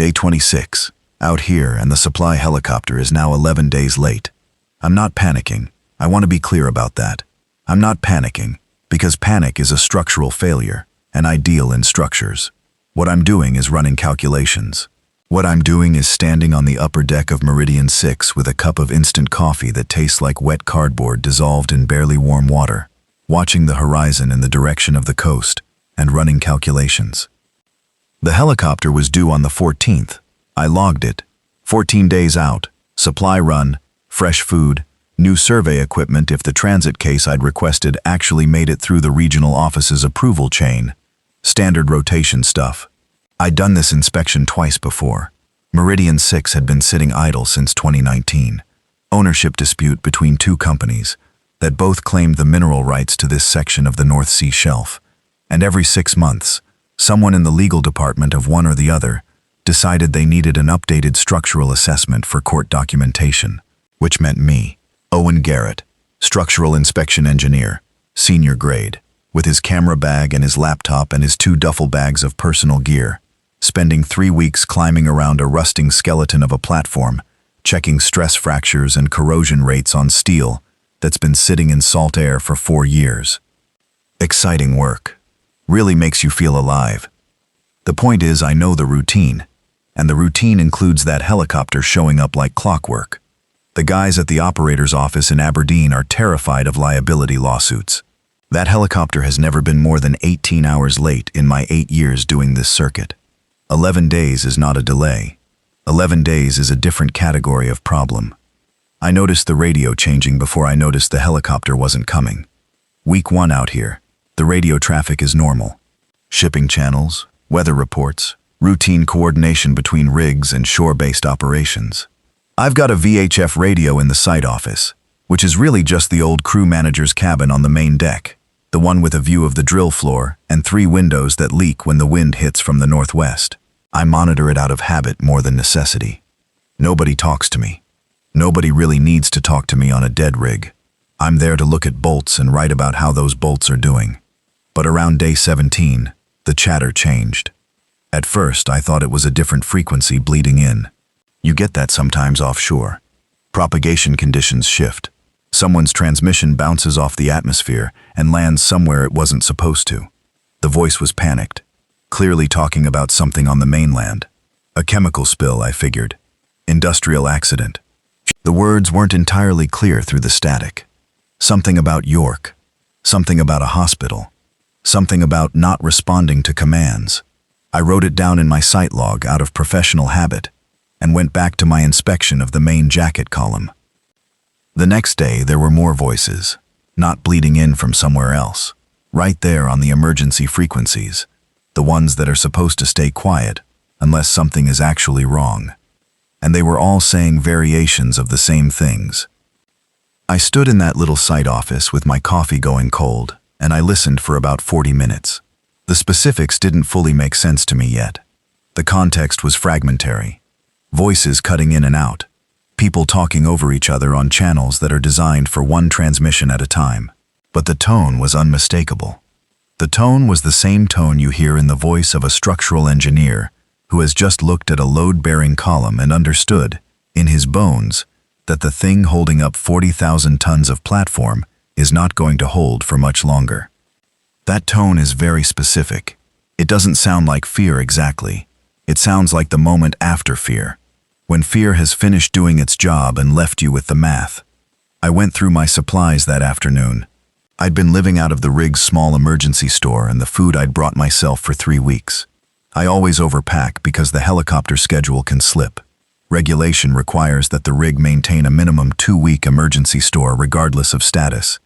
Day 26. Out here, and the supply helicopter is now 11 days late. I'm not panicking. I want to be clear about that. I'm not panicking, because panic is a structural failure, an ideal in structures. What I'm doing is running calculations. What I'm doing is standing on the upper deck of Meridian 6 with a cup of instant coffee that tastes like wet cardboard dissolved in barely warm water, watching the horizon in the direction of the coast, and running calculations. The helicopter was due on the 14th. I logged it. 14 days out, supply run, fresh food, new survey equipment if the transit case I'd requested actually made it through the regional office's approval chain. Standard rotation stuff. I'd done this inspection twice before. Meridian 6 had been sitting idle since 2019. Ownership dispute between two companies that both claimed the mineral rights to this section of the North Sea shelf. And every 6 months, someone in the legal department of one or the other decided they needed an updated structural assessment for court documentation, which meant me, Owen Garrett, structural inspection engineer, senior grade, with his camera bag and his laptop and his 2 duffel bags of personal gear, spending 3 weeks climbing around a rusting skeleton of a platform, checking stress fractures and corrosion rates on steel that's been sitting in salt air for 4 years. Exciting work. Really makes you feel alive. The point is, I know the routine, and the routine includes that helicopter showing up like clockwork. The guys at the operator's office in Aberdeen are terrified of liability lawsuits. That helicopter has never been more than 18 hours late in my 8 years doing this circuit. 11 days is not a delay. 11 days is a different category of problem. I noticed the radio changing before I noticed the helicopter wasn't coming. Week 1 out here. The radio traffic is normal. Shipping channels, weather reports, routine coordination between rigs and shore-based operations. I've got a VHF radio in the site office, which is really just the old crew manager's cabin on the main deck, the one with a view of the drill floor and 3 windows that leak when the wind hits from the northwest. I monitor it out of habit more than necessity. Nobody talks to me. Nobody really needs to talk to me on a dead rig. I'm there to look at bolts and write about how those bolts are doing. But around day 17, the chatter changed. At first, I thought it was a different frequency bleeding in. You get that sometimes offshore. Propagation conditions shift. Someone's transmission bounces off the atmosphere and lands somewhere it wasn't supposed to. The voice was panicked, clearly talking about something on the mainland. A chemical spill, I figured. Industrial accident. The words weren't entirely clear through the static. Something about York. Something about a hospital. Something about not responding to commands. I wrote it down in my site log out of professional habit and went back to my inspection of the main jacket column. The next day, there were more voices, not bleeding in from somewhere else, right there on the emergency frequencies, the ones that are supposed to stay quiet unless something is actually wrong. And they were all saying variations of the same things. I stood in that little site office with my coffee going cold, and I listened for about 40 minutes. The specifics didn't fully make sense to me yet. The context was fragmentary. Voices cutting in and out. People talking over each other on channels that are designed for one transmission at a time. But the tone was unmistakable. The tone was the same tone you hear in the voice of a structural engineer who has just looked at a load-bearing column and understood, in his bones, that the thing holding up 40,000 tons of platform is not going to hold for much longer. That tone is very specific. It doesn't sound like fear exactly. It sounds like the moment after fear, when fear has finished doing its job and left you with the math. I went through my supplies that afternoon. I'd been living out of the rig's small emergency store and the food I'd brought myself for 3 weeks. I always overpack because the helicopter schedule can slip. Regulation requires that the rig maintain a minimum 2-week emergency store regardless of status,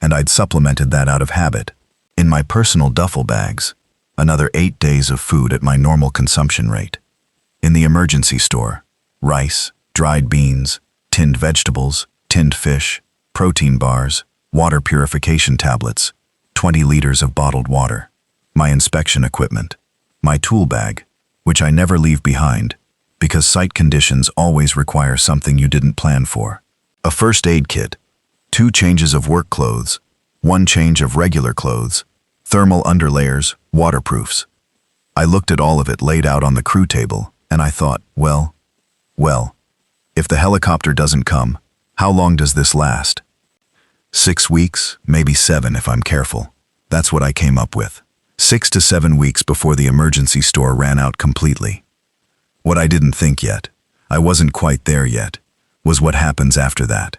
and I'd supplemented that out of habit. In my personal duffel bags, another 8 days of food at my normal consumption rate. In the emergency store, rice, dried beans, tinned vegetables, tinned fish, protein bars, water purification tablets, 20 liters of bottled water, my inspection equipment, my tool bag, which I never leave behind, because site conditions always require something you didn't plan for. A first aid kit, 2 changes of work clothes, 1 change of regular clothes, thermal underlayers, waterproofs. I looked at all of it laid out on the crew table And I thought, well, if the helicopter doesn't come, how long does this last? 6 weeks, maybe 7 if I'm careful. That's what I came up with. 6 to 7 weeks before the emergency store ran out completely. What I didn't think yet, I wasn't quite there yet, was what happens after that.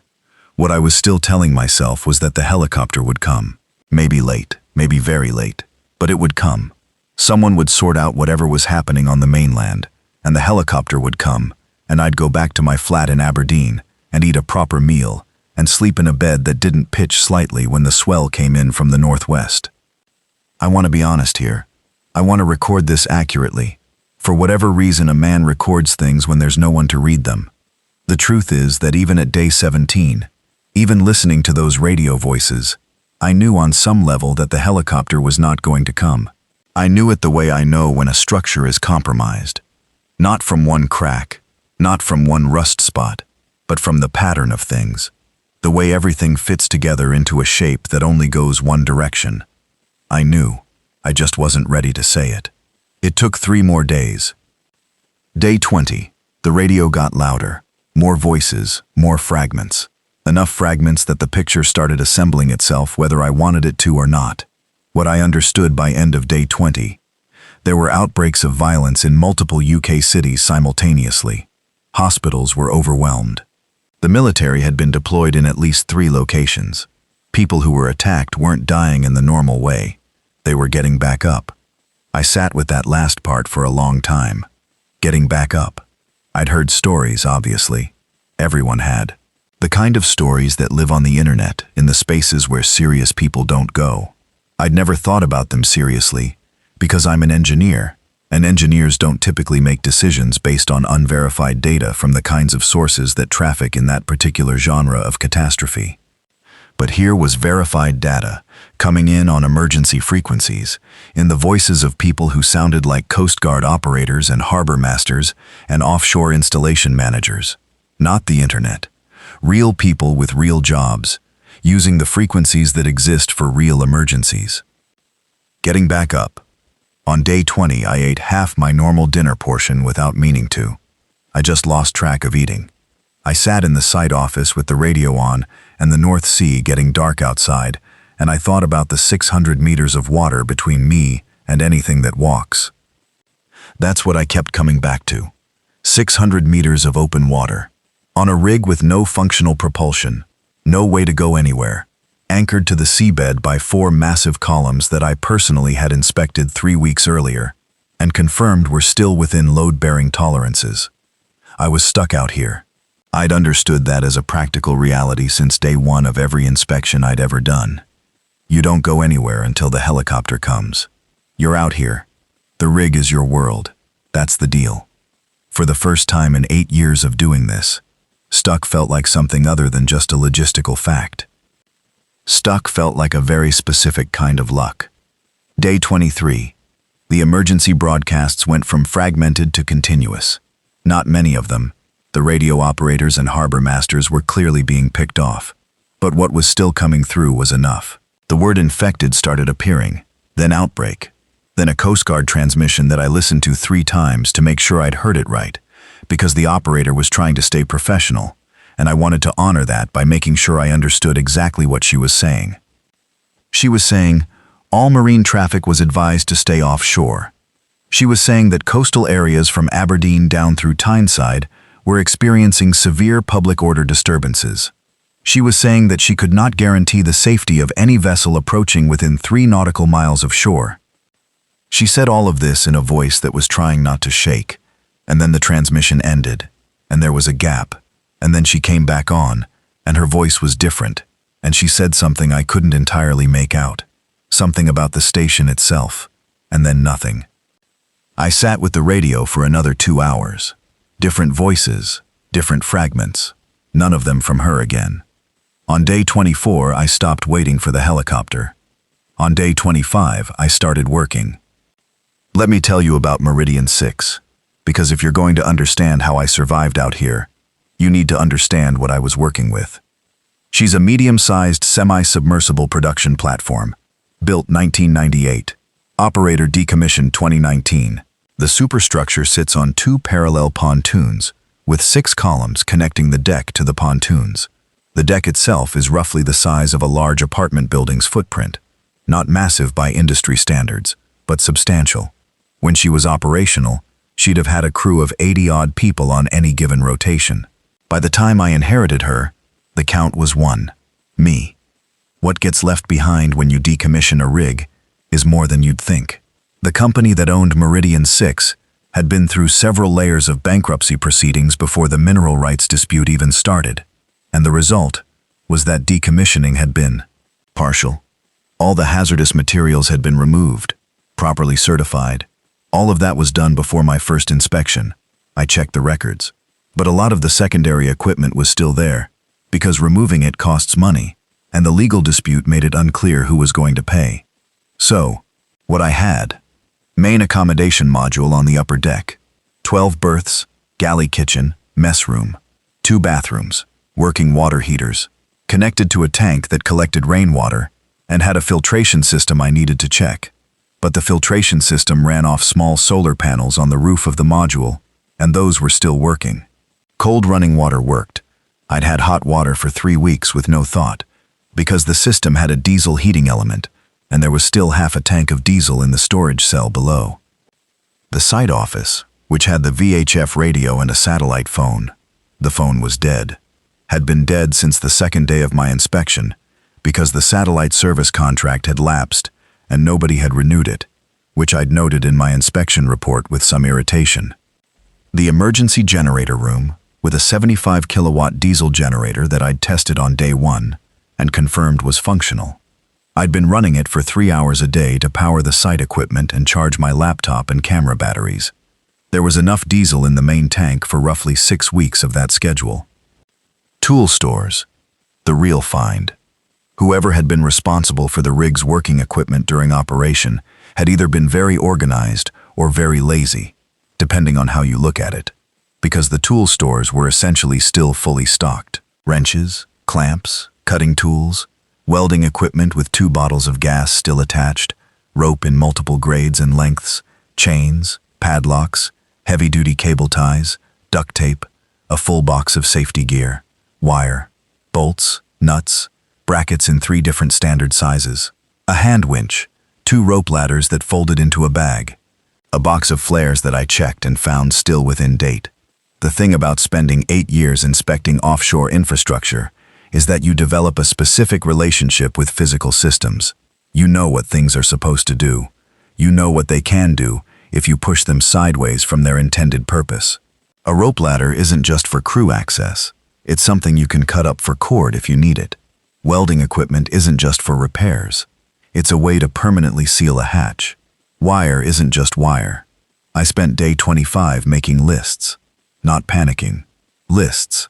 What I was still telling myself was that the helicopter would come. Maybe late, maybe very late, but it would come. Someone would sort out whatever was happening on the mainland, and the helicopter would come, and I'd go back to my flat in Aberdeen and eat a proper meal and sleep in a bed that didn't pitch slightly when the swell came in from the northwest. I want to be honest here. I want to record this accurately. For whatever reason, a man records things when there's no one to read them. The truth is that even at day 17, even listening to those radio voices, I knew on some level that the helicopter was not going to come. I knew it the way I know when a structure is compromised. Not from one crack, not from one rust spot, but from the pattern of things. The way everything fits together into a shape that only goes one direction. I knew. I just wasn't ready to say it. It took 3 more days. Day 20, the radio got louder. More voices, more fragments. Enough fragments that the picture started assembling itself whether I wanted it to or not. What I understood by end of day 20. There were outbreaks of violence in multiple UK cities simultaneously. Hospitals were overwhelmed. The military had been deployed in at least 3 locations. People who were attacked weren't dying in the normal way. They were getting back up. I sat with that last part for a long time. Getting back up. I'd heard stories, obviously. Everyone had. The kind of stories that live on the internet, in the spaces where serious people don't go. I'd never thought about them seriously, because I'm an engineer, and engineers don't typically make decisions based on unverified data from the kinds of sources that traffic in that particular genre of catastrophe. But here was verified data, coming in on emergency frequencies, in the voices of people who sounded like Coast Guard operators and harbor masters and offshore installation managers. Not the internet. Real people with real jobs, using the frequencies that exist for real emergencies. Getting back up. On day 20, I ate half my normal dinner portion without meaning to. I just lost track of eating. I sat in the site office with the radio on and the North Sea getting dark outside, and I thought about the 600 meters of water between me and anything that walks. That's what I kept coming back to. 600 meters of open water. On a rig with no functional propulsion, no way to go anywhere, anchored to the seabed by 4 massive columns that I personally had inspected 3 weeks earlier, and confirmed were still within load-bearing tolerances. I was stuck out here. I'd understood that as a practical reality since day 1 of every inspection I'd ever done. You don't go anywhere until the helicopter comes. You're out here. The rig is your world. That's the deal. For the first time in 8 years of doing this, stuck felt like something other than just a logistical fact. Stuck felt like a very specific kind of luck. Day 23. The emergency broadcasts went from fragmented to continuous. Not many of them. The radio operators and harbor masters were clearly being picked off. But what was still coming through was enough. The word infected started appearing, then outbreak, then a Coast Guard transmission that I listened to 3 times to make sure I'd heard it right, because the operator was trying to stay professional, and I wanted to honor that by making sure I understood exactly what she was saying. She was saying, all marine traffic was advised to stay offshore. She was saying that coastal areas from Aberdeen down through Tyneside were experiencing severe public order disturbances. She was saying that she could not guarantee the safety of any vessel approaching within 3 nautical miles of shore. She said all of this in a voice that was trying not to shake, and then the transmission ended, and there was a gap, and then she came back on, and her voice was different, and she said something I couldn't entirely make out, something about the station itself, and then nothing. I sat with the radio for another 2 hours. Different voices, different fragments, none of them from her again. On day 24, I stopped waiting for the helicopter. On day 25, I started working. Let me tell you about Meridian 6, because if you're going to understand how I survived out here, you need to understand what I was working with. She's a medium-sized semi-submersible production platform, built 1998. Operator decommissioned 2019. The The superstructure sits on 2 parallel pontoons, with 6 columns connecting the deck to the pontoons. The deck itself is roughly the size of a large apartment building's footprint, not massive by industry standards, but substantial. When she was operational, she'd have had a crew of 80-odd people on any given rotation. By the time I inherited her, the count was 1. Me. What gets left behind when you decommission a rig is more than you'd think. The company that owned Meridian 6 had been through several layers of bankruptcy proceedings before the mineral rights dispute even started, and the result was that decommissioning had been partial. All the hazardous materials had been removed, properly certified. All of that was done before my first inspection. I checked the records. But a lot of the secondary equipment was still there, because removing it costs money, and the legal dispute made it unclear who was going to pay. So, what I had: main accommodation module on the upper deck, 12 berths, galley kitchen, mess room, 2 bathrooms, working water heaters, connected to a tank that collected rainwater, and had a filtration system I needed to check. But the filtration system ran off small solar panels on the roof of the module, and those were still working. Cold running water worked. I'd had hot water for 3 weeks with no thought, because the system had a diesel heating element, and there was still half a tank of diesel in the storage cell below. The site office, which had the VHF radio and a satellite phone, the phone was dead, had been dead since the second day of my inspection, because the satellite service contract had lapsed and nobody had renewed it, which I'd noted in my inspection report with some irritation. The emergency generator room, with a 75 kilowatt diesel generator that I'd tested on day 1 and confirmed was functional. I'd been running it for 3 hours a day to power the site equipment and charge my laptop and camera batteries. There was enough diesel in the main tank for roughly 6 weeks of that schedule. Tool stores, the real find. Whoever had been responsible for the rig's working equipment during operation had either been very organized or very lazy, depending on how you look at it, because the tool stores were essentially still fully stocked. Wrenches, clamps, cutting tools, welding equipment with 2 bottles of gas still attached, rope in multiple grades and lengths, chains, padlocks, heavy-duty cable ties, duct tape, a full box of safety gear, wire, bolts, nuts, brackets in 3 different standard sizes, a hand winch, 2 rope ladders that folded into a bag, a box of flares that I checked and found still within date. The thing about spending 8 years inspecting offshore infrastructure is that you develop a specific relationship with physical systems. You know what things are supposed to do. You know what they can do if you push them sideways from their intended purpose. A rope ladder isn't just for crew access. It's something you can cut up for cord if you need it. Welding equipment isn't just for repairs. It's a way to permanently seal a hatch. Wire isn't just wire. I spent day 25 making lists. Not panicking. Lists.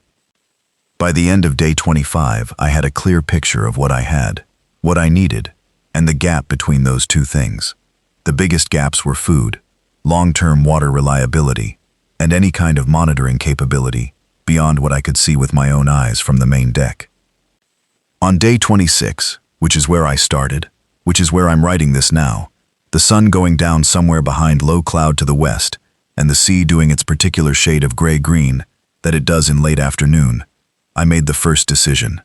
By the end of day 25, I had a clear picture of what I had, what I needed, and the gap between those 2 things. The biggest gaps were food, long-term water reliability, and any kind of monitoring capability beyond what I could see with my own eyes from the main deck. On day 26, which is where I started, which is where I'm writing this now, the sun going down somewhere behind low cloud to the west, and the sea doing its particular shade of gray-green that it does in late afternoon, I made the first decision.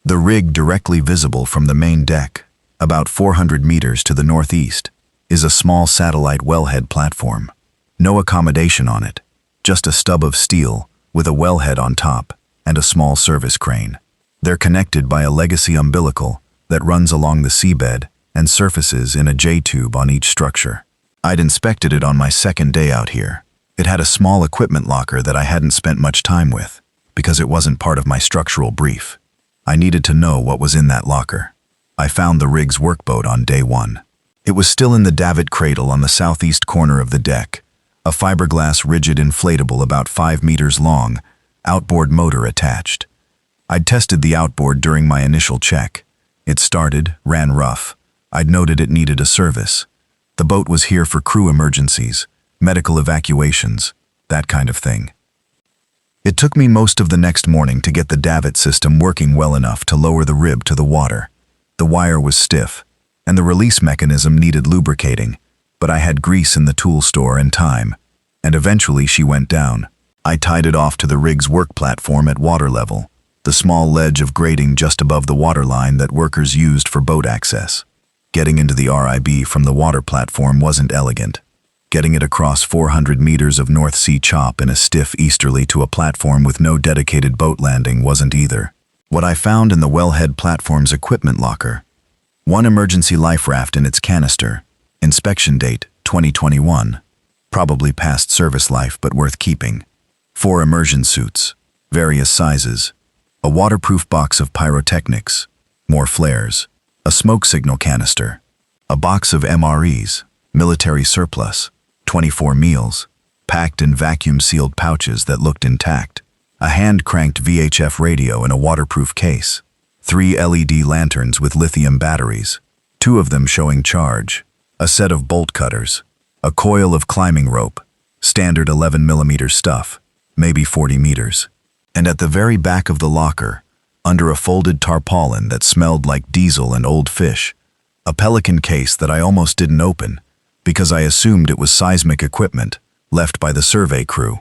The rig directly visible from the main deck, about 400 meters to the northeast, is a small satellite wellhead platform. No accommodation on it, just a stub of steel with a wellhead on top and a small service crane. They're connected by a legacy umbilical that runs along the seabed and surfaces in a J-tube on each structure. I'd inspected it on my second day out here. It had a small equipment locker that I hadn't spent much time with, because it wasn't part of my structural brief. I needed to know what was in that locker. I found the rig's workboat on day 1. It was still in the davit cradle on the southeast corner of the deck, a fiberglass rigid inflatable about 5 meters long, outboard motor attached. I'd tested the outboard during my initial check. It started, ran rough. I'd noted it needed a service. The boat was here for crew emergencies, medical evacuations, that kind of thing. It took me most of the next morning to get the davit system working well enough to lower the rib to the water. The wire was stiff, and the release mechanism needed lubricating, but I had grease in the tool store and time, and eventually she went down. I tied it off to the rig's work platform at water level, the small ledge of grating just above the waterline that workers used for boat access. Getting into the RIB from the water platform wasn't elegant. Getting it across 400 meters of North Sea chop in a stiff easterly to a platform with no dedicated boat landing wasn't either. What I found in the wellhead platform's equipment locker: one emergency life raft in its canister, inspection date 2021, probably past service life but worth keeping. 4 immersion suits, various sizes, a waterproof box of pyrotechnics, more flares, a smoke signal canister, a box of MREs, military surplus, 24 meals, packed in vacuum-sealed pouches that looked intact, a hand-cranked VHF radio in a waterproof case, 3 LED lanterns with lithium batteries, 2 of them showing charge, a set of bolt cutters, a coil of climbing rope, standard 11mm stuff, maybe 40 meters. And at the very back of the locker, under a folded tarpaulin that smelled like diesel and old fish, a Pelican case that I almost didn't open because I assumed it was seismic equipment left by the survey crew.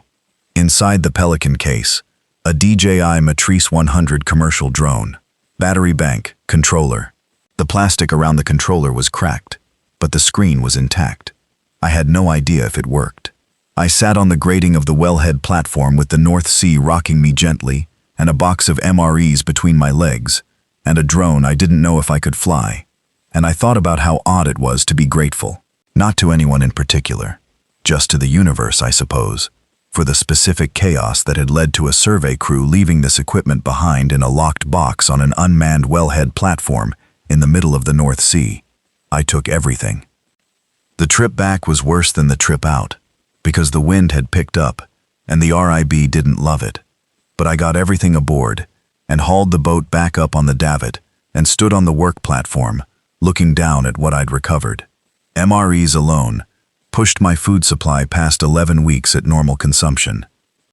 Inside the Pelican case, a DJI Matrice 100 commercial drone, battery bank, controller. The plastic around the controller was cracked, but the screen was intact. I had no idea if it worked. I sat on the grating of the wellhead platform with the North Sea rocking me gently and a box of MREs between my legs and a drone I didn't know if I could fly. And I thought about how odd it was to be grateful, not to anyone in particular, just to the universe, I suppose, for the specific chaos that had led to a survey crew leaving this equipment behind in a locked box on an unmanned wellhead platform in the middle of the North Sea. I took everything. The trip back was worse than the trip out, because the wind had picked up and the RIB didn't love it. But I got everything aboard and hauled the boat back up on the davit and stood on the work platform, looking down at what I'd recovered. MREs alone pushed my food supply past 11 weeks at normal consumption.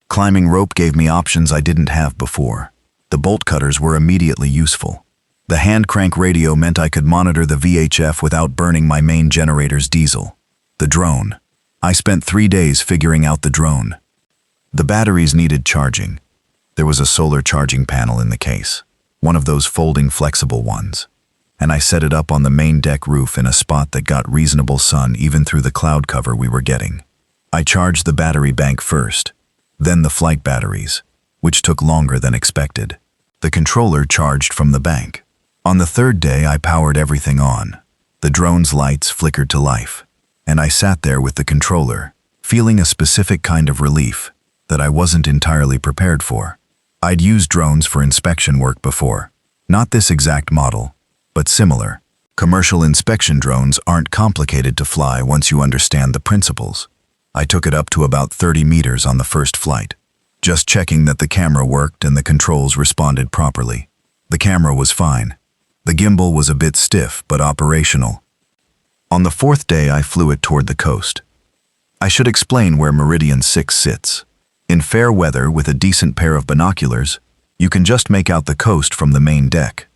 Climbing rope gave me options I didn't have before. The bolt cutters were immediately useful. The hand crank radio meant I could monitor the VHF without burning my main generator's diesel. The drone. I spent 3 days figuring out the drone. The batteries needed charging. There was a solar charging panel in the case, one of those folding flexible ones, and I set it up on the main deck roof in a spot that got reasonable sun even through the cloud cover we were getting. I charged the battery bank first, then the flight batteries, which took longer than expected. The controller charged from the bank. On the 3rd day, I powered everything on. The drone's lights flickered to life, and I sat there with the controller, feeling a specific kind of relief that I wasn't entirely prepared for. I'd used drones for inspection work before. Not this exact model, but similar. Commercial inspection drones aren't complicated to fly once you understand the principles. I took it up to about 30 meters on the first flight, just checking that the camera worked and the controls responded properly. The camera was fine. The gimbal was a bit stiff, but operational. On the 4th day, I flew it toward the coast. I should explain where Meridian 6 sits. In fair weather with a decent pair of binoculars, you can just make out the coast from the main deck.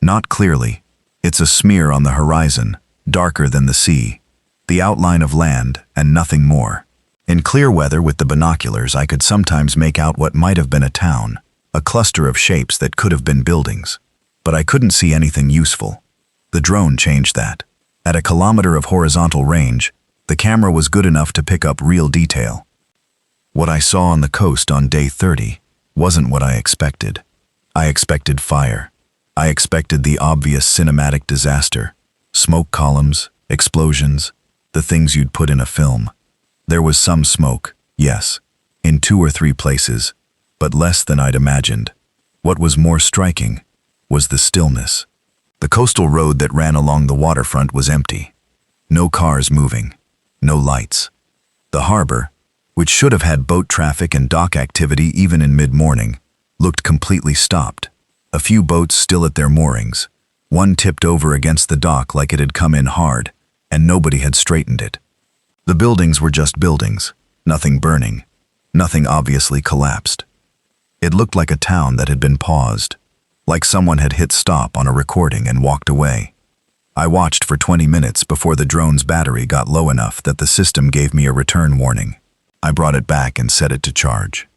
Not clearly. It's a smear on the horizon, darker than the sea, the outline of land, and nothing more. In clear weather with the binoculars, I could sometimes make out what might have been a town, a cluster of shapes that could have been buildings. But I couldn't see anything useful. The drone changed that. At a kilometer of horizontal range, the camera was good enough to pick up real detail. What I saw on the coast on day 30 wasn't what I expected. I expected fire. I expected the obvious cinematic disaster. Smoke columns, explosions, the things you'd put in a film. There was some smoke, yes, in 2 or 3 places, but less than I'd imagined. What was more striking was the stillness. The coastal road that ran along the waterfront was empty. No cars moving, no lights. The harbor, which should have had boat traffic and dock activity even in mid-morning, looked completely stopped. A few boats still at their moorings, one tipped over against the dock like it had come in hard, and nobody had straightened it. The buildings were just buildings, nothing burning, nothing obviously collapsed. It looked like a town that had been paused, like someone had hit stop on a recording and walked away. I watched for 20 minutes before the drone's battery got low enough that the system gave me a return warning. I brought it back and set it to charge.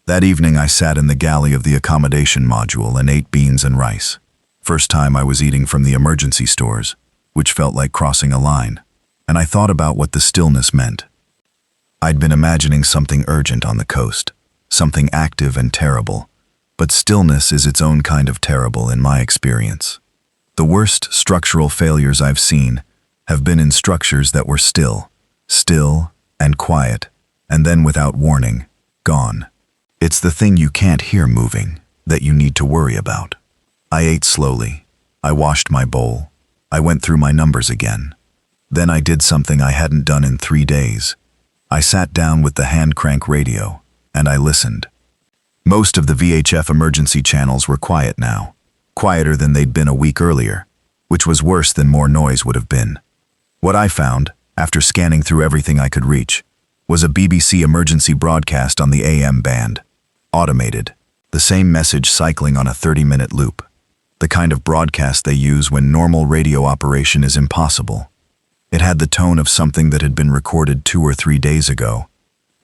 That evening I sat in the galley of the accommodation module and ate beans and rice. First time I was eating from the emergency stores, which felt like crossing a line, and I thought about what the stillness meant. I'd been imagining something urgent on the coast, something active and terrible, but stillness is its own kind of terrible in my experience. The worst structural failures I've seen have been in structures that were still and quiet, and then without warning, gone. It's the thing you can't hear moving that you need to worry about. I ate slowly. I washed my bowl. I went through my numbers again. Then I did something I hadn't done in 3 days. I sat down with the hand crank radio, and I listened. Most of the VHF emergency channels were quiet now, quieter than they'd been a week earlier, which was worse than more noise would have been. What I found, after scanning through everything I could reach, was a BBC emergency broadcast on the AM band. Automated, the same message cycling on a 30-minute loop. The kind of broadcast they use when normal radio operation is impossible. It had the tone of something that had been recorded 2 or 3 days ago,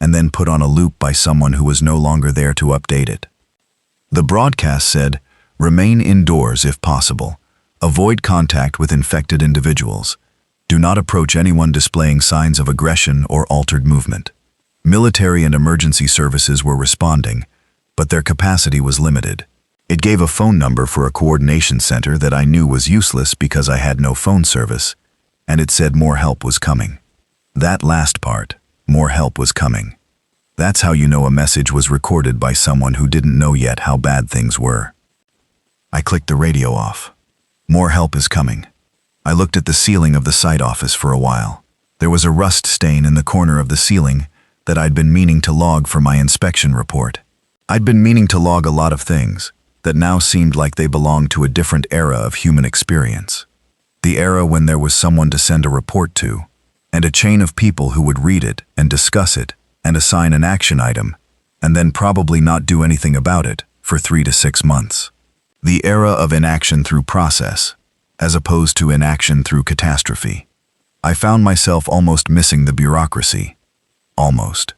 and then put on a loop by someone who was no longer there to update it. The broadcast said, "Remain indoors if possible. Avoid contact with infected individuals. Do not approach anyone displaying signs of aggression or altered movement." Military and emergency services were responding, but their capacity was limited. It gave a phone number for a coordination center that I knew was useless because I had no phone service, and it said more help was coming. That last part, more help was coming. That's how you know a message was recorded by someone who didn't know yet how bad things were. I clicked the radio off. More help is coming. I looked at the ceiling of the site office for a while. There was a rust stain in the corner of the ceiling that I'd been meaning to log for my inspection report. I'd been meaning to log a lot of things that now seemed like they belonged to a different era of human experience. The era when there was someone to send a report to, and a chain of people who would read it and discuss it and assign an action item, and then probably not do anything about it for 3 to 6 months. The era of inaction through process, as opposed to inaction through catastrophe. I found myself almost missing the bureaucracy. Almost.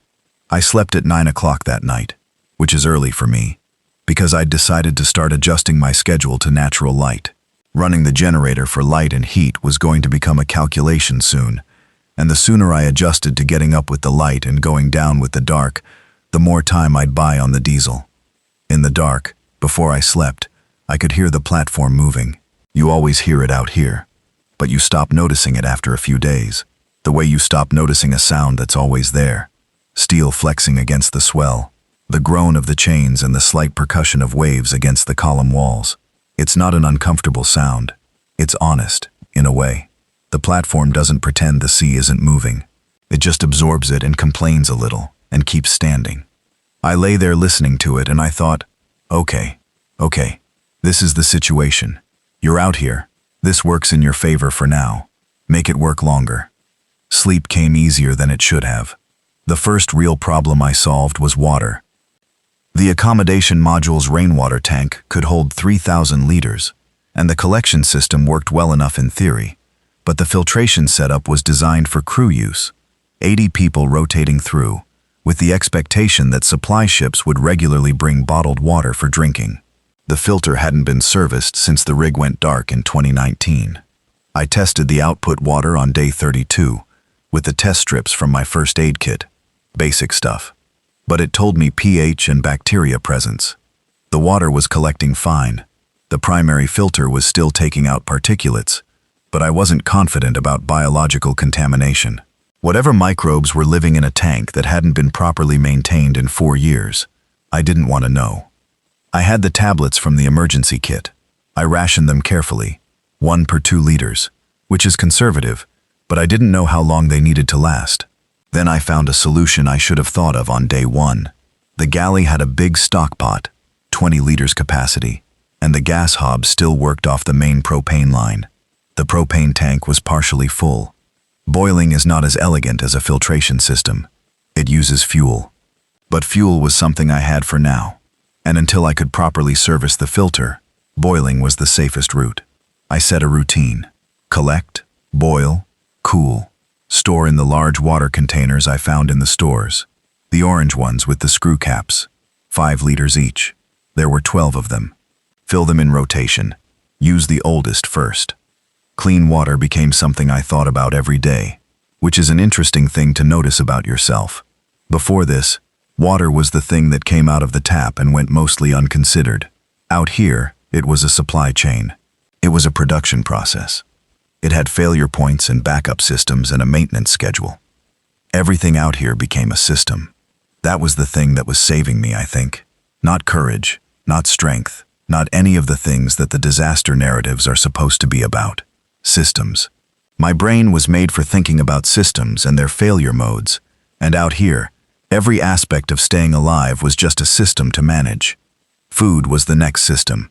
I slept at 9 o'clock that night, which is early for me, because I'd decided to start adjusting my schedule to natural light. Running the generator for light and heat was going to become a calculation soon, and the sooner I adjusted to getting up with the light and going down with the dark, the more time I'd buy on the diesel. In the dark, before I slept, I could hear the platform moving. You always hear it out here, but you stop noticing it after a few days, the way you stop noticing a sound that's always there. Steel flexing against the swell, the groan of the chains and the slight percussion of waves against the column walls. It's not an uncomfortable sound. It's honest, in a way. The platform doesn't pretend the sea isn't moving. It just absorbs it and complains a little, and keeps standing. I lay there listening to it and I thought, okay, this is the situation. You're out here. This works in your favor for now. Make it work longer. Sleep came easier than it should have. The first real problem I solved was water. The accommodation module's rainwater tank could hold 3,000 liters, and the collection system worked well enough in theory, but the filtration setup was designed for crew use, 80 people rotating through, with the expectation that supply ships would regularly bring bottled water for drinking. The filter hadn't been serviced since the rig went dark in 2019. I tested the output water on day 32, with the test strips from my first aid kit. Basic stuff. But it told me pH and bacteria presence. The water was collecting fine. The primary filter was still taking out particulates, but I wasn't confident about biological contamination. Whatever microbes were living in a tank that hadn't been properly maintained in 4 years, I didn't want to know. I had the tablets from the emergency kit. I rationed them carefully, 1 per 2 liters, which is conservative, but I didn't know how long they needed to last. Then I found a solution I should have thought of on day 1. The galley had a big stock pot, 20 liters capacity, and the gas hob still worked off the main propane line. The propane tank was partially full. Boiling is not as elegant as a filtration system. It uses fuel. But fuel was something I had for now, and until I could properly service the filter, boiling was the safest route. I set a routine. Collect, boil, cool. Store in the large water containers I found in the stores. The orange ones with the screw caps. 5 liters each. There were 12 of them. Fill them in rotation. Use the oldest first. Clean water became something I thought about every day, which is an interesting thing to notice about yourself. Before this, water was the thing that came out of the tap and went mostly unconsidered. Out here, it was a supply chain. It was a production process. It had failure points and backup systems and a maintenance schedule. Everything out here became a system. That was the thing that was saving me, I think. Not courage, not strength, not any of the things that the disaster narratives are supposed to be about. Systems. My brain was made for thinking about systems and their failure modes, and out here, every aspect of staying alive was just a system to manage. Food was the next system.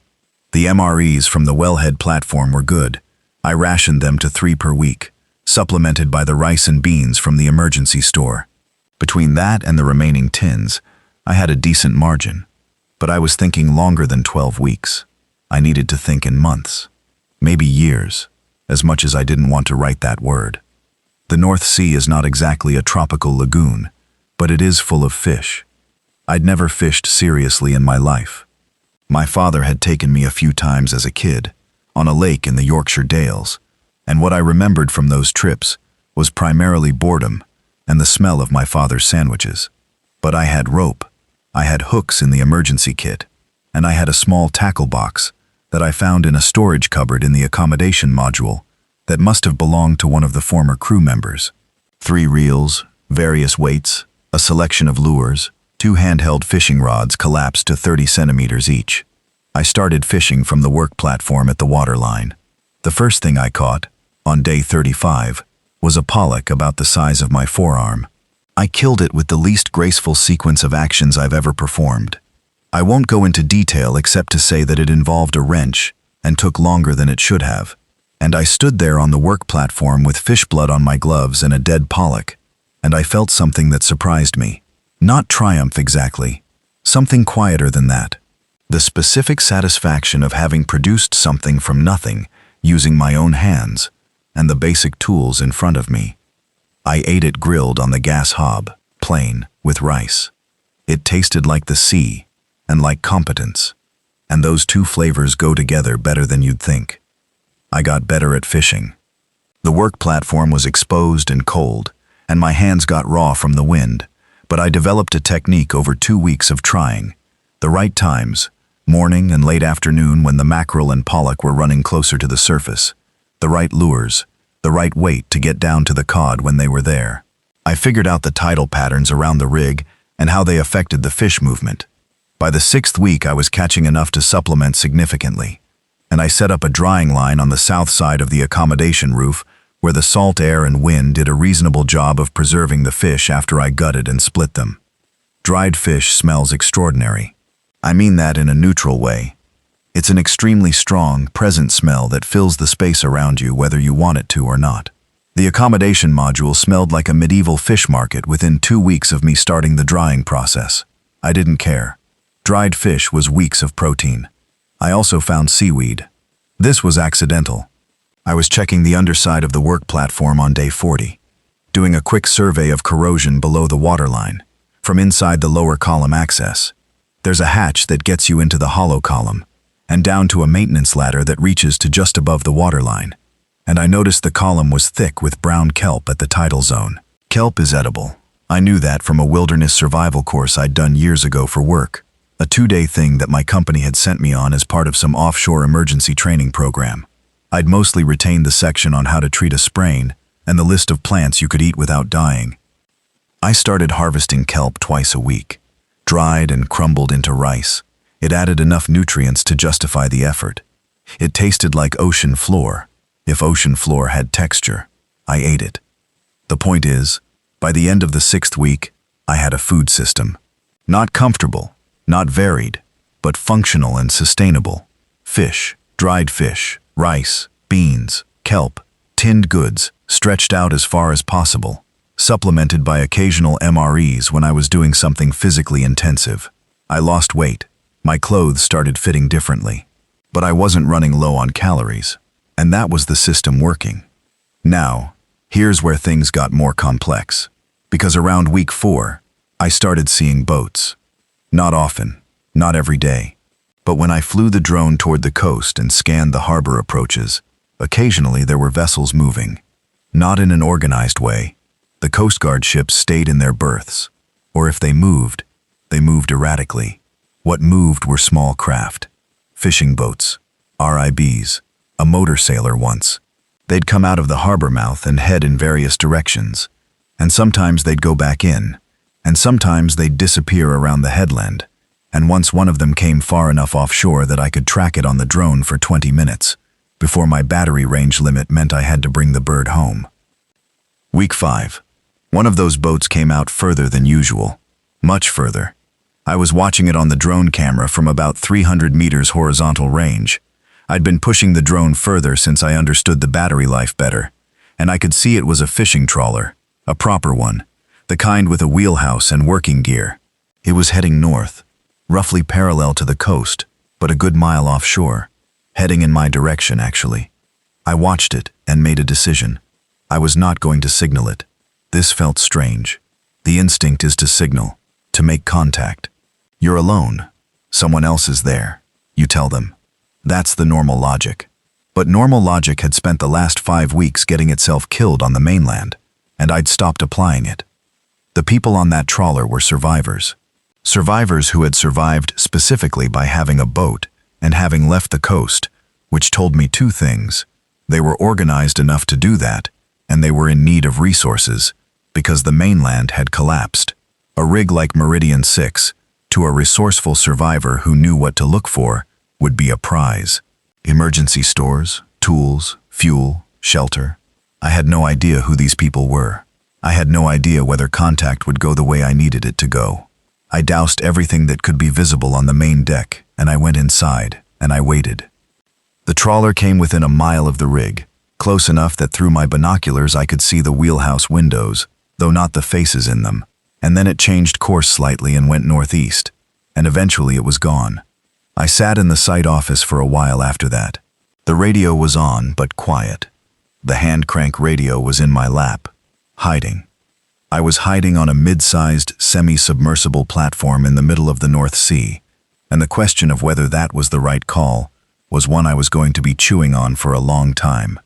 The MREs from the wellhead platform were good. I rationed them to 3 per week, supplemented by the rice and beans from the emergency store. Between that and the remaining tins, I had a decent margin. But I was thinking longer than 12 weeks. I needed to think in months, maybe years, as much as I didn't want to write that word. The North Sea is not exactly a tropical lagoon, but it is full of fish. I'd never fished seriously in my life. My father had taken me a few times as a kid, on a lake in the Yorkshire Dales, and what I remembered from those trips was primarily boredom and the smell of my father's sandwiches. But I had rope, I had hooks in the emergency kit, and I had a small tackle box that I found in a storage cupboard in the accommodation module that must have belonged to one of the former crew members. 3 reels, various weights, a selection of lures, 2 handheld fishing rods collapsed to 30 centimeters each. I started fishing from the work platform at the waterline. The first thing I caught, on day 35, was a pollock about the size of my forearm. I killed it with the least graceful sequence of actions I've ever performed. I won't go into detail except to say that it involved a wrench and took longer than it should have. And I stood there on the work platform with fish blood on my gloves and a dead pollock, and I felt something that surprised me. Not triumph exactly, something quieter than that. The specific satisfaction of having produced something from nothing, using my own hands, and the basic tools in front of me. I ate it grilled on the gas hob, plain, with rice. It tasted like the sea, and like competence, and those 2 flavors go together better than you'd think. I got better at fishing. The work platform was exposed and cold, and my hands got raw from the wind, but I developed a technique over 2 weeks of trying. The right times, morning and late afternoon when the mackerel and pollock were running closer to the surface. The right lures, the right weight to get down to the cod when they were there. I figured out the tidal patterns around the rig and how they affected the fish movement. By the 6th week I was catching enough to supplement significantly, and I set up a drying line on the south side of the accommodation roof where the salt air and wind did a reasonable job of preserving the fish after I gutted and split them. Dried fish smells extraordinary. I mean that in a neutral way. It's an extremely strong, present smell that fills the space around you whether you want it to or not. The accommodation module smelled like a medieval fish market within 2 weeks of me starting the drying process. I didn't care. Dried fish was weeks of protein. I also found seaweed. This was accidental. I was checking the underside of the work platform on day 40, doing a quick survey of corrosion below the waterline, from inside the lower column access. There's a hatch that gets you into the hollow column, and down to a maintenance ladder that reaches to just above the waterline. And I noticed the column was thick with brown kelp at the tidal zone. Kelp is edible. I knew that from a wilderness survival course I'd done years ago for work, a 2-day thing that my company had sent me on as part of some offshore emergency training program. I'd mostly retained the section on how to treat a sprain and the list of plants you could eat without dying. I started harvesting kelp twice a week, dried and crumbled into rice. It added enough nutrients to justify the effort. It tasted like ocean floor. If ocean floor had texture, I ate it. The point is, by the end of the 6th week, I had a food system. Not comfortable, not varied, but functional and sustainable. Fish, dried fish, rice, beans, kelp, tinned goods, stretched out as far as possible, supplemented by occasional MREs when I was doing something physically intensive. I lost weight. My clothes started fitting differently. But I wasn't running low on calories. And that was the system working. Now, here's where things got more complex. Because around week 4, I started seeing boats. Not often, not every day. But when I flew the drone toward the coast and scanned the harbor approaches, occasionally there were vessels moving. Not in an organized way. The Coast Guard ships stayed in their berths. Or if they moved erratically. What moved were small craft. Fishing boats. RIBs. A motor sailor once. They'd come out of the harbor mouth and head in various directions. And sometimes they'd go back in. And sometimes they'd disappear around the headland. And once one of them came far enough offshore that I could track it on the drone for 20 minutes, before my battery range limit meant I had to bring the bird home. Week 5. One of those boats came out further than usual. Much further. I was watching it on the drone camera from about 300 meters horizontal range. I'd been pushing the drone further since I understood the battery life better, and I could see it was a fishing trawler, a proper one, the kind with a wheelhouse and working gear. It was heading north, roughly parallel to the coast, but a good mile offshore, heading in my direction, actually. I watched it and made a decision. I was not going to signal it. This felt strange. The instinct is to signal, to make contact. You're alone. Someone else is there. You tell them. That's the normal logic. But normal logic had spent the last 5 weeks getting itself killed on the mainland, and I'd stopped applying it. The people on that trawler were survivors. Survivors who had survived specifically by having a boat and having left the coast, which told me 2 things. They were organized enough to do that, and they were in need of resources, because the mainland had collapsed. A rig like Meridian 6, to a resourceful survivor who knew what to look for, would be a prize. Emergency stores, tools, fuel, shelter. I had no idea who these people were. I had no idea whether contact would go the way I needed it to go. I doused everything that could be visible on the main deck, and I went inside, and I waited. The trawler came within a mile of the rig, close enough that through my binoculars I could see the wheelhouse windows, though not the faces in them, and then it changed course slightly and went northeast, and eventually it was gone. I sat in the site office for a while after that. The radio was on, but quiet. The hand crank radio was in my lap, hiding. I was hiding on a mid-sized, semi-submersible platform in the middle of the North Sea, and the question of whether that was the right call was one I was going to be chewing on for a long time.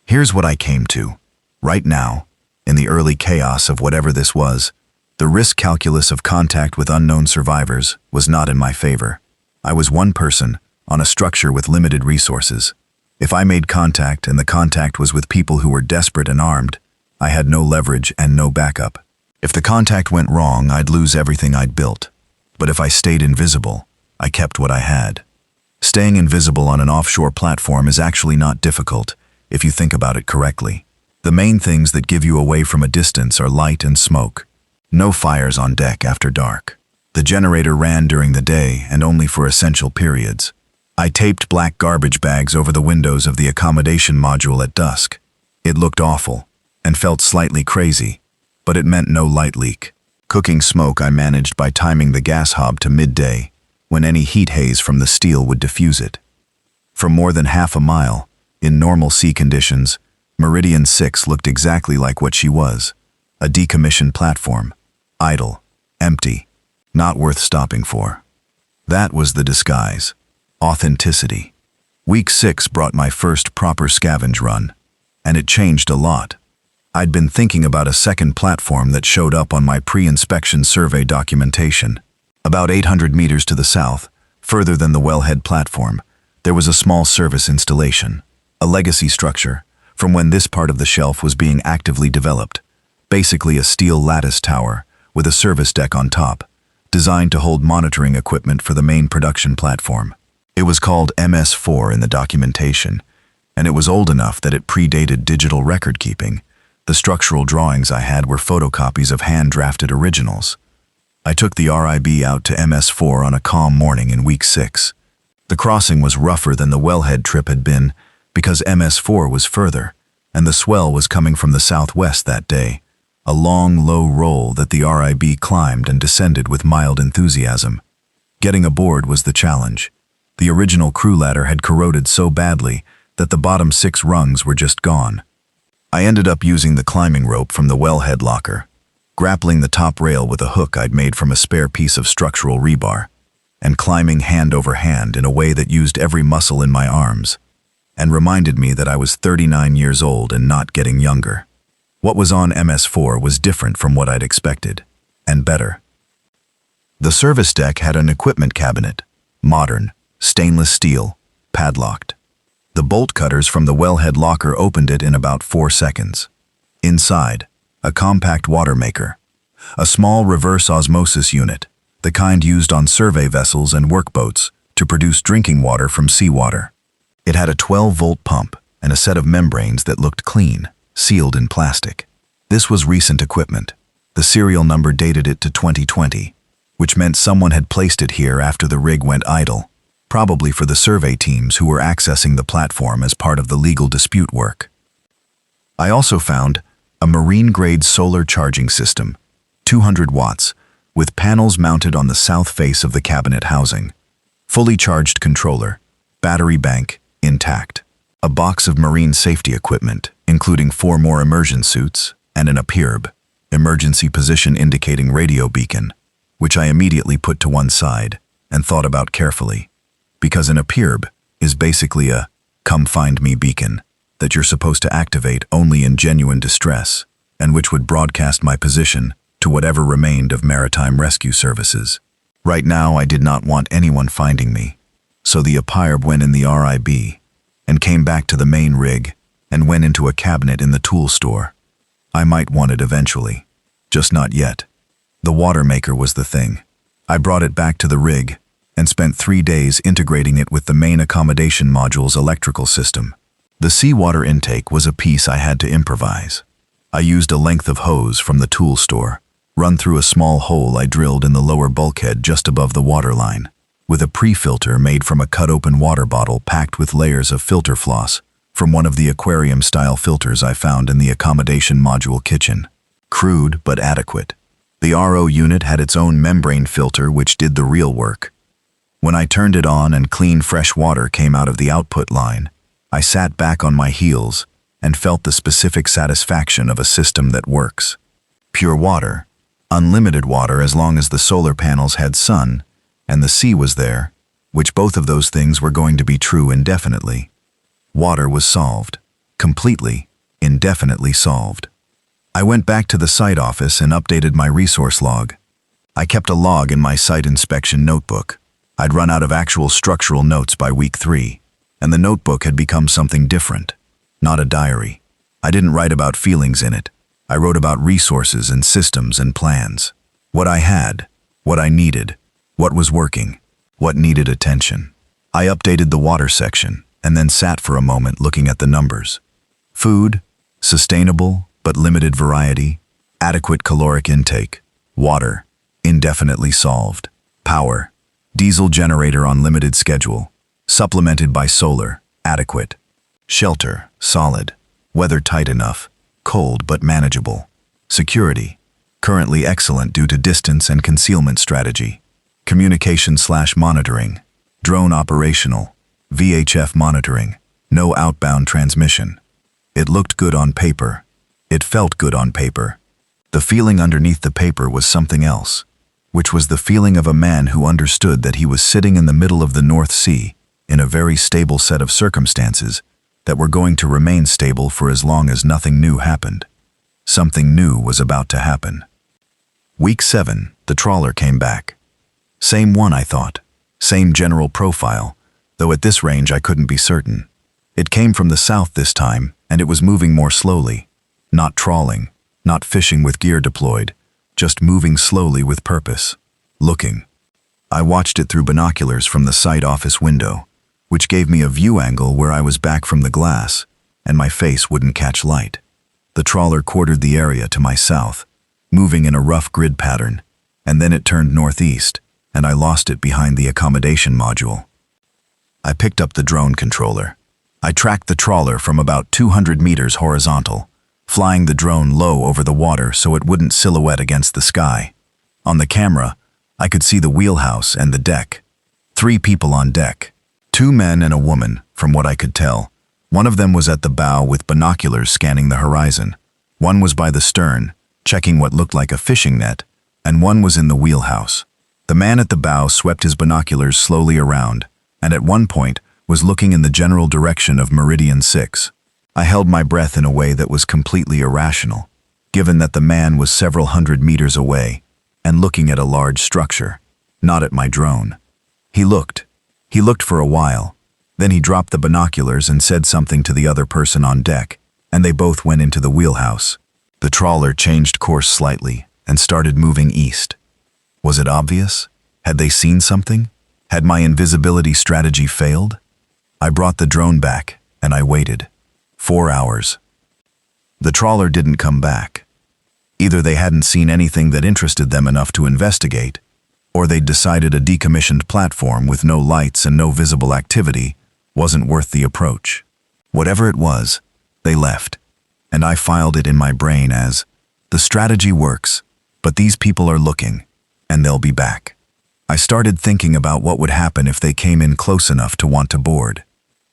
Here's what I came to. Right now, in the early chaos of whatever this was, the risk calculus of contact with unknown survivors was not in my favor. I was one person, on a structure with limited resources. If I made contact and the contact was with people who were desperate and armed, I had no leverage and no backup. If the contact went wrong, I'd lose everything I'd built. But if I stayed invisible, I kept what I had. Staying invisible on an offshore platform is actually not difficult, if you think about it correctly. The main things that give you away from a distance are light and smoke. No fires on deck after dark. The generator ran during the day and only for essential periods. I taped black garbage bags over the windows of the accommodation module at dusk. It looked awful and felt slightly crazy, but it meant no light leak. Cooking smoke I managed by timing the gas hob to midday, when any heat haze from the steel would diffuse it. For more than half a mile, in normal sea conditions, Meridian 6 looked exactly like what she was, a decommissioned platform, idle, empty, not worth stopping for. That was the disguise. Authenticity. Week 6 brought my first proper scavenge run, and it changed a lot. I'd been thinking about a second platform that showed up on my pre-inspection survey documentation. About 800 meters to the south, further than the wellhead platform, there was a small service installation, a legacy structure, from when this part of the shelf was being actively developed, basically a steel lattice tower with a service deck on top, designed to hold monitoring equipment for the main production platform. It was called MS4 in the documentation, and it was old enough that it predated digital record keeping. The structural drawings I had were photocopies of hand-drafted originals. I took the RIB out to MS4 on a calm morning in week 6. The crossing was rougher than the wellhead trip had been because MS4 was further, and the swell was coming from the southwest that day, a long, low roll that the RIB climbed and descended with mild enthusiasm. Getting aboard was the challenge. The original crew ladder had corroded so badly that the bottom 6 rungs were just gone. I ended up using the climbing rope from the wellhead locker, grappling the top rail with a hook I'd made from a spare piece of structural rebar, and climbing hand over hand in a way that used every muscle in my arms, and reminded me that I was 39 years old and not getting younger. What was on MS4 was different from what I'd expected, and better. The service deck had an equipment cabinet, modern, stainless steel, padlocked. The bolt cutters from the wellhead locker opened it in about 4 seconds. Inside, a compact water maker, a small reverse osmosis unit, the kind used on survey vessels and workboats to produce drinking water from seawater. It had a 12-volt pump and a set of membranes that looked clean, sealed in plastic. This was recent equipment. The serial number dated it to 2020, which meant someone had placed it here after the rig went idle, probably for the survey teams who were accessing the platform as part of the legal dispute work. I also found a marine-grade solar charging system, 200 watts, with panels mounted on the south face of the cabinet housing. Fully charged controller, battery bank, intact. A box of marine safety equipment, including 4 more immersion suits and an APIRB, emergency position indicating radio beacon, which I immediately put to one side and thought about carefully, because an APIRB is basically a come find me beacon that you're supposed to activate only in genuine distress, and which would broadcast my position to whatever remained of maritime rescue services. Right now I did not want anyone finding me, so the APIRB went in the RIB and came back to the main rig and went into a cabinet in the tool store. I might want it eventually, just not yet. The water maker was the thing. I brought it back to the rig and spent 3 days integrating it with the main accommodation module's electrical system. The seawater intake was a piece I had to improvise. I used a length of hose from the tool store, run through a small hole I drilled in the lower bulkhead just above the waterline, with a pre-filter made from a cut-open water bottle packed with layers of filter floss from one of the aquarium-style filters I found in the accommodation module kitchen. Crude but adequate. The RO unit had its own membrane filter which did the real work. When I turned it on and clean fresh water came out of the output line, I sat back on my heels and felt the specific satisfaction of a system that works. Pure water, unlimited water as long as the solar panels had sun and the sea was there, which both of those things were going to be true indefinitely. Water was solved. Completely, indefinitely solved. I went back to the site office and updated my resource log. I kept a log in my site inspection notebook. I'd run out of actual structural notes by week 3, and the notebook had become something different, not a diary. I didn't write about feelings in it. I wrote about resources and systems and plans. What I had, what I needed, what was working, what needed attention. I updated the water section and then sat for a moment looking at the numbers. Food, sustainable but limited variety, adequate caloric intake. Water, indefinitely solved. Power, diesel generator on limited schedule, supplemented by solar, adequate. Shelter, solid. Weather tight enough, cold but manageable. Security, currently excellent due to distance and concealment strategy. Communication/monitoring, drone operational, VHF monitoring, no outbound transmission. It looked good on paper. It felt good on paper. The feeling underneath the paper was something else, which was the feeling of a man who understood that he was sitting in the middle of the North Sea in a very stable set of circumstances that were going to remain stable for as long as nothing new happened. Something new was about to happen. Week 7, the trawler came back. Same one, I thought. Same general profile, though at this range I couldn't be certain. It came from the south this time, and it was moving more slowly. Not trawling, not fishing with gear deployed, just moving slowly with purpose. Looking. I watched it through binoculars from the site office window, which gave me a view angle where I was back from the glass, and my face wouldn't catch light. The trawler quartered the area to my south, moving in a rough grid pattern, and then it turned northeast, and I lost it behind the accommodation module. I picked up the drone controller. I tracked the trawler from about 200 meters horizontal, flying the drone low over the water so it wouldn't silhouette against the sky. On the camera, I could see the wheelhouse and the deck. 3 people on deck. 2 men and a woman, from what I could tell, One of them was at the bow with binoculars scanning the horizon. One was by the stern, checking what looked like a fishing net, and one was in the wheelhouse. The man at the bow swept his binoculars slowly around, and at one point was looking in the general direction of Meridian 6. I held my breath in a way that was completely irrational, given that the man was several hundred meters away and looking at a large structure, not at my drone. He looked for a while. Then he dropped the binoculars and said something to the other person on deck, and they both went into the wheelhouse. The trawler changed course slightly and started moving east. Was it obvious? Had they seen something? Had my invisibility strategy failed? I brought the drone back, and I waited. 4 hours. The trawler didn't come back. Either they hadn't seen anything that interested them enough to investigate, or they'd decided a decommissioned platform with no lights and no visible activity wasn't worth the approach. Whatever it was, they left, and I filed it in my brain as, the strategy works, but these people are looking, and they'll be back. I started thinking about what would happen if they came in close enough to want to board.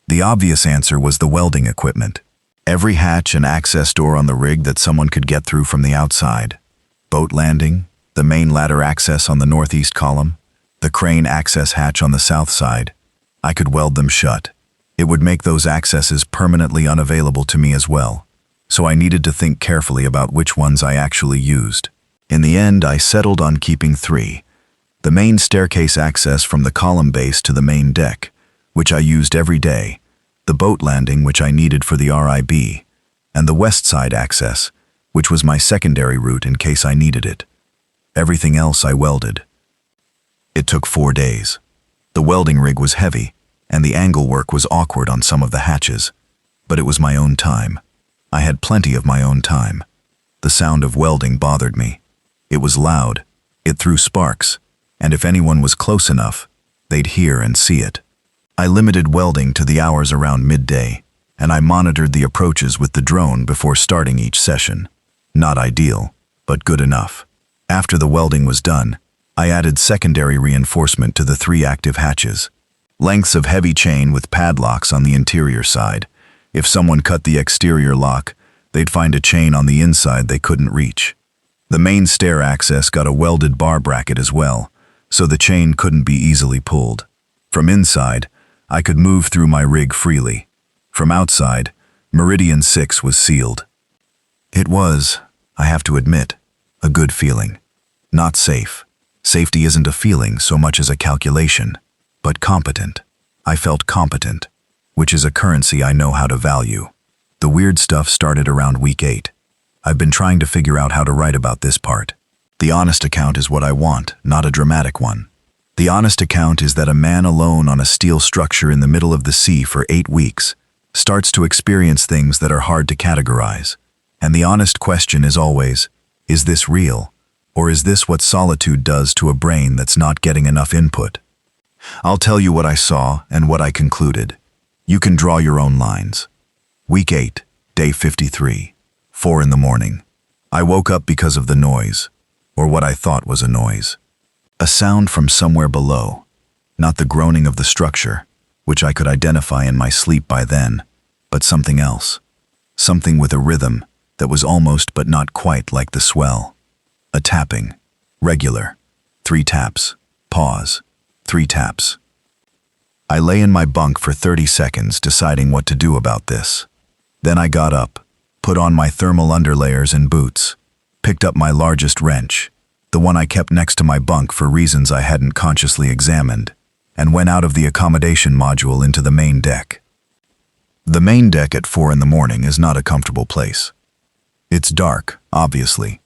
The obvious answer was the welding equipment. Every hatch and access door on the rig that someone could get through from the outside. Boat landing, the main ladder access on the northeast column, the crane access hatch on the south side. I could weld them shut. It would make those accesses permanently unavailable to me as well, so I needed to think carefully about which ones I actually used. In the end, I settled on keeping 3. The main staircase access from the column base to the main deck, which I used every day, the boat landing which I needed for the RIB, and the west side access, which was my secondary route in case I needed it. Everything else I welded. It took 4 days. The welding rig was heavy, and the angle work was awkward on some of the hatches, but it was my own time. I had plenty of my own time. The sound of welding bothered me. It was loud, it threw sparks, and if anyone was close enough, they'd hear and see it. I limited welding to the hours around midday, and I monitored the approaches with the drone before starting each session. Not ideal, but good enough. After the welding was done, I added secondary reinforcement to the 3 active hatches. Lengths of heavy chain with padlocks on the interior side. If someone cut the exterior lock, they'd find a chain on the inside they couldn't reach. The main stair access got a welded bar bracket as well, so the chain couldn't be easily pulled. From inside, I could move through my rig freely. From outside, Meridian 6 was sealed. It was, I have to admit, a good feeling. Not safe. Safety isn't a feeling so much as a calculation, but competent. I felt competent, which is a currency I know how to value. The weird stuff started around week 8. I've been trying to figure out how to write about this part. The honest account is what I want, not a dramatic one. The honest account is that a man alone on a steel structure in the middle of the sea for 8 weeks starts to experience things that are hard to categorize. And the honest question is always, is this real? Or is this what solitude does to a brain that's not getting enough input? I'll tell you what I saw and what I concluded. You can draw your own lines. Week 8, day 53, 4 in the morning. I woke up because of the noise, or what I thought was a noise. A sound from somewhere below, not the groaning of the structure, which I could identify in my sleep by then, but something else. Something with a rhythm that was almost but not quite like the swell. A tapping, regular, 3 taps, pause, 3 taps. I lay in my bunk for 30 seconds deciding what to do about this. Then I got up, put on my thermal underlayers and boots, picked up my largest wrench, the one I kept next to my bunk for reasons I hadn't consciously examined, and went out of the accommodation module into the main deck. The main deck at 4 in the morning is not a comfortable place. It's dark, obviously,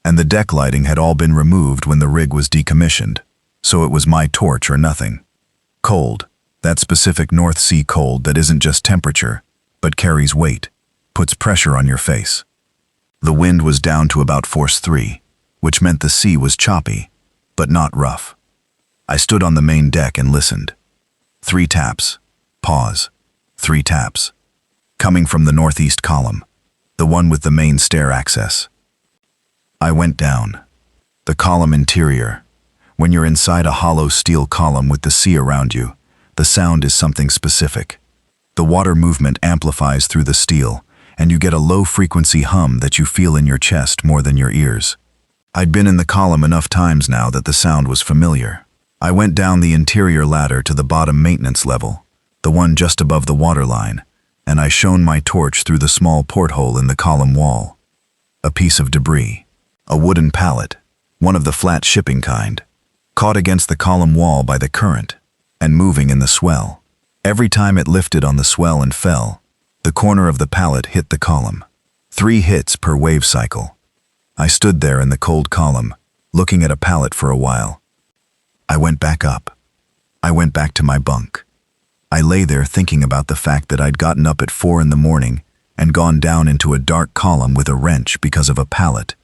and the deck lighting had all been removed when the rig was decommissioned, so it was my torch or nothing. Cold, that specific North Sea cold that isn't just temperature, but carries weight, puts pressure on your face. The wind was down to about force 3, which meant the sea was choppy, but not rough. I stood on the main deck and listened. 3 taps, pause, 3 taps. Coming from the northeast column, the one with the main stair access. I went down. The column interior. When you're inside a hollow steel column with the sea around you, the sound is something specific. The water movement amplifies through the steel, and you get a low-frequency hum that you feel in your chest more than your ears. I'd been in the column enough times now that the sound was familiar. I went down the interior ladder to the bottom maintenance level, the one just above the waterline, and I shone my torch through the small porthole in the column wall. A piece of debris, a wooden pallet, one of the flat shipping kind, caught against the column wall by the current and moving in the swell. Every time it lifted on the swell and fell, the corner of the pallet hit the column. 3 hits per wave cycle. I stood there in the cold column, looking at a pallet for a while. I went back up. I went back to my bunk. I lay there thinking about the fact that I'd gotten up at 4 in the morning and gone down into a dark column with a wrench because of a pallet,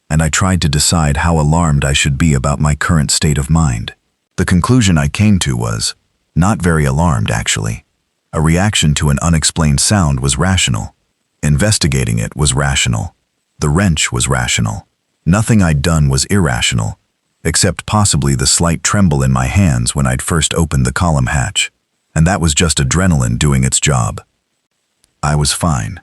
and I tried to decide how alarmed I should be about my current state of mind. The conclusion I came to was, not very alarmed actually. A reaction to an unexplained sound was rational. Investigating it was rational. The wrench was rational. Nothing I'd done was irrational, except possibly the slight tremble in my hands when I'd first opened the column hatch, and that was just adrenaline doing its job. I was fine.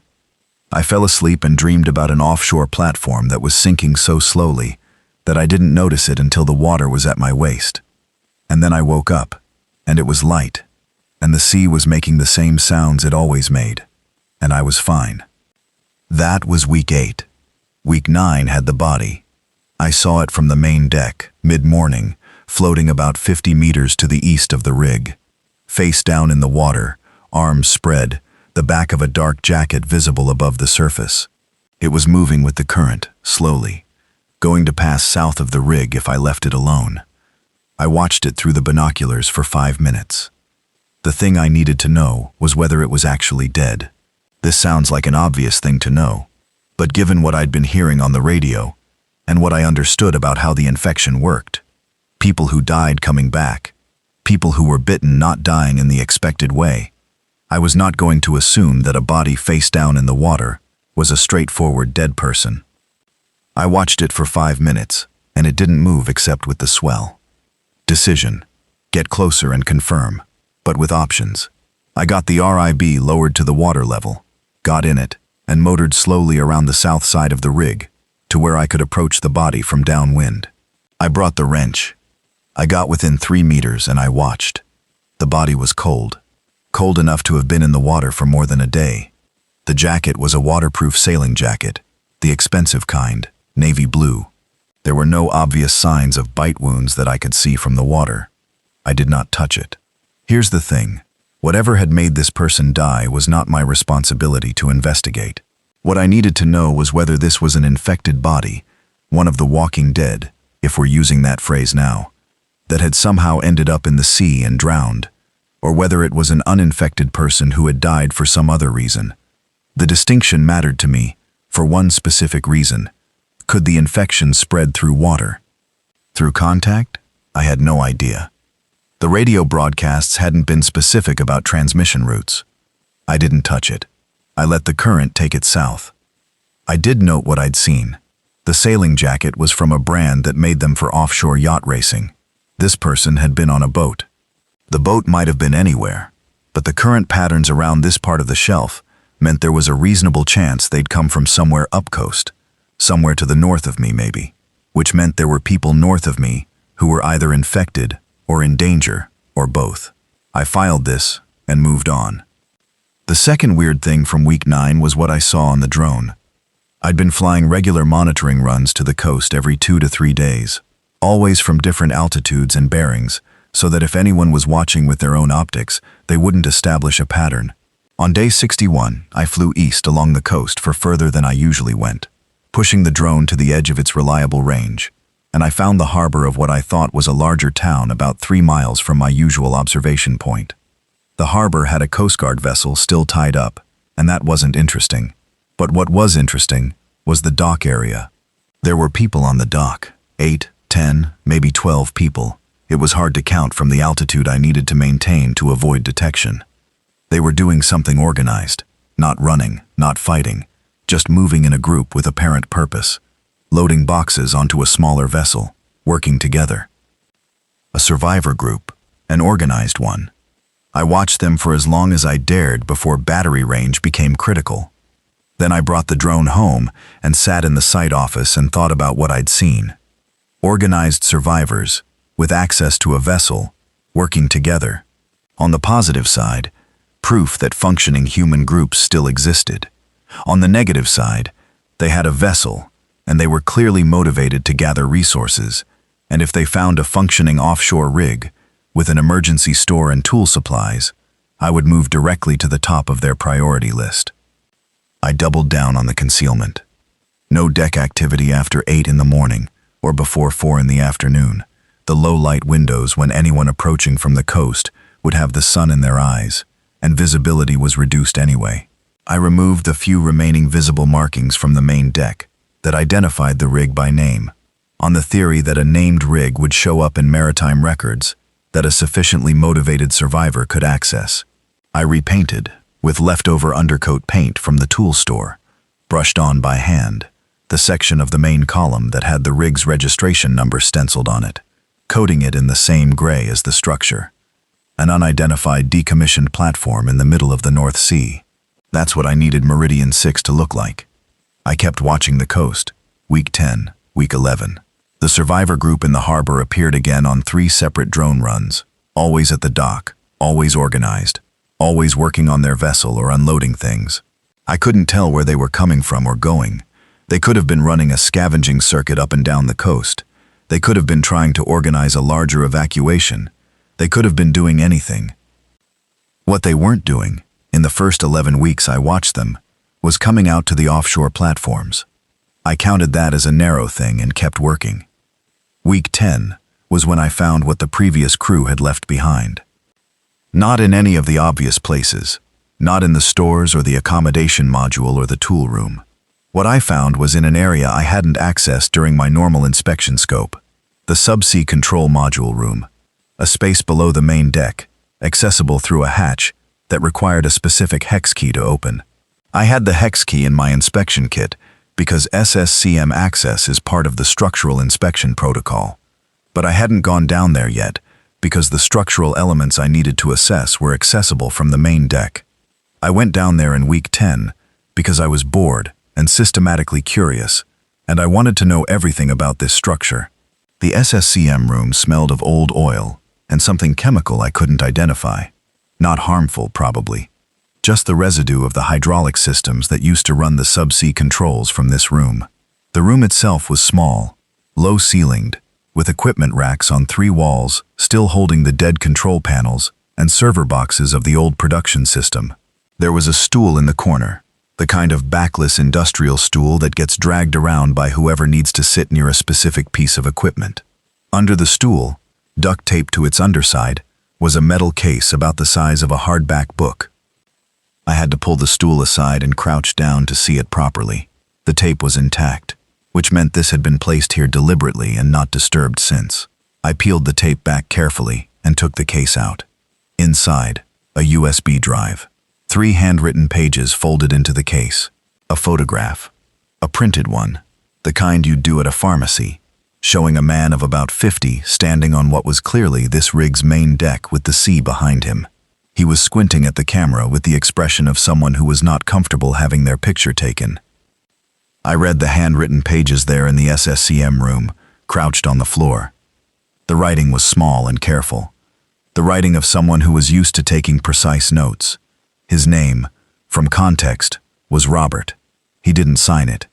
I fell asleep and dreamed about an offshore platform that was sinking so slowly that I didn't notice it until the water was at my waist. And then I woke up, and it was light, and the sea was making the same sounds it always made, and I was fine. That was week 8. Week 9 had the body. I saw it from the main deck, mid-morning, floating about 50 meters to the east of the rig. Face down in the water, arms spread, the back of a dark jacket visible above the surface. It was moving with the current, slowly, going to pass south of the rig if I left it alone. I watched it through the binoculars for 5 minutes. The thing I needed to know was whether it was actually dead. This sounds like an obvious thing to know, but given what I'd been hearing on the radio, and what I understood about how the infection worked, people who died coming back, people who were bitten not dying in the expected way, I was not going to assume that a body face down in the water was a straightforward dead person. I watched it for 5 minutes, and it didn't move except with the swell. Decision: get closer and confirm, but with options. I got the RIB lowered to the water level, got in it, and motored slowly around the south side of the rig to where I could approach the body from downwind. I brought the wrench. I got within 3 meters and I watched. The body was cold. Cold enough to have been in the water for more than a day. The jacket was a waterproof sailing jacket, the expensive kind, navy blue. There were no obvious signs of bite wounds that I could see from the water. I did not touch it. Here's the thing. Whatever had made this person die was not my responsibility to investigate. What I needed to know was whether this was an infected body, one of the walking dead, if we're using that phrase now, that had somehow ended up in the sea and drowned, or whether it was an uninfected person who had died for some other reason. The distinction mattered to me for one specific reason. Could the infection spread through water? Through contact? I had no idea. The radio broadcasts hadn't been specific about transmission routes. I didn't touch it. I let the current take it south. I did note what I'd seen. The sailing jacket was from a brand that made them for offshore yacht racing. This person had been on a boat. The boat might have been anywhere, but the current patterns around this part of the shelf meant there was a reasonable chance they'd come from somewhere up coast, somewhere to the north of me maybe, which meant there were people north of me who were either infected or in danger, or both. I filed this and moved on. The second weird thing from week 9 was what I saw on the drone. I'd been flying regular monitoring runs to the coast every 2 to 3 days, always from different altitudes and bearings, so that if anyone was watching with their own optics, they wouldn't establish a pattern. On day 61, I flew east along the coast for further than I usually went, pushing the drone to the edge of its reliable range, and I found the harbor of what I thought was a larger town about 3 miles from my usual observation point. The harbor had a Coast Guard vessel still tied up, and that wasn't interesting. But what was interesting was the dock area. There were people on the dock, 8, 10, maybe 12 people. It was hard to count from the altitude I needed to maintain to avoid detection. They were doing something organized, not running, not fighting, just moving in a group with apparent purpose, loading boxes onto a smaller vessel, working together. A survivor group, an organized one. I watched them for as long as I dared before battery range became critical. Then I brought the drone home and sat in the site office and thought about what I'd seen. Organized survivors, with access to a vessel, working together. On the positive side, proof that functioning human groups still existed. On the negative side, they had a vessel, and they were clearly motivated to gather resources, and if they found a functioning offshore rig, with an emergency store and tool supplies, I would move directly to the top of their priority list. I doubled down on the concealment. No deck activity after 8 in the morning or before 4 in the afternoon. The low-light windows when anyone approaching from the coast would have the sun in their eyes, and visibility was reduced anyway. I removed the few remaining visible markings from the main deck that identified the rig by name, on the theory that a named rig would show up in maritime records that a sufficiently motivated survivor could access. I repainted, with leftover undercoat paint from the tool store, brushed on by hand, the section of the main column that had the rig's registration number stenciled on it, coating it in the same gray as the structure. An unidentified decommissioned platform in the middle of the North Sea. That's what I needed Meridian 6 to look like. I kept watching the coast. Week 10, Week 11. The survivor group in the harbor appeared again on 3 separate drone runs, always at the dock, always organized, always working on their vessel or unloading things. I couldn't tell where they were coming from or going. They could have been running a scavenging circuit up and down the coast. They could have been trying to organize a larger evacuation. They could have been doing anything. What they weren't doing, in the first 11 weeks I watched them, was coming out to the offshore platforms. I counted that as a narrow thing and kept working. Week 10 was when I found what the previous crew had left behind. Not in any of the obvious places, not in the stores or the accommodation module or the tool room. What I found was in an area I hadn't accessed during my normal inspection scope, the subsea control module room, a space below the main deck, accessible through a hatch that required a specific hex key to open. I had the hex key in my inspection kit because SSCM access is part of the structural inspection protocol, but I hadn't gone down there yet because the structural elements I needed to assess were accessible from the main deck. I went down there in week 10 because I was bored and systematically curious, and I wanted to know everything about this structure. The SSCM room smelled of old oil and something chemical I couldn't identify. Not harmful, probably. Just the residue of the hydraulic systems that used to run the subsea controls from this room. The room itself was small, low-ceilinged, with equipment racks on 3 walls, still holding the dead control panels and server boxes of the old production system. There was a stool in the corner, the kind of backless industrial stool that gets dragged around by whoever needs to sit near a specific piece of equipment. Under the stool, duct taped to its underside, was a metal case about the size of a hardback book. I had to pull the stool aside and crouch down to see it properly. The tape was intact, which meant this had been placed here deliberately and not disturbed since. I peeled the tape back carefully and took the case out. Inside, a USB drive. 3 handwritten pages folded into the case. A photograph. A printed one, the kind you'd do at a pharmacy, showing a man of about 50 standing on what was clearly this rig's main deck with the sea behind him. He was squinting at the camera with the expression of someone who was not comfortable having their picture taken. I read the handwritten pages there in the SSCM room, crouched on the floor. The writing was small and careful. The writing of someone who was used to taking precise notes. His name, from context, was Robert. He didn't sign it,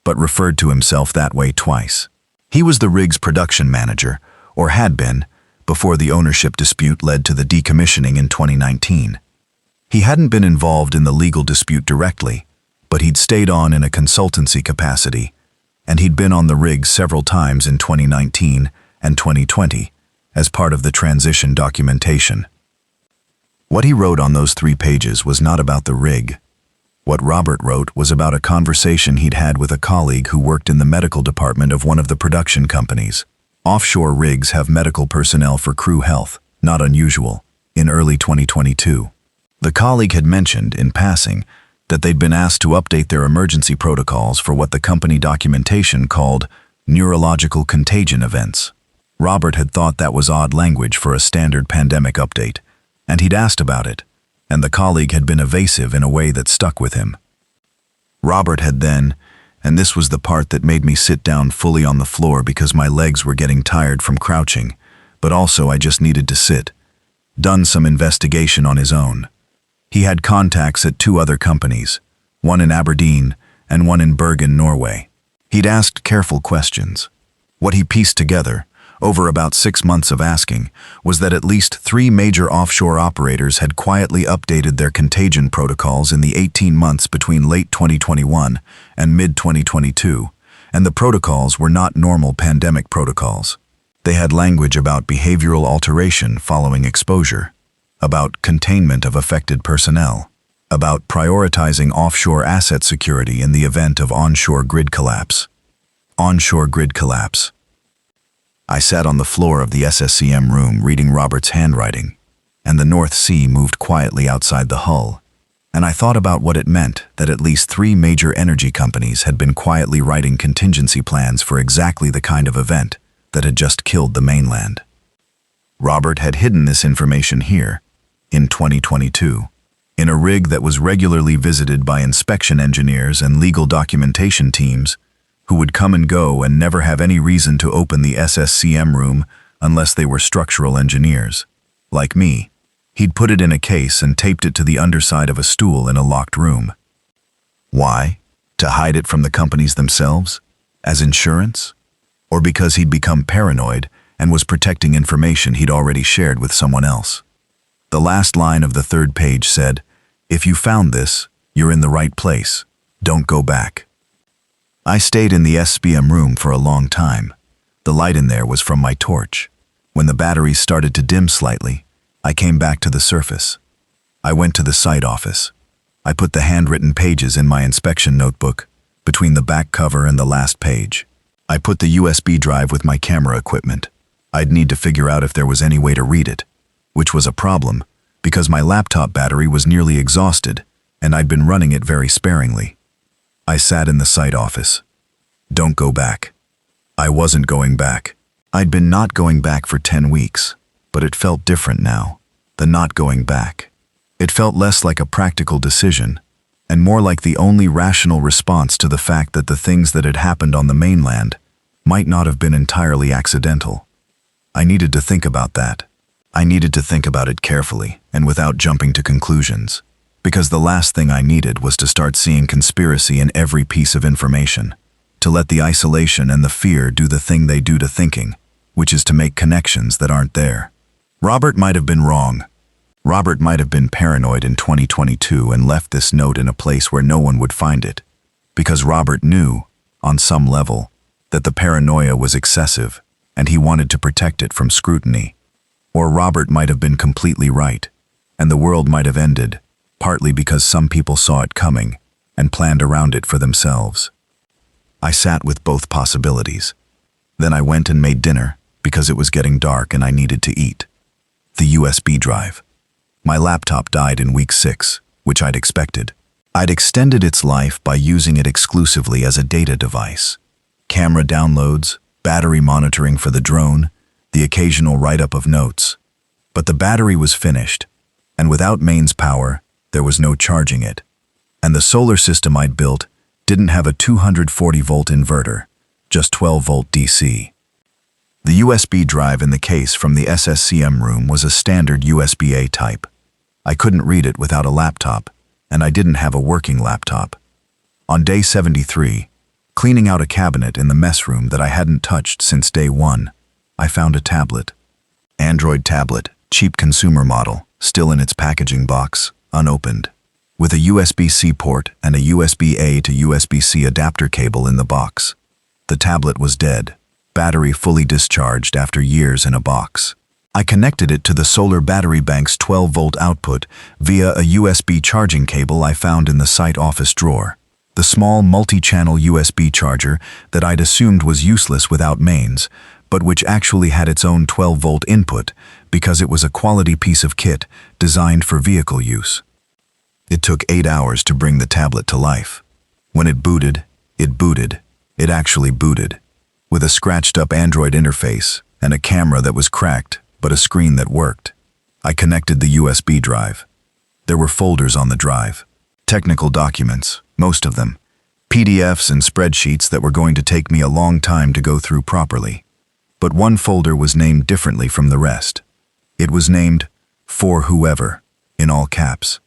but referred to himself that way twice. He was the rig's production manager, or had been, before the ownership dispute led to the decommissioning in 2019. He hadn't been involved in the legal dispute directly, but he'd stayed on in a consultancy capacity, and he'd been on the rig several times in 2019 and 2020 as part of the transition documentation. What he wrote on those 3 pages was not about the rig. What Robert wrote was about a conversation he'd had with a colleague who worked in the medical department of one of the production companies. Offshore rigs have medical personnel for crew health, not unusual, in early 2022. The colleague had mentioned, in passing, that they'd been asked to update their emergency protocols for what the company documentation called neurological contagion events. Robert had thought that was odd language for a standard pandemic update, and he'd asked about it, and the colleague had been evasive in a way that stuck with him. Robert had then, and this was the part that made me sit down fully on the floor because my legs were getting tired from crouching, but also I just needed to sit, done some investigation on his own. He had contacts at 2 other companies, one in Aberdeen and one in Bergen, Norway. He'd asked careful questions. What he pieced together, over about 6 months of asking, was that at least 3 major offshore operators had quietly updated their contagion protocols in the 18 months between late 2021 and mid-2022, and the protocols were not normal pandemic protocols. They had language about behavioral alteration following exposure, about containment of affected personnel, about prioritizing offshore asset security in the event of onshore grid collapse. Onshore grid collapse. I sat on the floor of the SSCM room reading Robert's handwriting, and the North Sea moved quietly outside the hull, and I thought about what it meant that at least 3 major energy companies had been quietly writing contingency plans for exactly the kind of event that had just killed the mainland. Robert had hidden this information here, in 2022, in a rig that was regularly visited by inspection engineers and legal documentation teams who would come and go and never have any reason to open the SSCM room unless they were structural engineers. Like me, he'd put it in a case and taped it to the underside of a stool in a locked room. Why? To hide it from the companies themselves? As insurance? Or because he'd become paranoid and was protecting information he'd already shared with someone else? The last line of the 3rd page said, "If you found this, you're in the right place. Don't go back." I stayed in the SBM room for a long time. The light in there was from my torch. When the batteries started to dim slightly, I came back to the surface. I went to the site office. I put the handwritten pages in my inspection notebook, between the back cover and the last page. I put the USB drive with my camera equipment. I'd need to figure out if there was any way to read it, which was a problem, because my laptop battery was nearly exhausted, and I'd been running it very sparingly. I sat in the site office. Don't go back. I wasn't going back. I'd been not going back for 10 weeks, but it felt different now, the not going back. It felt less like a practical decision, and more like the only rational response to the fact that the things that had happened on the mainland might not have been entirely accidental. I needed to think about that. I needed to think about it carefully and without jumping to conclusions, because the last thing I needed was to start seeing conspiracy in every piece of information, to let the isolation and the fear do the thing they do to thinking, which is to make connections that aren't there. Robert might have been wrong. Robert might have been paranoid in 2022 and left this note in a place where no one would find it, because Robert knew, on some level, that the paranoia was excessive and he wanted to protect it from scrutiny. Or Robert might have been completely right, and the world might have ended, partly because some people saw it coming and planned around it for themselves. I sat with both possibilities. Then I went and made dinner because it was getting dark and I needed to eat. The USB drive. My laptop died in week 6, which I'd expected. I'd extended its life by using it exclusively as a data device. Camera downloads, battery monitoring for the drone, the occasional write-up of notes. But the battery was finished, and without mains power, there was no charging it. And the solar system I'd built didn't have a 240-volt inverter, just 12-volt DC. The USB drive in the case from the SSCM room was a standard USB-A type. I couldn't read it without a laptop, and I didn't have a working laptop. On day 73, cleaning out a cabinet in the mess room that I hadn't touched since day 1, I found a tablet. Android tablet, cheap consumer model, still in its packaging box, unopened, with a USB-C port and a USB-A to USB-C adapter cable in the box. The tablet was dead, battery fully discharged after years in a box. I connected it to the solar battery bank's 12-volt output via a USB charging cable I found in the site office drawer. The small multi-channel USB charger that I'd assumed was useless without mains, but which actually had its own 12-volt input because it was a quality piece of kit designed for vehicle use. It took 8 hours to bring the tablet to life. When it booted. It actually booted, with a scratched-up Android interface and a camera that was cracked, but a screen that worked. I connected the USB drive. There were folders on the drive. Technical documents, most of them. PDFs and spreadsheets that were going to take me a long time to go through properly. But one folder was named differently from the rest. It was named, "For Whoever," in all caps.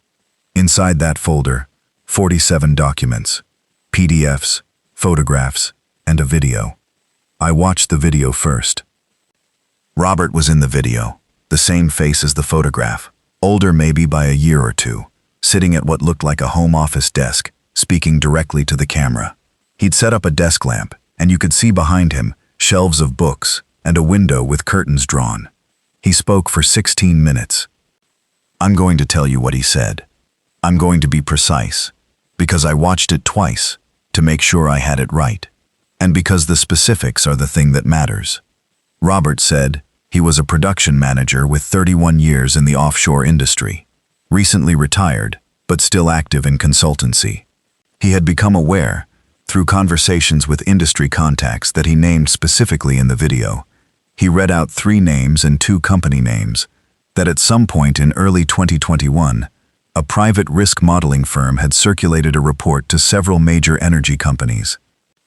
Inside that folder, 47 documents, PDFs, photographs, and a video. I watched the video first. Robert was in the video, the same face as the photograph, older maybe by a year or two, sitting at what looked like a home office desk, speaking directly to the camera. He'd set up a desk lamp, and you could see behind him shelves of books and a window with curtains drawn. He spoke for 16 minutes. I'm going to tell you what he said. I'm going to be precise, because I watched it twice to make sure I had it right, and because the specifics are the thing that matters. Robert said he was a production manager with 31 years in the offshore industry, recently retired, but still active in consultancy. He had become aware, through conversations with industry contacts that he named specifically in the video, he read out 3 names and 2 company names, that at some point in early 2021, a private risk modeling firm had circulated a report to several major energy companies.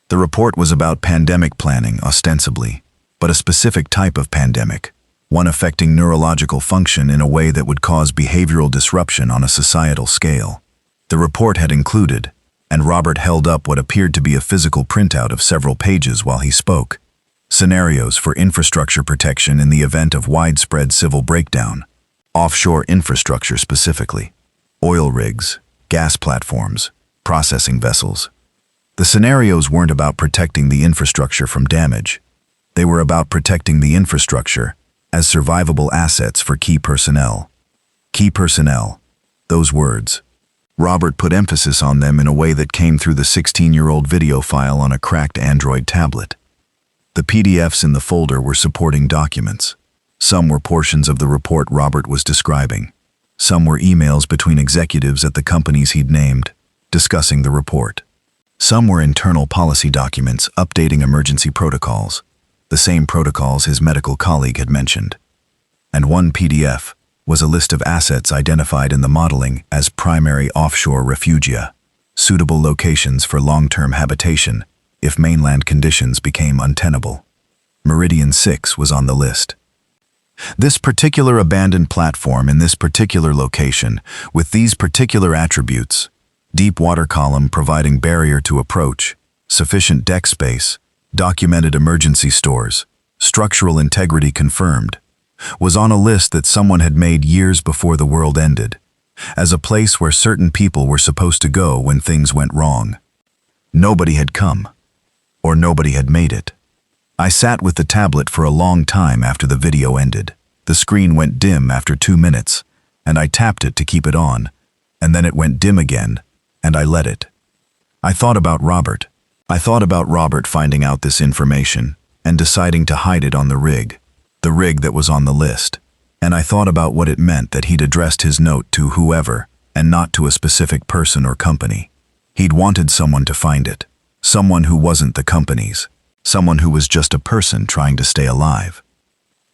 The report was about pandemic planning, ostensibly, but a specific type of pandemic, one affecting neurological function in a way that would cause behavioral disruption on a societal scale. The report had included, and Robert held up what appeared to be a physical printout of several pages while he spoke, scenarios for infrastructure protection in the event of widespread civil breakdown, offshore infrastructure specifically, oil rigs, gas platforms, processing vessels. The scenarios weren't about protecting the infrastructure from damage. They were about protecting the infrastructure as survivable assets for key personnel. Key personnel, those words. Robert put emphasis on them in a way that came through the 16-year-old video file on a cracked Android tablet. The PDFs in the folder were supporting documents. Some were portions of the report Robert was describing. Some were emails between executives at the companies he'd named, discussing the report. Some were internal policy documents updating emergency protocols, the same protocols his medical colleague had mentioned. And one PDF was a list of assets identified in the modeling as primary offshore refugia, suitable locations for long-term habitation if mainland conditions became untenable. Meridian 6 was on the list. This particular abandoned platform in this particular location, with these particular attributes, deep water column providing barrier to approach, sufficient deck space, documented emergency stores, structural integrity confirmed, was on a list that someone had made years before the world ended, as a place where certain people were supposed to go when things went wrong. Nobody had come, or nobody had made it. I sat with the tablet for a long time after the video ended. The screen went dim after 2 minutes, and I tapped it to keep it on, and then it went dim again, and I let it. I thought about Robert. I thought about Robert finding out this information and deciding to hide it on the rig that was on the list, and I thought about what it meant that he'd addressed his note to whoever and not to a specific person or company. He'd wanted someone to find it, someone who wasn't the companies, someone who was just a person trying to stay alive.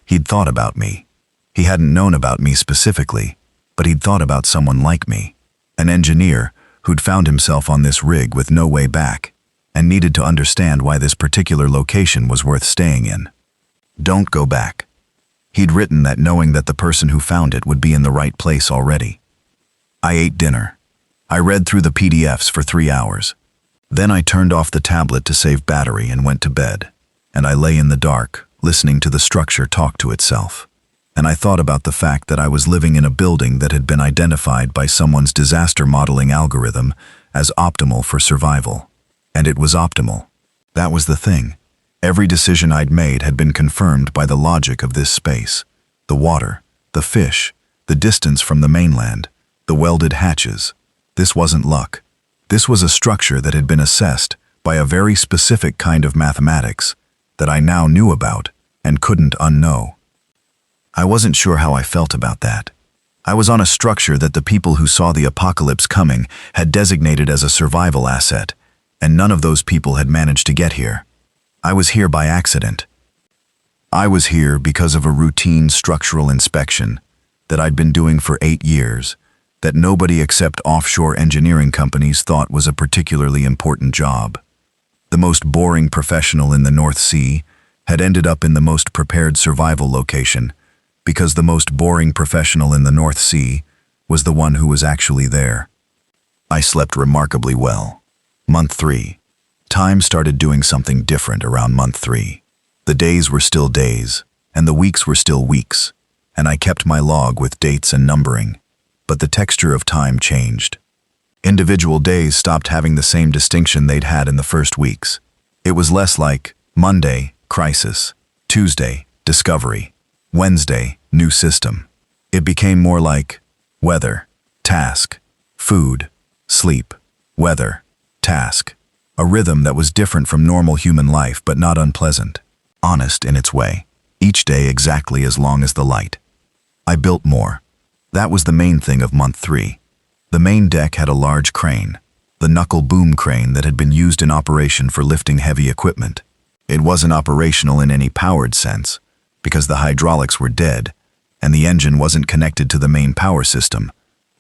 He'd thought about me. He hadn't known about me specifically, but he'd thought about someone like me, an engineer who'd found himself on this rig with no way back and needed to understand why this particular location was worth staying in. Don't go back. He'd written that knowing that the person who found it would be in the right place already. I ate dinner. I read through the PDFs for 3 hours. Then I turned off the tablet to save battery and went to bed, and I lay in the dark, listening to the structure talk to itself. And I thought about the fact that I was living in a building that had been identified by someone's disaster modeling algorithm as optimal for survival. And it was optimal. That was the thing. Every decision I'd made had been confirmed by the logic of this space. The water, the fish, the distance from the mainland, the welded hatches. This wasn't luck. This was a structure that had been assessed by a very specific kind of mathematics that I now knew about and couldn't unknow. I wasn't sure how I felt about that. I was on a structure that the people who saw the apocalypse coming had designated as a survival asset, and none of those people had managed to get here. I was here by accident. I was here because of a routine structural inspection that I'd been doing for 8 years, that nobody except offshore engineering companies thought was a particularly important job. The most boring professional in the North Sea had ended up in the most prepared survival location, because the most boring professional in the North Sea was the one who was actually there. I slept remarkably well. Month 3. Time started doing something different around month 3. The days were still days, and the weeks were still weeks, and I kept my log with dates and numbering, but the texture of time changed. Individual days stopped having the same distinction they'd had in the first weeks. It was less like Monday, crisis; Tuesday, discovery; Wednesday, new system. It became more like weather, task, food, sleep, weather, task. A rhythm that was different from normal human life but not unpleasant. Honest in its way. Each day exactly as long as the light. I built more. That was the main thing of month 3. The main deck had a large crane, the knuckle boom crane that had been used in operation for lifting heavy equipment. It wasn't operational in any powered sense, because the hydraulics were dead, and the engine wasn't connected to the main power system,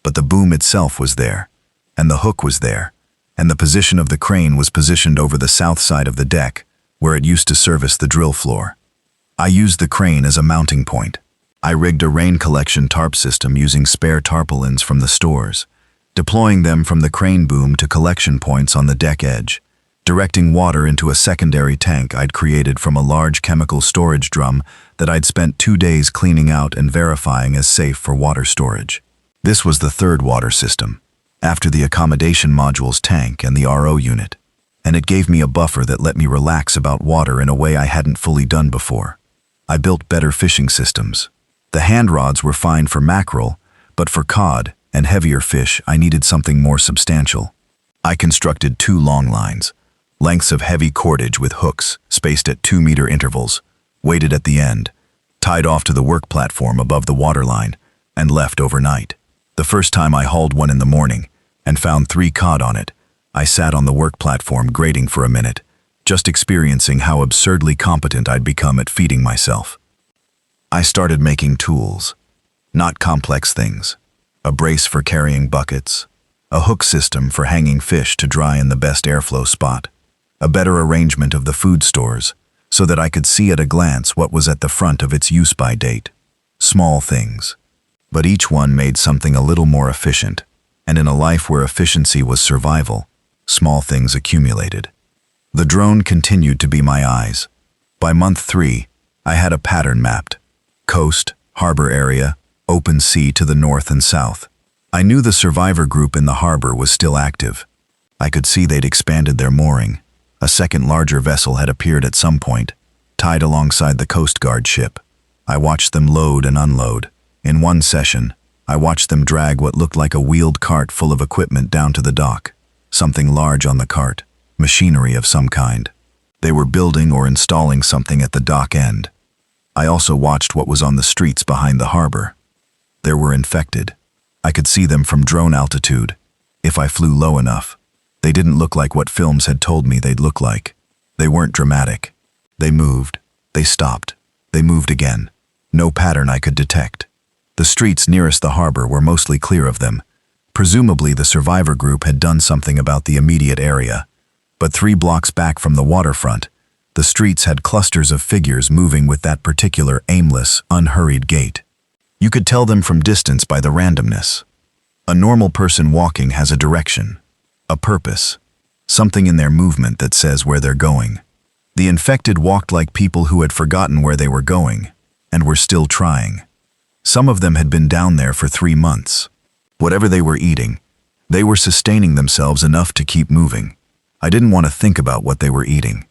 but the boom itself was there, and the hook was there, and the position of the crane was positioned over the south side of the deck, where it used to service the drill floor. I used the crane as a mounting point. I rigged a rain collection tarp system using spare tarpaulins from the stores, deploying them from the crane boom to collection points on the deck edge, directing water into a secondary tank I'd created from a large chemical storage drum that I'd spent 2 days cleaning out and verifying as safe for water storage. This was the third water system, after the accommodation module's tank and the RO unit, and it gave me a buffer that let me relax about water in a way I hadn't fully done before. I built better fishing systems. The hand rods were fine for mackerel, but for cod and heavier fish I needed something more substantial. I constructed 2 long lines, lengths of heavy cordage with hooks spaced at 2-meter intervals, weighted at the end, tied off to the work platform above the waterline, and left overnight. The first time I hauled one in the morning and found 3 cod on it, I sat on the work platform grating for a minute, just experiencing how absurdly competent I'd become at feeding myself. I started making tools, not complex things. A brace for carrying buckets, a hook system for hanging fish to dry in the best airflow spot, a better arrangement of the food stores so that I could see at a glance what was at the front of its use-by date. Small things, but each one made something a little more efficient, and in a life where efficiency was survival, small things accumulated. The drone continued to be my eyes. By month 3, I had a pattern mapped. Coast, harbor area, open sea to the north and south. I knew the survivor group in the harbor was still active. I could see they'd expanded their mooring. A second larger vessel had appeared at some point, tied alongside the Coast Guard ship. I watched them load and unload. In one session, I watched them drag what looked like a wheeled cart full of equipment down to the dock. Something large on the cart, machinery of some kind. They were building or installing something at the dock end. I also watched what was on the streets behind the harbor. There were infected. I could see them from drone altitude, if I flew low enough. They didn't look like what films had told me they'd look like. They weren't dramatic. They moved. They stopped. They moved again. No pattern I could detect. The streets nearest the harbor were mostly clear of them. Presumably the survivor group had done something about the immediate area. But 3 blocks back from the waterfront, the streets had clusters of figures moving with that particular aimless, unhurried gait. You could tell them from distance by the randomness. A normal person walking has a direction, a purpose, something in their movement that says where they're going. The infected walked like people who had forgotten where they were going, and were still trying. Some of them had been down there for 3 months. Whatever they were eating, they were sustaining themselves enough to keep moving. I didn't want to think about what they were eating.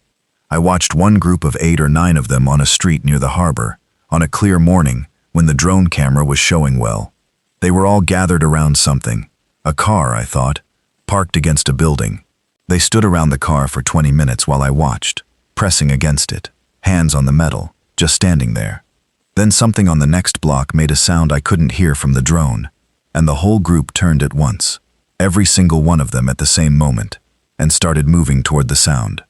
I watched one group of 8 or 9 of them on a street near the harbor, on a clear morning when the drone camera was showing well. They were all gathered around something. A car, I thought, parked against a building. They stood around the car for 20 minutes while I watched, pressing against it, hands on the metal, just standing there. Then something on the next block made a sound I couldn't hear from the drone, and the whole group turned at once, every single one of them at the same moment, and started moving toward the sound.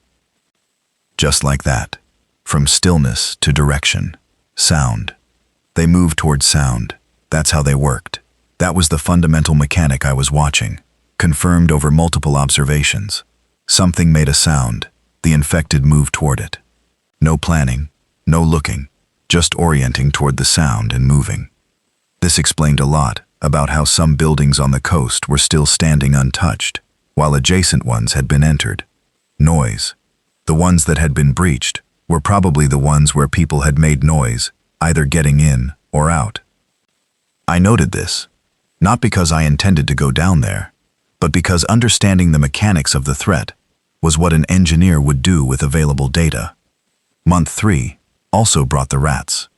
Just like that, from stillness to direction, sound. They moved toward sound. That's how they worked. That was the fundamental mechanic I was watching, confirmed over multiple observations. Something made a sound. The infected moved toward it. No planning, no looking, just orienting toward the sound and moving. This explained a lot about how some buildings on the coast were still standing untouched, while adjacent ones had been entered. Noise. The ones that had been breached were probably the ones where people had made noise, either getting in or out. I noted this, not because I intended to go down there, but because understanding the mechanics of the threat was what an engineer would do with available data. Month 3 also brought the rats.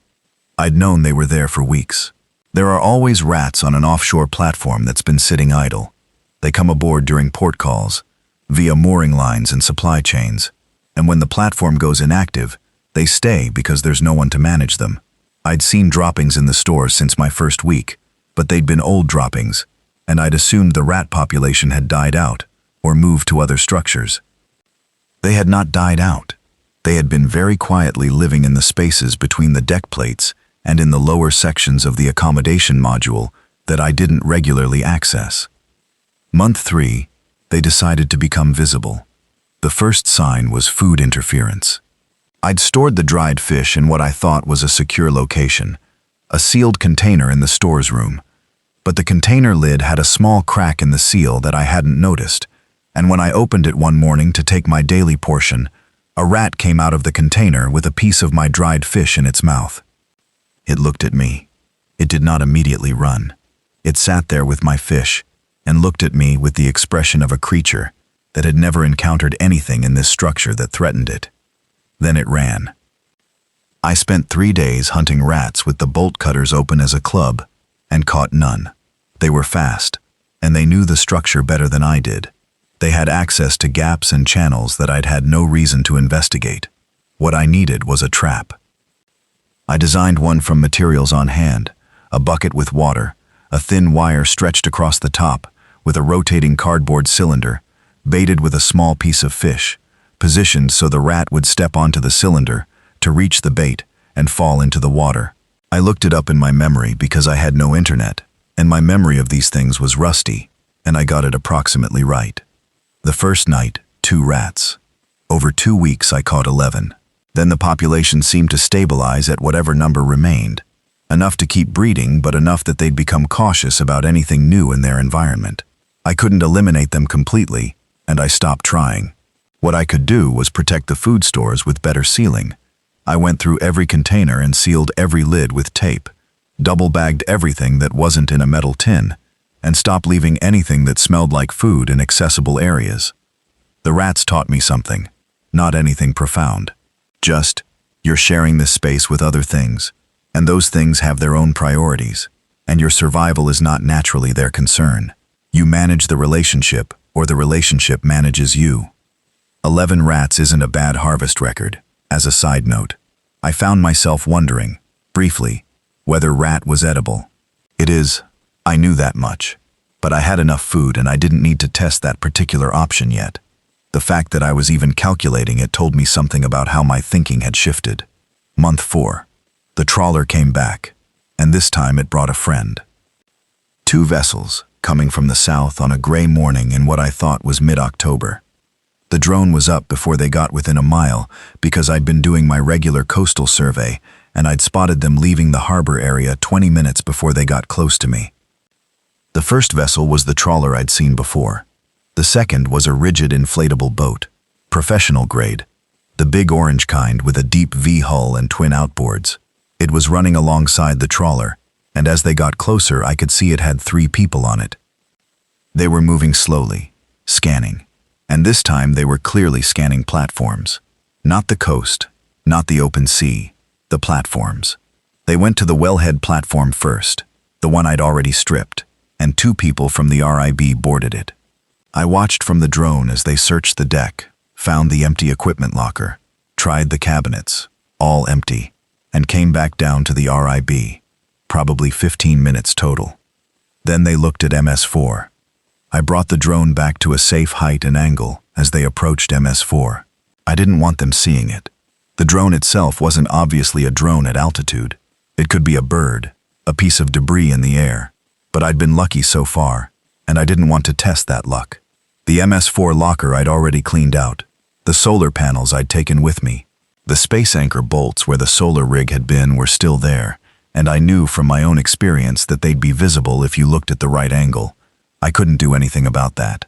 I'd known they were there for weeks. There are always rats on an offshore platform that's been sitting idle. They come aboard during port calls, via mooring lines and supply chains, and when the platform goes inactive, they stay because there's no one to manage them. I'd seen droppings in the stores since my first week, but they'd been old droppings, and I'd assumed the rat population had died out or moved to other structures. They had not died out. They had been very quietly living in the spaces between the deck plates and in the lower sections of the accommodation module that I didn't regularly access. Month 3, they decided to become visible. The first sign was food interference. I'd stored the dried fish in what I thought was a secure location, a sealed container in the store's room. But the container lid had a small crack in the seal that I hadn't noticed, and when I opened it one morning to take my daily portion, a rat came out of the container with a piece of my dried fish in its mouth. It looked at me. It did not immediately run. It sat there with my fish and looked at me with the expression of a creature that had never encountered anything in this structure that threatened it. Then it ran. I spent 3 days hunting rats with the bolt cutters open as a club and caught none. They were fast, and they knew the structure better than I did. They had access to gaps and channels that I'd had no reason to investigate. What I needed was a trap. I designed one from materials on hand, a bucket with water, a thin wire stretched across the top, with a rotating cardboard cylinder, baited with a small piece of fish, positioned so the rat would step onto the cylinder to reach the bait and fall into the water. I looked it up in my memory because I had no internet, and my memory of these things was rusty, and I got it approximately right. The first night, 2 rats. Over 2 weeks I caught 11. Then the population seemed to stabilize at whatever number remained. Enough to keep breeding, but enough that they'd become cautious about anything new in their environment. I couldn't eliminate them completely, and I stopped trying. What I could do was protect the food stores with better sealing. I went through every container and sealed every lid with tape, double-bagged everything that wasn't in a metal tin, and stopped leaving anything that smelled like food in accessible areas. The rats taught me something, not anything profound. Just, you're sharing this space with other things, and those things have their own priorities, and your survival is not naturally their concern. You manage the relationship, or the relationship manages you. 11 rats isn't a bad harvest record. As a side note, I found myself wondering, briefly, whether rat was edible. It is. I knew that much. But I had enough food and I didn't need to test that particular option yet. The fact that I was even calculating it told me something about how my thinking had shifted. Month 4. The trawler came back, and this time it brought a friend. 2 vessels, coming from the south on a gray morning in what I thought was mid-October. The drone was up before they got within a mile because I'd been doing my regular coastal survey and I'd spotted them leaving the harbor area 20 minutes before they got close to me. The first vessel was the trawler I'd seen before. The second was a rigid inflatable boat, professional grade, the big orange kind with a deep V hull and twin outboards. It was running alongside the trawler, and as they got closer I could see it had 3 people on it. They were moving slowly, scanning. And this time they were clearly scanning platforms. Not the coast, not the open sea, the platforms. They went to the wellhead platform first, the one I'd already stripped, and 2 people from the RIB boarded it. I watched from the drone as they searched the deck, found the empty equipment locker, tried the cabinets, all empty, and came back down to the RIB, probably 15 minutes total. Then they looked at MS-4. I brought the drone back to a safe height and angle as they approached MS-4. I didn't want them seeing it. The drone itself wasn't obviously a drone at altitude. It could be a bird, a piece of debris in the air. But I'd been lucky so far, and I didn't want to test that luck. The MS-4 locker I'd already cleaned out, the solar panels I'd taken with me. The space anchor bolts where the solar rig had been were still there, and I knew from my own experience that they'd be visible if you looked at the right angle. I couldn't do anything about that.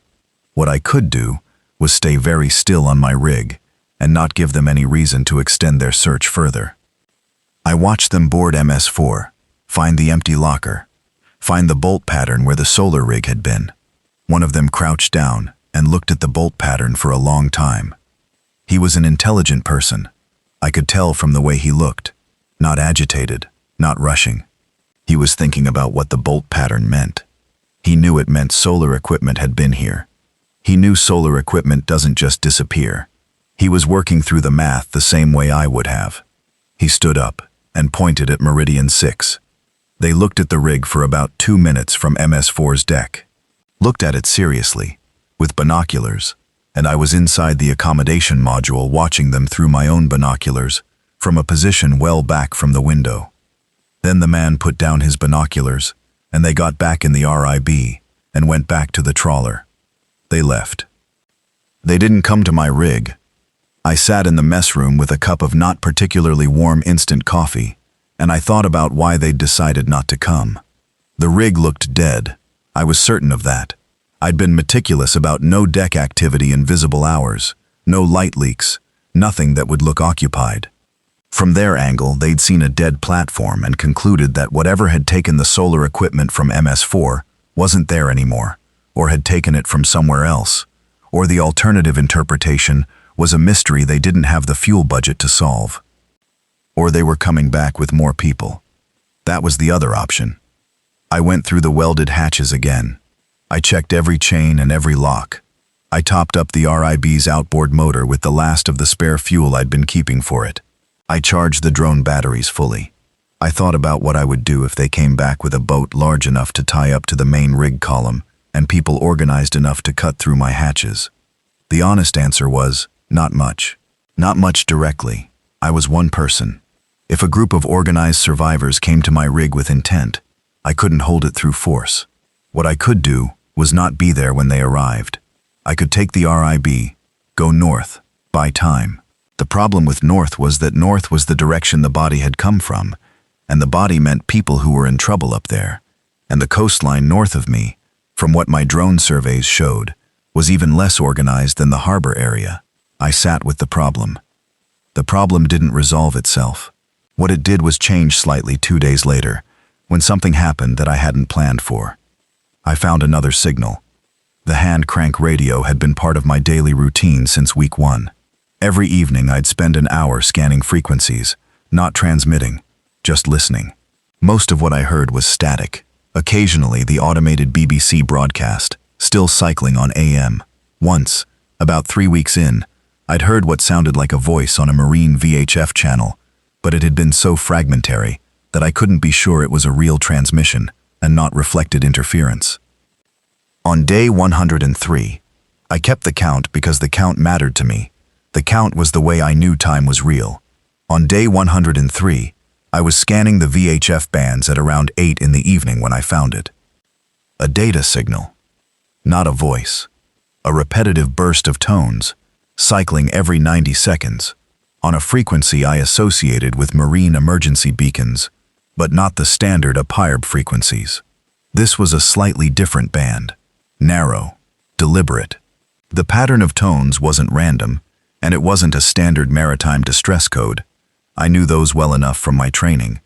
What I could do was stay very still on my rig and not give them any reason to extend their search further. I watched them board MS-4, find the empty locker, find the bolt pattern where the solar rig had been. One of them crouched down and looked at the bolt pattern for a long time. He was an intelligent person. I could tell from the way he looked. Not agitated, not rushing. He was thinking about what the bolt pattern meant. He knew it meant solar equipment had been here. He knew solar equipment doesn't just disappear. He was working through the math the same way I would have. He stood up and pointed at Meridian 6. They looked at the rig for about 2 minutes from MS-4's deck. Looked at it seriously, with binoculars, and I was inside the accommodation module watching them through my own binoculars from a position well back from the window. Then the man put down his binoculars, and they got back in the RIB and went back to the trawler. They left. They didn't come to my rig. I sat in the mess room with a cup of not particularly warm instant coffee, and I thought about why they'd decided not to come. The rig looked dead. I was certain of that. I'd been meticulous about no deck activity in visible hours, no light leaks, nothing that would look occupied. From their angle, they'd seen a dead platform and concluded that whatever had taken the solar equipment from MS-4 wasn't there anymore, or had taken it from somewhere else, or the alternative interpretation was a mystery they didn't have the fuel budget to solve. Or they were coming back with more people. That was the other option. I went through the welded hatches again. I checked every chain and every lock. I topped up the RIB's outboard motor with the last of the spare fuel I'd been keeping for it. I charged the drone batteries fully. I thought about what I would do if they came back with a boat large enough to tie up to the main rig column and people organized enough to cut through my hatches. The honest answer was, not much. Not much directly. I was one person. If a group of organized survivors came to my rig with intent, I couldn't hold it through force. What I could do was not be there when they arrived. I could take the RIB, go north, buy time. The problem with north was that north was the direction the body had come from, and the body meant people who were in trouble up there. And the coastline north of me, from what my drone surveys showed, was even less organized than the harbor area. I sat with the problem. The problem didn't resolve itself. What it did was change slightly 2 days later, when something happened that I hadn't planned for. I found another signal. The hand crank radio had been part of my daily routine since week 1. Every evening I'd spend an hour scanning frequencies, not transmitting, just listening. Most of what I heard was static. Occasionally the automated BBC broadcast, still cycling on AM. Once, about 3 weeks in, I'd heard what sounded like a voice on a marine VHF channel, but it had been so fragmentary that I couldn't be sure it was a real transmission and not reflected interference. On day 103, I kept the count because the count mattered to me. The count was the way I knew time was real. On day 103, I was scanning the VHF bands at around 8 in the evening when I found it. A data signal. Not a voice. A repetitive burst of tones, cycling every 90 seconds, on a frequency I associated with marine emergency beacons, but not the standard APIRB frequencies. This was a slightly different band. Narrow, deliberate. The pattern of tones wasn't random, and it wasn't a standard maritime distress code. I knew those well enough from my training.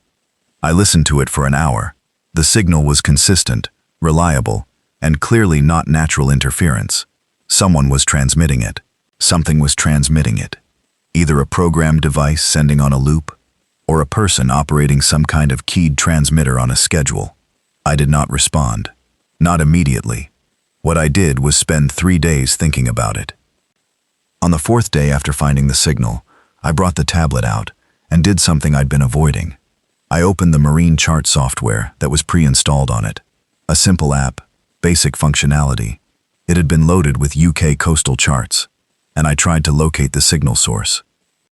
I listened to it for an hour. The signal was consistent, reliable, and clearly not natural interference. Someone was transmitting it. Something was transmitting it. Either a programmed device sending on a loop, or a person operating some kind of keyed transmitter on a schedule. I did not respond. Not immediately. What I did was spend 3 days thinking about it. On the 4th day after finding the signal, I brought the tablet out and did something I'd been avoiding. I opened the marine chart software that was pre-installed on it. A simple app, basic functionality. It had been loaded with UK coastal charts, and I tried to locate the signal source.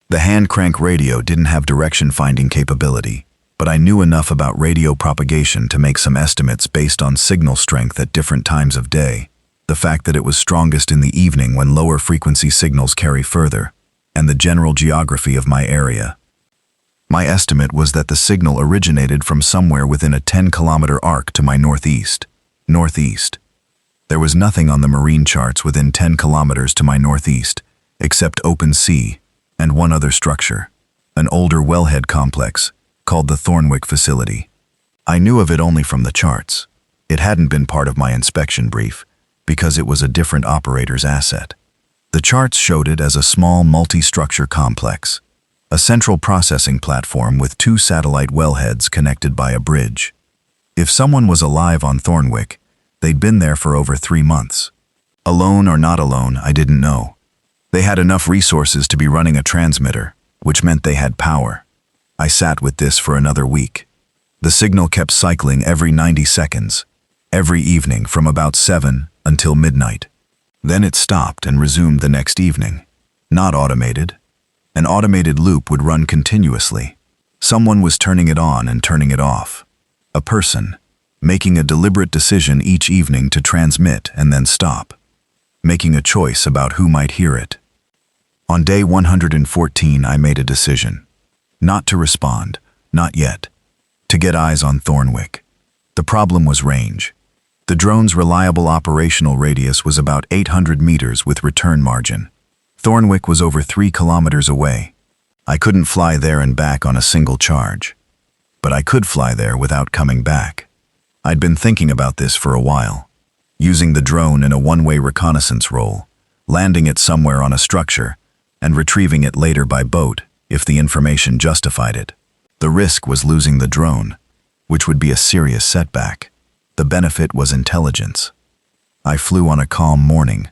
The hand crank radio didn't have direction finding capability, but I knew enough about radio propagation to make some estimates based on signal strength at different times of day, the fact that it was strongest in the evening when lower frequency signals carry further, and the general geography of my area. My estimate was that the signal originated from somewhere within a 10-kilometer arc to my northeast. There was nothing on the marine charts within 10 kilometers to my northeast, except open sea and one other structure, an older wellhead complex called the Thornwick facility. I knew of it only from the charts. It hadn't been part of my inspection brief because it was a different operator's asset. The charts showed it as a small multi-structure complex, a central processing platform with 2 satellite wellheads connected by a bridge. If someone was alive on Thornwick, they'd been there for over 3 months. Alone or not alone, I didn't know. They had enough resources to be running a transmitter, which meant they had power. I sat with this for another week. The signal kept cycling every 90 seconds, every evening from about 7 until midnight. Then it stopped and resumed the next evening. Not automated. An automated loop would run continuously. Someone was turning it on and turning it off. A person, making a deliberate decision each evening to transmit and then stop, making a choice about who might hear it. On day 114, I made a decision. Not to respond, not yet. To get eyes on Thornwick. The problem was range. The drone's reliable operational radius was about 800 meters with return margin. Thornwick was over 3 kilometers away. I couldn't fly there and back on a single charge. But I could fly there without coming back. I'd been thinking about this for a while. Using the drone in a one-way reconnaissance role, landing it somewhere on a structure, and retrieving it later by boat if the information justified it. The risk was losing the drone, which would be a serious setback. The benefit was intelligence. I flew on a calm morning.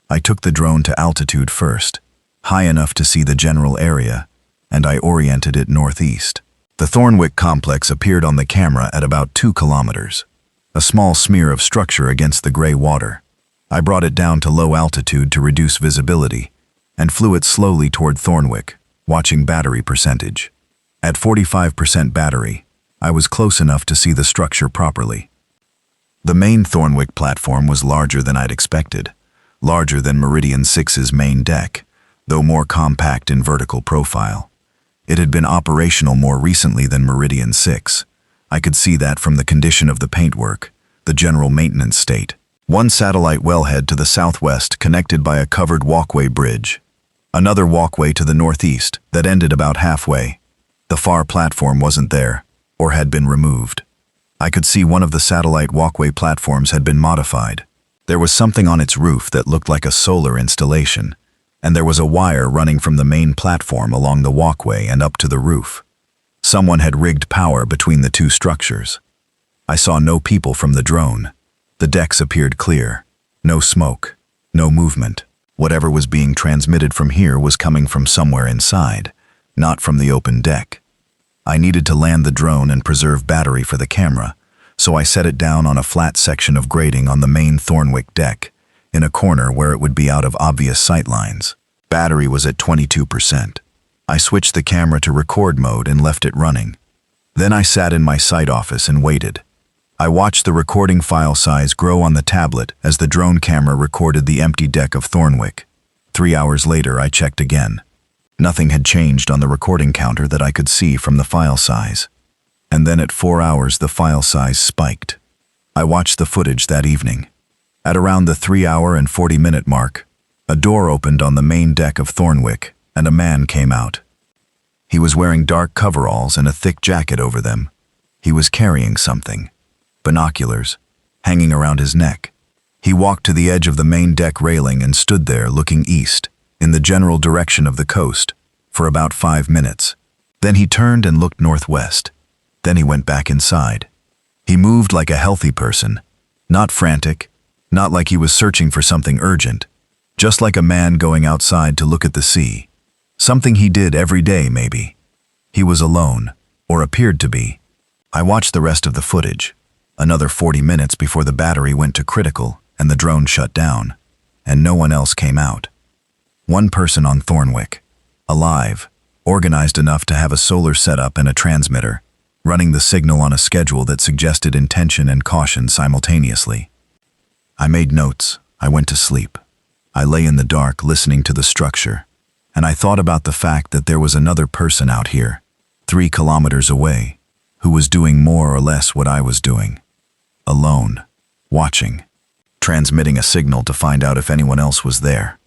I took the drone to altitude first, high enough to see the general area, and I oriented it northeast. The Thornwick complex appeared on the camera at about 2 kilometers, a small smear of structure against the gray water. I brought it down to low altitude to reduce visibility, and flew it slowly toward Thornwick, watching battery percentage. At 45% battery, I was close enough to see the structure properly. The main Thornwick platform was larger than I'd expected. Larger than Meridian 6's main deck, though more compact in vertical profile. It had been operational more recently than Meridian 6. I could see that from the condition of the paintwork, the general maintenance state. One satellite wellhead to the southwest connected by a covered walkway bridge. Another walkway to the northeast that ended about halfway. The far platform wasn't there, or had been removed. I could see one of the satellite walkway platforms had been modified. There was something on its roof that looked like a solar installation, and there was a wire running from the main platform along the walkway and up to the roof. Someone had rigged power between the 2 structures. I saw no people from the drone. The decks appeared clear. No smoke. No movement. Whatever was being transmitted from here was coming from somewhere inside, not from the open deck. I needed to land the drone and preserve battery for the camera, so I set it down on a flat section of grating on the main Thornwick deck, in a corner where it would be out of obvious sight lines. Battery was at 22%. I switched the camera to record mode and left it running. Then I sat in my site office and waited. I watched the recording file size grow on the tablet as the drone camera recorded the empty deck of Thornwick. 3 hours later, I checked again. Nothing had changed on the recording counter that I could see from the file size. And then at 4 hours, the file size spiked. I watched the footage that evening. At around the 3-hour and 40-minute mark, a door opened on the main deck of Thornwick, and a man came out. He was wearing dark coveralls and a thick jacket over them. He was carrying something. Binoculars, hanging around his neck. He walked to the edge of the main deck railing and stood there looking east, in the general direction of the coast, for about 5 minutes. Then he turned and looked northwest. Then he went back inside. He moved like a healthy person, not frantic, not like he was searching for something urgent, just like a man going outside to look at the sea. Something he did every day, maybe. He was alone, or appeared to be. I watched the rest of the footage, another 40 minutes before the battery went to critical and the drone shut down, and no one else came out. One person on Thornwick, alive, organized enough to have a solar setup and a transmitter, running the signal on a schedule that suggested intention and caution simultaneously. I made notes. I went to sleep. I lay in the dark listening to the structure, and I thought about the fact that there was another person out here, 3 kilometers away, who was doing more or less what I was doing. Alone, watching, transmitting a signal to find out if anyone else was there.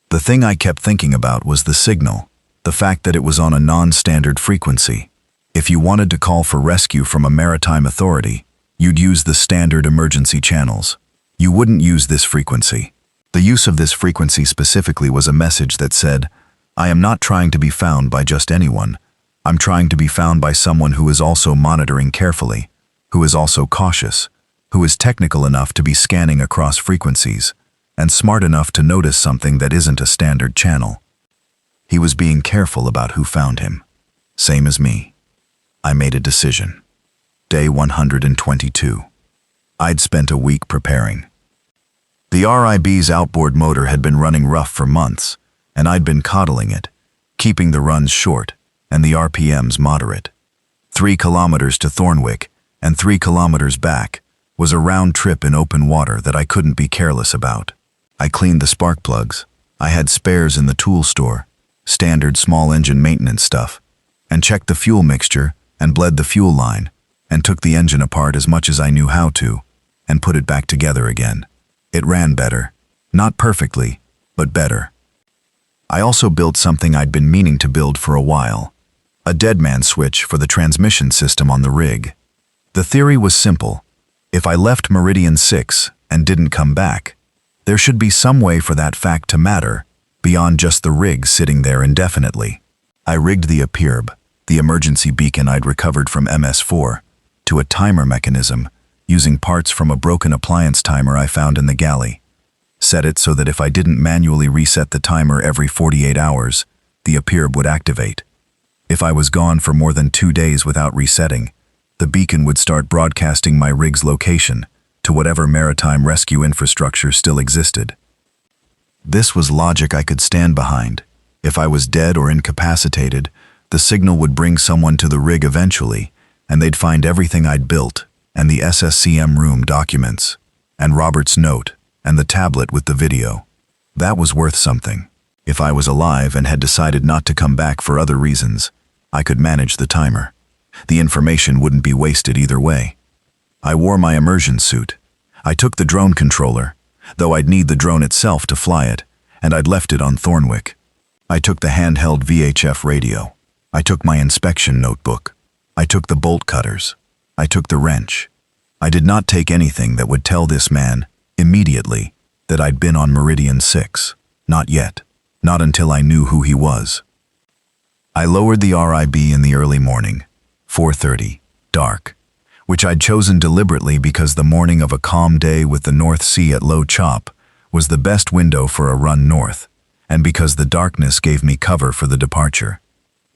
The thing I kept thinking about was the signal, the fact that it was on a non-standard frequency. If you wanted to call for rescue from a maritime authority, you'd use the standard emergency channels. You wouldn't use this frequency. The use of this frequency specifically was a message that said, "I am not trying to be found by just anyone. I'm trying to be found by someone who is also monitoring carefully, who is also cautious, who is technical enough to be scanning across frequencies, and smart enough to notice something that isn't a standard channel." He was being careful about who found him. Same as me. I made a decision. Day 122. I'd spent a week preparing. The RIB's outboard motor had been running rough for months, and I'd been coddling it, keeping the runs short and the RPMs moderate. 3 kilometers to Thornwick and 3 kilometers back was a round trip in open water that I couldn't be careless about. I cleaned the spark plugs. I had spares in the tool store, standard small engine maintenance stuff, and checked the fuel mixture and bled the fuel line, and took the engine apart as much as I knew how to, and put it back together again. It ran better. Not perfectly, but better. I also built something I'd been meaning to build for a while, a deadman switch for the transmission system on the rig. The theory was simple. If I left Meridian 6 and didn't come back, there should be some way for that fact to matter beyond just the rig sitting there indefinitely. I rigged the APIRB, the emergency beacon I'd recovered from MS4, to a timer mechanism using parts from a broken appliance timer I found in the galley. Set it so that if I didn't manually reset the timer every 48 hours, the APIRB would activate. If I was gone for more than 2 days without resetting, the beacon would start broadcasting my rig's location to whatever maritime rescue infrastructure still existed. This was logic I could stand behind. If I was dead or incapacitated, the signal would bring someone to the rig eventually, and they'd find everything I'd built, and the SSCM room documents, and Robert's note, and the tablet with the video. That was worth something. If I was alive and had decided not to come back for other reasons, I could manage the timer. The information wouldn't be wasted either way. I wore my immersion suit. I took the drone controller, though I'd need the drone itself to fly it, and I'd left it on Thornwick. I took the handheld VHF radio. I took my inspection notebook. I took the bolt cutters. I took the wrench. I did not take anything that would tell this man, immediately, that I'd been on Meridian 6. Not yet. Not until I knew who he was. I lowered the RIB in the early morning, 4:30, dark, which I'd chosen deliberately because the morning of a calm day with the North Sea at low chop was the best window for a run north, and because the darkness gave me cover for the departure.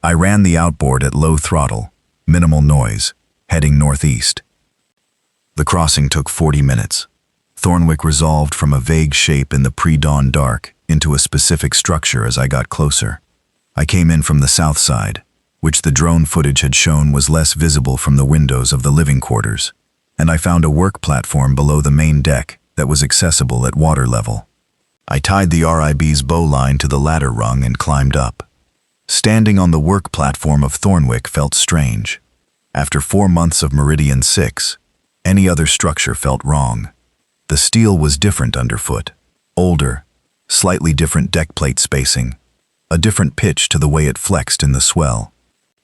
I ran the outboard at low throttle, minimal noise, heading northeast. The crossing took 40 minutes. Thornwick resolved from a vague shape in the pre-dawn dark into a specific structure as I got closer. I came in from the south side, which the drone footage had shown was less visible from the windows of the living quarters, and I found a work platform below the main deck that was accessible at water level. I tied the RIB's bowline to the ladder rung and climbed up. Standing on the work platform of Thornwick felt strange. After 4 months of Meridian 6, any other structure felt wrong. The steel was different underfoot, older, slightly different deck plate spacing, a different pitch to the way it flexed in the swell.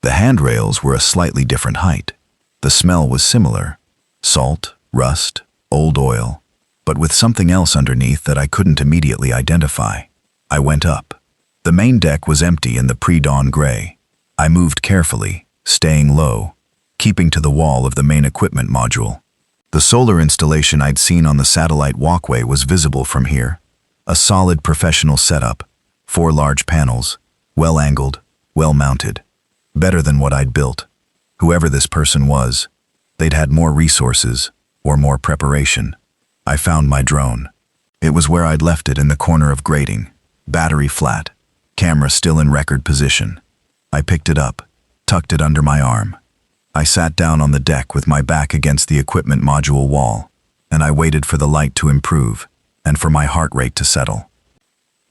The handrails were a slightly different height. The smell was similar, salt, rust, old oil, but with something else underneath that I couldn't immediately identify. I went up. The main deck was empty in the pre-dawn gray. I moved carefully, staying low, keeping to the wall of the main equipment module. The solar installation I'd seen on the satellite walkway was visible from here. A solid professional setup, 4 large panels, well-angled, well-mounted. Better than what I'd built. Whoever this person was, they'd had more resources or more preparation. I found my drone. It was where I'd left it in the corner of grating, battery flat, camera still in record position. I picked it up, tucked it under my arm. I sat down on the deck with my back against the equipment module wall, and I waited for the light to improve and for my heart rate to settle.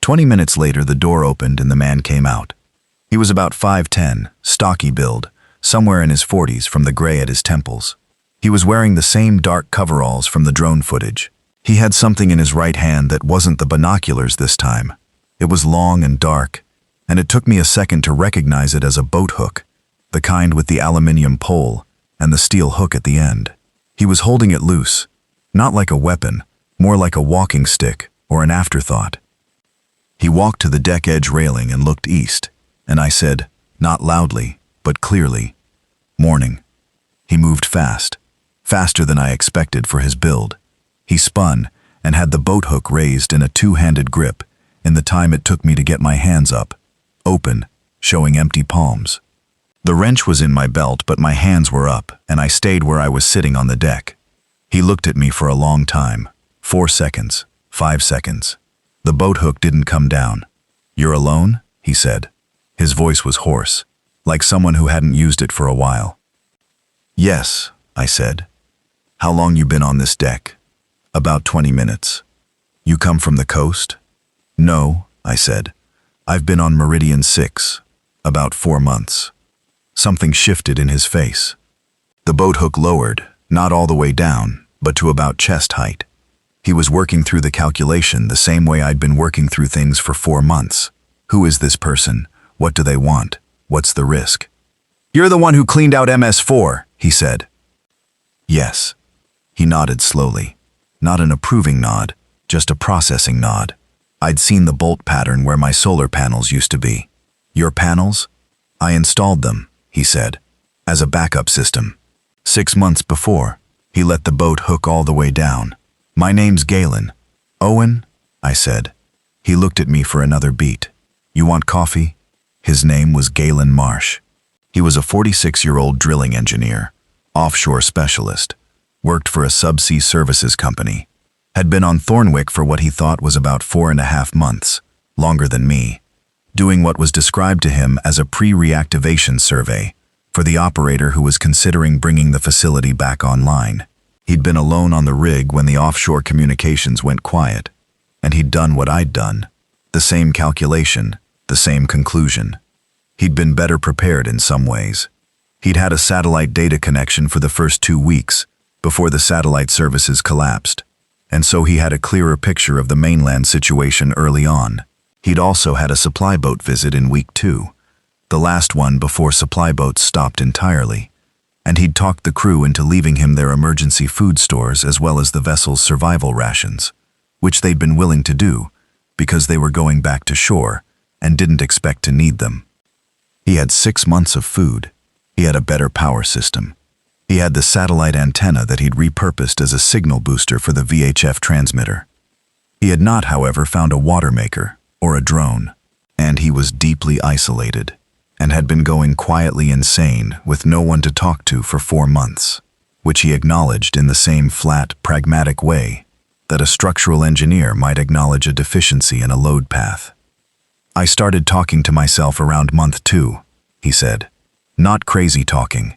20 minutes later, the door opened and the man came out. He was about 5'10", stocky build, somewhere in his 40s from the gray at his temples. He was wearing the same dark coveralls from the drone footage. He had something in his right hand that wasn't the binoculars this time. It was long and dark, and it took me a second to recognize it as a boat hook, the kind with the aluminium pole and the steel hook at the end. He was holding it loose, not like a weapon, more like a walking stick or an afterthought. He walked to the deck edge railing and looked east, and I said, not loudly, but clearly, "Morning." He moved fast, faster than I expected for his build. He spun and had the boat hook raised in a two-handed grip in the time it took me to get my hands up, open, showing empty palms. The wrench was in my belt, but my hands were up, and I stayed where I was sitting on the deck. He looked at me for a long time, 4 seconds, 5 seconds. The boat hook didn't come down. "You're alone?" he said. His voice was hoarse, like someone who hadn't used it for a while. "Yes," I said. "How long you been on this deck?" "About 20 minutes. "You come from the coast?" "No," I said. "I've been on Meridian 6, about 4 months." Something shifted in his face. The boat hook lowered, not all the way down, but to about chest height. He was working through the calculation the same way I'd been working through things for 4 months. Who is this person? What do they want? What's the risk? "You're the one who cleaned out MS4, he said. "Yes." He nodded slowly. Not an approving nod, just a processing nod. I'd seen the bolt pattern where my solar panels used to be. "Your panels?" "I installed them," he said, "as a backup system. 6 months before." He let the boat hook all the way down. "My name's Galen." "Owen?" I said. He looked at me for another beat. "You want coffee?" His name was Galen Marsh. He was a 46-year-old drilling engineer, offshore specialist, worked for a subsea services company, had been on Thornwick for what he thought was about 4.5 months, longer than me, doing what was described to him as a pre-reactivation survey for the operator who was considering bringing the facility back online. He'd been alone on the rig when the offshore communications went quiet, and he'd done what I'd done. The same calculation, the same conclusion. He'd been better prepared in some ways. He'd had a satellite data connection for the first 2 weeks before the satellite services collapsed, and so he had a clearer picture of the mainland situation early on. He'd also had a supply boat visit in week 2, the last one before supply boats stopped entirely, and he'd talked the crew into leaving him their emergency food stores as well as the vessel's survival rations, which they'd been willing to do because they were going back to shore and didn't expect to need them. He had 6 months of food. He had a better power system. He had the satellite antenna that he'd repurposed as a signal booster for the VHF transmitter. He had not, however, found a water maker or a drone, and he was deeply isolated and had been going quietly insane with no one to talk to for 4 months, which he acknowledged in the same flat, pragmatic way that a structural engineer might acknowledge a deficiency in a load path. "I started talking to myself around month 2, he said. "Not crazy talking,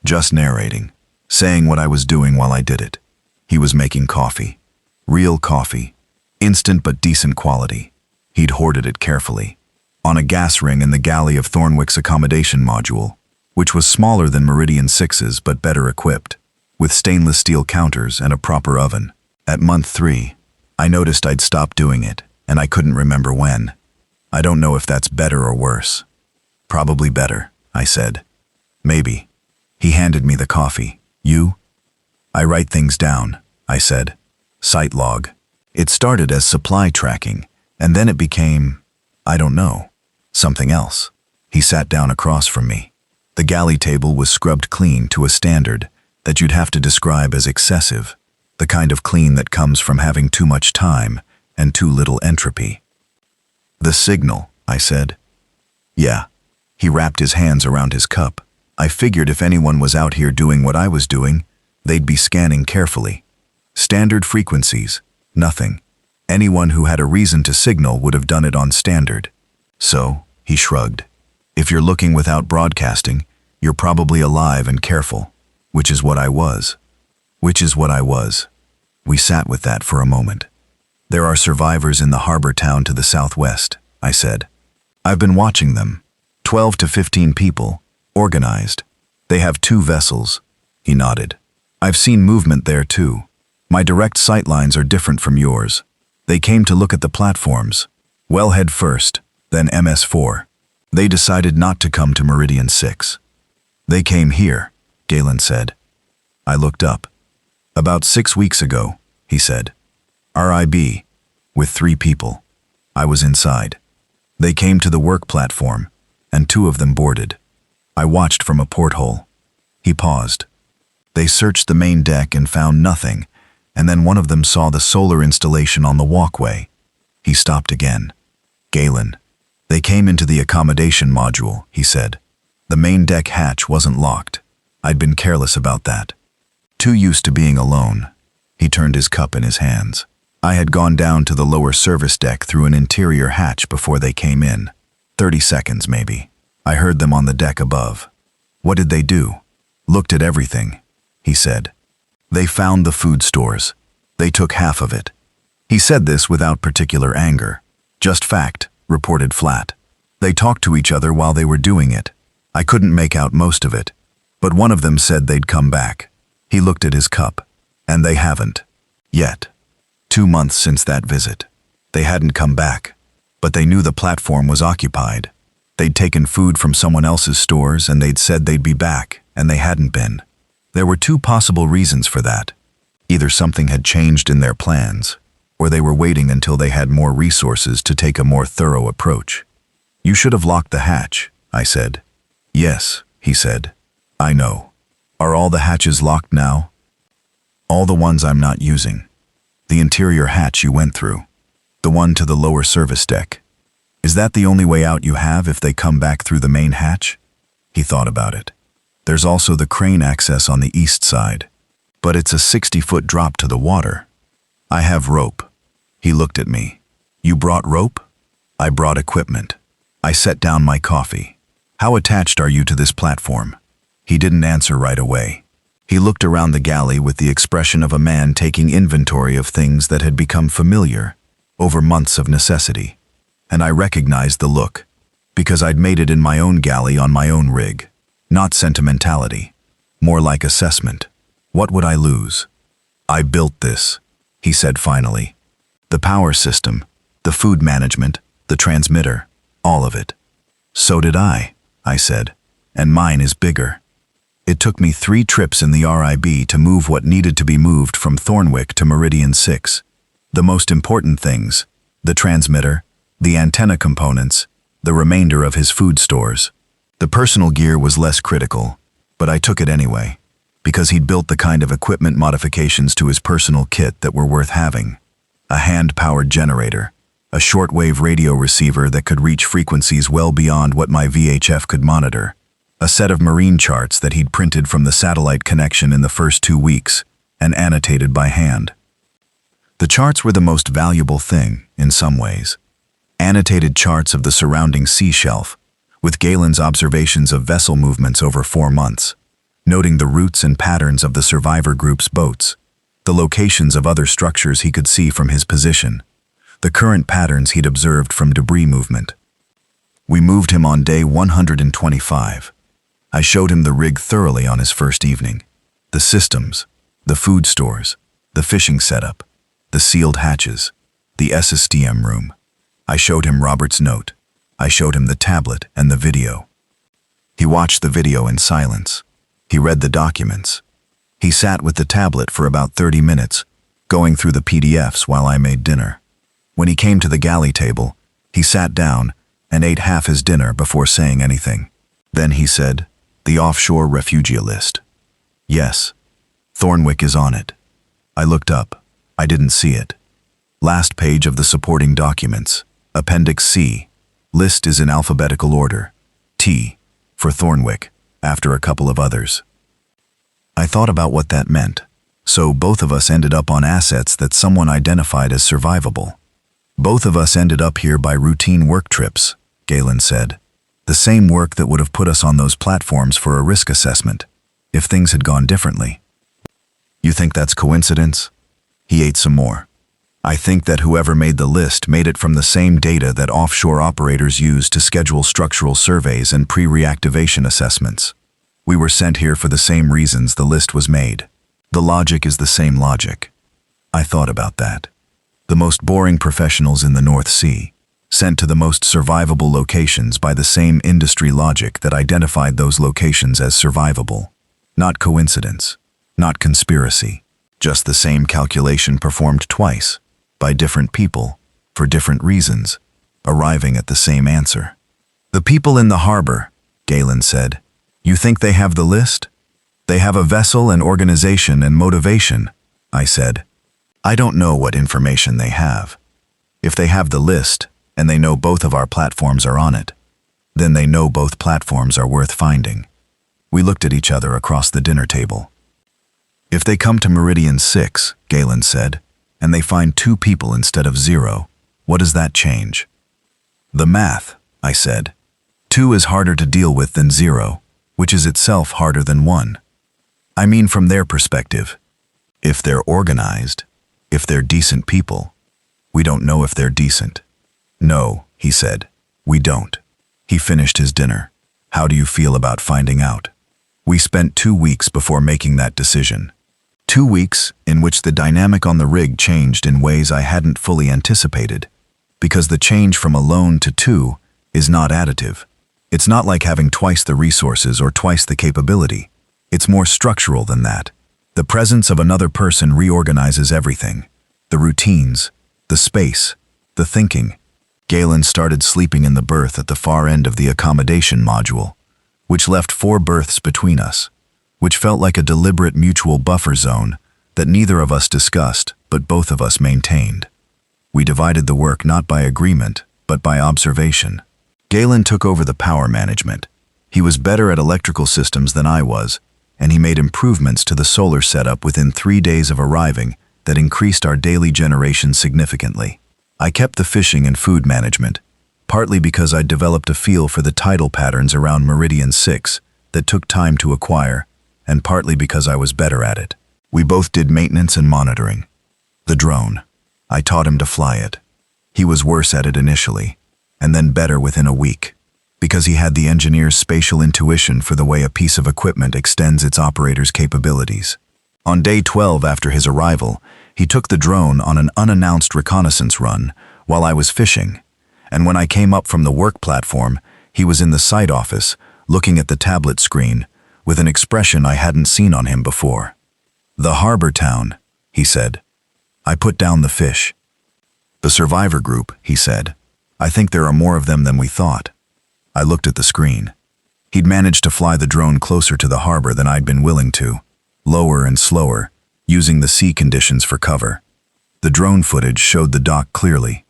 just narrating, saying what I was doing while I did it." He was making coffee. Real coffee. Instant but decent quality. He'd hoarded it carefully. On a gas ring in the galley of Thornwick's accommodation module, which was smaller than Meridian 6's but better equipped, with stainless steel counters and a proper oven. At month 3, I noticed I'd stopped doing it, and I couldn't remember when. I don't know if that's better or worse. "Probably better," I said. "Maybe." He handed me the coffee. "You?" "I write things down," I said. "Site log." It started as supply tracking, and then it became, I don't know, something else. He sat down across from me. The galley table was scrubbed clean to a standard that you'd have to describe as excessive, the kind of clean that comes from having too much time and too little entropy. "The signal," I said. "Yeah." He wrapped his hands around his cup. "I figured if anyone was out here doing what I was doing, they'd be scanning carefully. Standard frequencies, nothing. Anyone who had a reason to signal would have done it on standard. So," he shrugged, "if you're looking without broadcasting, You're probably alive and careful, which is what I was. Which is what I was. We sat with that for a moment. There are survivors in the harbor town to the southwest, I said. I've been watching them. 12 to 15 people, organized. They have 2 vessels. He nodded. I've seen movement there too. My direct sight lines are different from yours. They came to look at the platforms. Wellhead first, then MS4. They decided not to come to Meridian 6. They came here, Galen said. I looked up. About 6 weeks ago, he said. RIB, with 3 people. I was inside. They came to the work platform, and 2 of them boarded. I watched from a porthole. He paused. They searched the main deck and found nothing, and then one of them saw the solar installation on the walkway. He stopped again. Galen. They came into the accommodation module, he said. The main deck hatch wasn't locked. I'd been careless about that. Too used to being alone. He turned his cup in his hands. I had gone down to the lower service deck through an interior hatch before they came in. 30 seconds, maybe. I heard them on the deck above. What did they do? Looked at everything, he said. They found the food stores. They took half of it. He said this without particular anger. Just fact, reported flat. They talked to each other while they were doing it. I couldn't make out most of it, but one of them said they'd come back. He looked at his cup. And they haven't. Yet. 2 months since that visit. They hadn't come back, but they knew the platform was occupied. They'd taken food from someone else's stores and they'd said they'd be back, and they hadn't been. There were 2 possible reasons for that. Either something had changed in their plans, or they were waiting until they had more resources to take a more thorough approach. You should have locked the hatch, I said. Yes, he said. I know. Are all the hatches locked now? All the ones I'm not using. The interior hatch you went through. The one to the lower service deck. Is that the only way out you have if they come back through the main hatch? He thought about it. There's also the crane access on the east side, but it's a 60-foot drop to the water. I have rope. He looked at me. You brought rope? I brought equipment. I set down my coffee. How attached are you to this platform? He didn't answer right away. He looked around the galley with the expression of a man taking inventory of things that had become familiar over months of necessity. And I recognized the look, because I'd made it in my own galley on my own rig. Not sentimentality, more like assessment. What would I lose? I built this, he said finally. The power system, the food management, the transmitter, all of it. So did I said, and mine is bigger. It took me 3 trips in the RIB to move what needed to be moved from Thornwick to Meridian 6. The most important things, the transmitter, the antenna components, the remainder of his food stores. The personal gear was less critical, but I took it anyway, because he'd built the kind of equipment modifications to his personal kit that were worth having. A hand-powered generator, a shortwave radio receiver that could reach frequencies well beyond what my VHF could monitor, a set of marine charts that he'd printed from the satellite connection in the first 2 weeks and annotated by hand. The charts were the most valuable thing, in some ways. Annotated charts of the surrounding sea shelf, with Galen's observations of vessel movements over 4 months, noting the routes and patterns of the survivor group's boats, the locations of other structures he could see from his position, the current patterns he'd observed from debris movement. We moved him on day 125. I showed him the rig thoroughly on his first evening. The systems, the food stores, the fishing setup, the sealed hatches, the SSTM room. I showed him Robert's note. I showed him the tablet and the video. He watched the video in silence. He read the documents. He sat with the tablet for about 30 minutes, going through the PDFs while I made dinner. When he came to the galley table, he sat down and ate half his dinner before saying anything. Then he said, "The offshore refugee list." Yes, Thornwick is on it. I looked up. I didn't see it. Last page of the supporting documents, Appendix C. List is in alphabetical order. T, for Thornwick, after a couple of others. I thought about what that meant. So both of us ended up on assets that someone identified as survivable. Both of us ended up here by routine work trips, Galen said. The same work that would have put us on those platforms for a risk assessment, if things had gone differently. You think that's coincidence? He ate some more. I think that whoever made the list made it from the same data that offshore operators use to schedule structural surveys and pre-reactivation assessments. We were sent here for the same reasons the list was made. The logic is the same logic. I thought about that. The most boring professionals in the North Sea, sent to the most survivable locations by the same industry logic that identified those locations as survivable. Not coincidence, not conspiracy, just the same calculation performed twice, by different people, for different reasons, arriving at the same answer. The people in the harbor, Galen said. You think they have the list? They have a vessel and organization and motivation, I said. I don't know what information they have. If they have the list, and they know both of our platforms are on it, then they know both platforms are worth finding. We looked at each other across the dinner table. If they come to Meridian 6, Galen said, and they find 2 people instead of 0, what does that change? The math, I said. 2 is harder to deal with than 0, which is itself harder than 1. I mean from their perspective. If they're organized, if they're decent people, we don't know if they're decent. No, he said, we don't. He finished his dinner. How do you feel about finding out? We spent 2 weeks before making that decision. 2 weeks in which the dynamic on the rig changed in ways I hadn't fully anticipated, because the change from alone to 2 is not additive. It's not like having twice the resources or twice the capability. It's more structural than that. The presence of another person reorganizes everything. The routines, the space, the thinking. Galen started sleeping in the berth at the far end of the accommodation module, which left 4 berths between us, which felt like a deliberate mutual buffer zone that neither of us discussed, but both of us maintained. We divided the work not by agreement, but by observation. Galen took over the power management. He was better at electrical systems than I was, and he made improvements to the solar setup within 3 days of arriving that increased our daily generation significantly. I kept the fishing and food management, partly because I'd developed a feel for the tidal patterns around Meridian 6 that took time to acquire, and partly because I was better at it. We both did maintenance and monitoring. The drone. I taught him to fly it. He was worse at it initially, and then better within a week, because he had the engineer's spatial intuition for the way a piece of equipment extends its operator's capabilities. On day 12 after his arrival, he took the drone on an unannounced reconnaissance run while I was fishing, and when I came up from the work platform, he was in the site office, looking at the tablet screen, with an expression I hadn't seen on him before. The harbor town, he said. I put down the fish. The survivor group, he said. I think there are more of them than we thought. I looked at the screen. He'd managed to fly the drone closer to the harbor than I'd been willing to, lower and slower, using the sea conditions for cover. The drone footage showed the dock clearly.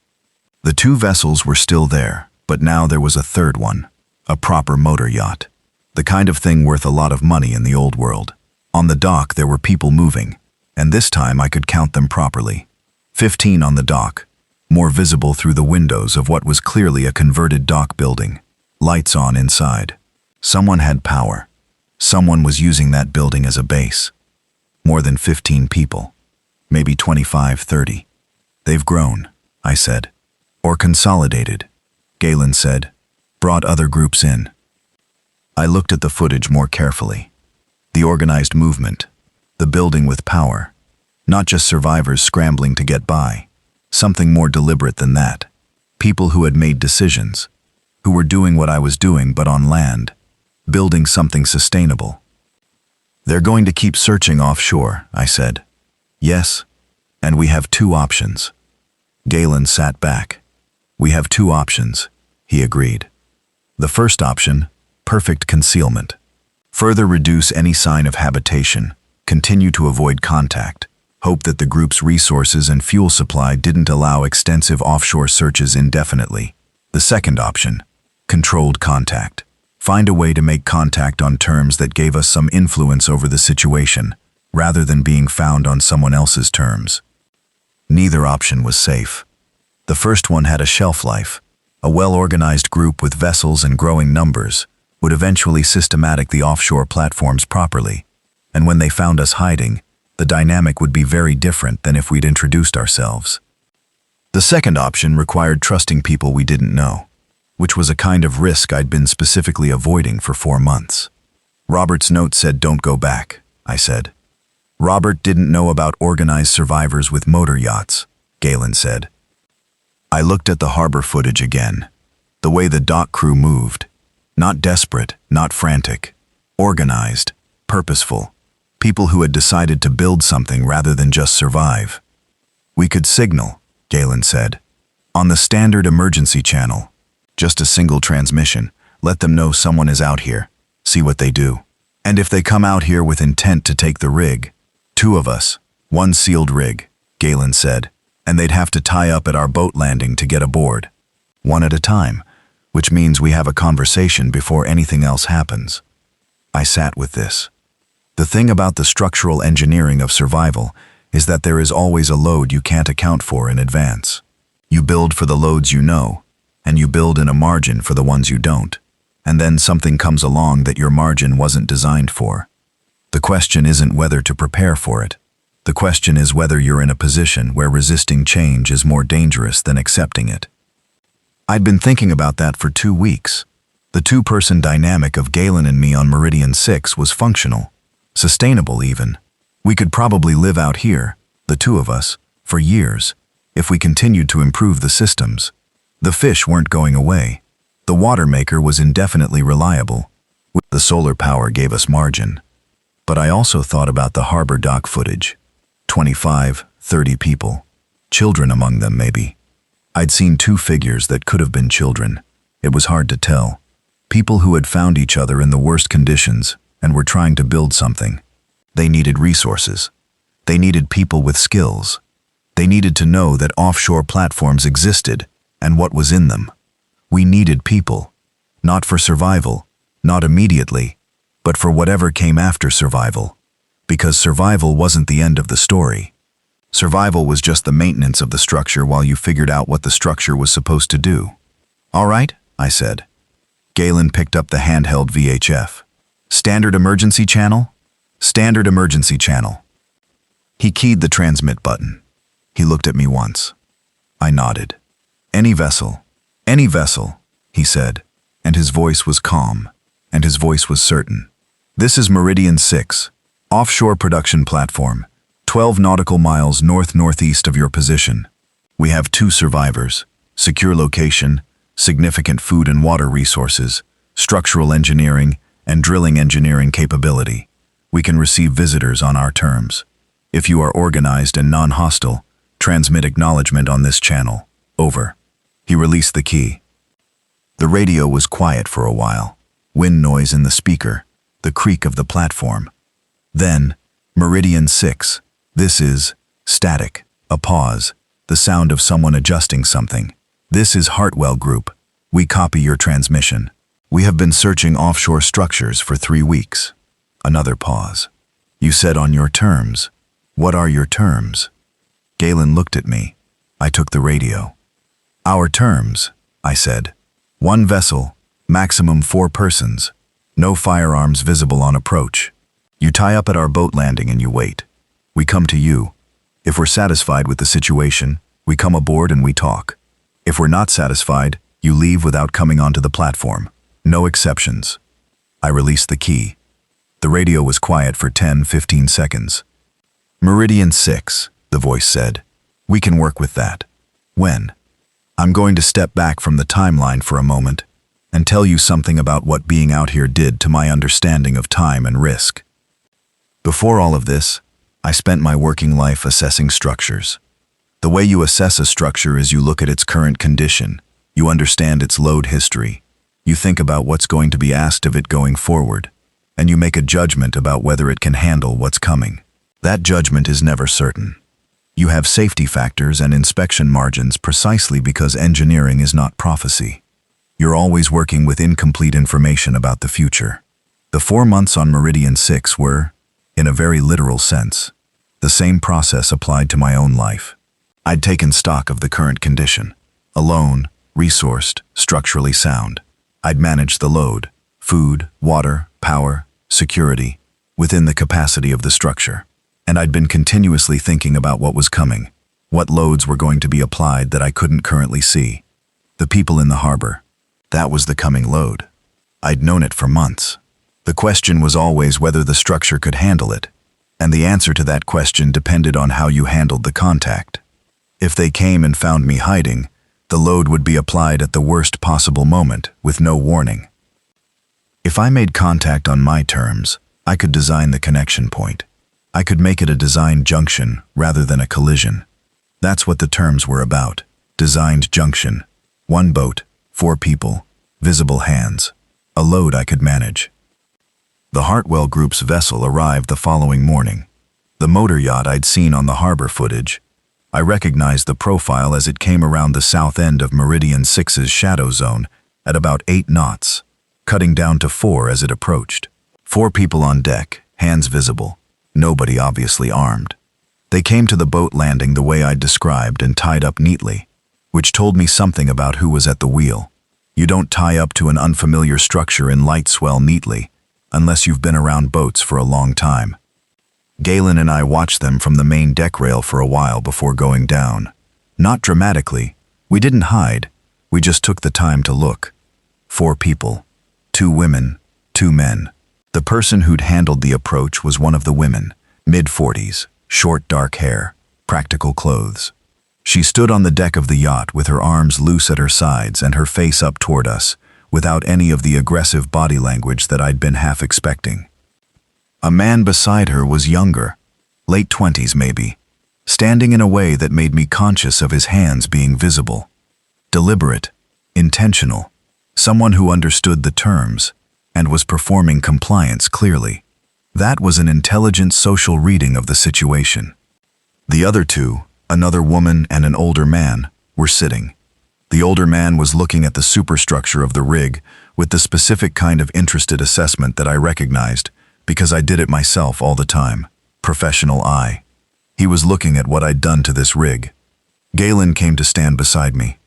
The 2 vessels were still there, but now there was a third one, a proper motor yacht. The kind of thing worth a lot of money in the old world. On the dock there were people moving, and this time I could count them properly. 15 on the dock, more visible through the windows of what was clearly a converted dock building. Lights on inside. Someone had power. Someone was using that building as a base. More than 15 people. Maybe 25, 30. They've grown, I said. Or consolidated, Galen said. Brought other groups in. I looked at the footage more carefully. The organized movement. The building with power. Not just survivors scrambling to get by. Something more deliberate than that. People who had made decisions. Who were doing what I was doing but on land. Building something sustainable. They're going to keep searching offshore, I said. Yes, and we have 2 options. Galen sat back. We have 2 options, he agreed. The first option, perfect concealment. Further reduce any sign of habitation, continue to avoid contact, hope that the group's resources and fuel supply didn't allow extensive offshore searches indefinitely. The second option, controlled contact. Find a way to make contact on terms that gave us some influence over the situation, rather than being found on someone else's terms. Neither option was safe. The first one had a shelf life, A well-organized group with vessels and growing numbers would eventually systematic the offshore platforms properly, and when they found us hiding, the dynamic would be very different than if we'd introduced ourselves. The second option required trusting people we didn't know, which was a kind of risk I'd been specifically avoiding for 4 months. Robert's note said, "Don't go back," I said. Robert didn't know about organized survivors with motor yachts, Galen said. I looked at the harbor footage again. The way the dock crew moved. Not desperate, not frantic. Organized, purposeful. People who had decided to build something rather than just survive. "We could signal," Galen said. "On the standard emergency channel. Just a single transmission. Let them know someone is out here. See what they do. And if they come out here with intent to take the rig, 2 of us, 1 sealed rig," Galen said, "and they'd have to tie up at our boat landing to get aboard. 1 at a time, which means we have a conversation before anything else happens." I sat with this. The thing about the structural engineering of survival is that there is always a load you can't account for in advance. You build for the loads you know, and you build in a margin for the ones you don't, and then something comes along that your margin wasn't designed for. The question isn't whether to prepare for it. The question is whether you're in a position where resisting change is more dangerous than accepting it. I'd been thinking about that for 2 weeks. The 2-person dynamic of Galen and me on Meridian 6 was functional, sustainable even. We could probably live out here, the 2 of us, for years, if we continued to improve the systems. The fish weren't going away. The water maker was indefinitely reliable. The solar power gave us margin. But I also thought about the harbor dock footage. 25, 30 people. Children among them, maybe. I'd seen 2 figures that could have been children. It was hard to tell. People who had found each other in the worst conditions and were trying to build something. They needed resources. They needed people with skills. They needed to know that offshore platforms existed and what was in them. We needed people. Not for survival, not immediately, but for whatever came after survival. Because survival wasn't the end of the story. Survival was just the maintenance of the structure while you figured out what the structure was supposed to do. "All right," I said. Galen picked up the handheld VHF. "Standard emergency channel?" "Standard emergency channel." He keyed the transmit button. He looked at me once. I nodded. Any vessel," he said, and his voice was calm, and his voice was certain. "This is Meridian 6, offshore production platform, 12 nautical miles north-northeast of your position. We have 2 survivors, secure location, significant food and water resources, structural engineering, and drilling engineering capability. We can receive visitors on our terms. If you are organized and non-hostile, transmit acknowledgement on this channel. Over." He released the key. The radio was quiet for a while. Wind noise in the speaker, the creak of the platform. Then, "Meridian 6, this is," static, a pause, the sound of someone adjusting something. "This is Hartwell Group. We copy your transmission. We have been searching offshore structures for 3 weeks. Another pause. "You said on your terms. What are your terms?" Galen looked at me. I took the radio. "Our terms," I said. 1 vessel, maximum 4 persons. No firearms visible on approach. You tie up at our boat landing and you wait. We come to you. If we're satisfied with the situation, we come aboard and we talk. If we're not satisfied, you leave without coming onto the platform. No exceptions." I released the key. The radio was quiet for 10-15 seconds. "Meridian 6, the voice said. "We can work with that. When?" "I'm going to step back from the timeline for a moment and tell you something about what being out here did to my understanding of time and risk. Before all of this, I spent my working life assessing structures. The way you assess a structure is you look at its current condition, you understand its load history, you think about what's going to be asked of it going forward, and you make a judgment about whether it can handle what's coming. That judgment is never certain. You have safety factors and inspection margins precisely because engineering is not prophecy. You're always working with incomplete information about the future. The 4 months on Meridian 6 were, in a very literal sense, the same process applied to my own life. I'd taken stock of the current condition, alone, resourced, structurally sound. I'd managed the load, food, water, power, security, within the capacity of the structure. And I'd been continuously thinking about what was coming, what loads were going to be applied that I couldn't currently see. The people in the harbor. That was the coming load. I'd known it for months. The question was always whether the structure could handle it, and the answer to that question depended on how you handled the contact. If they came and found me hiding, the load would be applied at the worst possible moment, with no warning. If I made contact on my terms, I could design the connection point. I could make it a designed junction rather than a collision. That's what the terms were about. Designed junction. 1 boat, 4 people, visible hands. A load I could manage. The Hartwell Group's vessel arrived the following morning. The motor yacht I'd seen on the harbor footage. I recognized the profile as it came around the south end of Meridian 6's shadow zone at about 8 knots, cutting down to 4 as it approached. 4 people on deck, hands visible. Nobody obviously armed. They came to the boat landing the way I'd described and tied up neatly, which told me something about who was at the wheel. You don't tie up to an unfamiliar structure in light swell neatly, unless you've been around boats for a long time. Galen and I watched them from the main deck rail for a while before going down. Not dramatically. We didn't hide. We just took the time to look. 4 people. 2 women, 2 men. The person who'd handled the approach was one of the women, mid-40s, short dark hair, practical clothes. She stood on the deck of the yacht with her arms loose at her sides and her face up toward us, without any of the aggressive body language that I'd been half expecting. A man beside her was younger, late 20s maybe, standing in a way that made me conscious of his hands being visible. Deliberate, intentional, someone who understood the terms and was performing compliance clearly. That was an intelligent social reading of the situation. The other 2, another woman and an older man, were sitting. The older man was looking at the superstructure of the rig with the specific kind of interested assessment that I recognized because I did it myself all the time. Professional eye. He was looking at what I'd done to this rig. Galen came to stand beside me.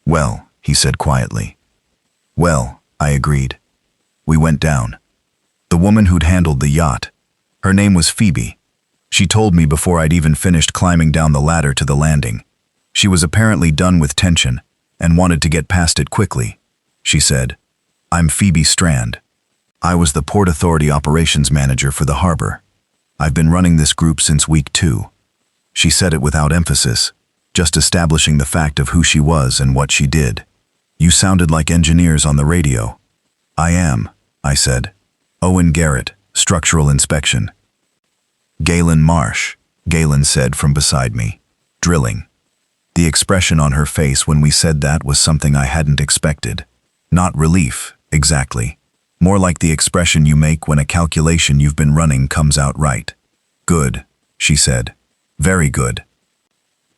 "Well," he said quietly. "Well," I agreed. We went down. The woman who'd handled the yacht, her name was Phoebe. She told me before I'd even finished climbing down the ladder to the landing. She was apparently done with tension and wanted to get past it quickly. She said, "I'm Phoebe Strand. I was the Port Authority operations manager for the harbor. I've been running this group since week 2. She said it without emphasis, just establishing the fact of who she was and what she did. "You sounded like engineers on the radio." "I am," I said. "Owen Garrett, structural inspection." "Galen Marsh," Galen said from beside me. "Drilling." The expression on her face when we said that was something I hadn't expected. Not relief, exactly. More like the expression you make when a calculation you've been running comes out right. "Good," she said. "Very good."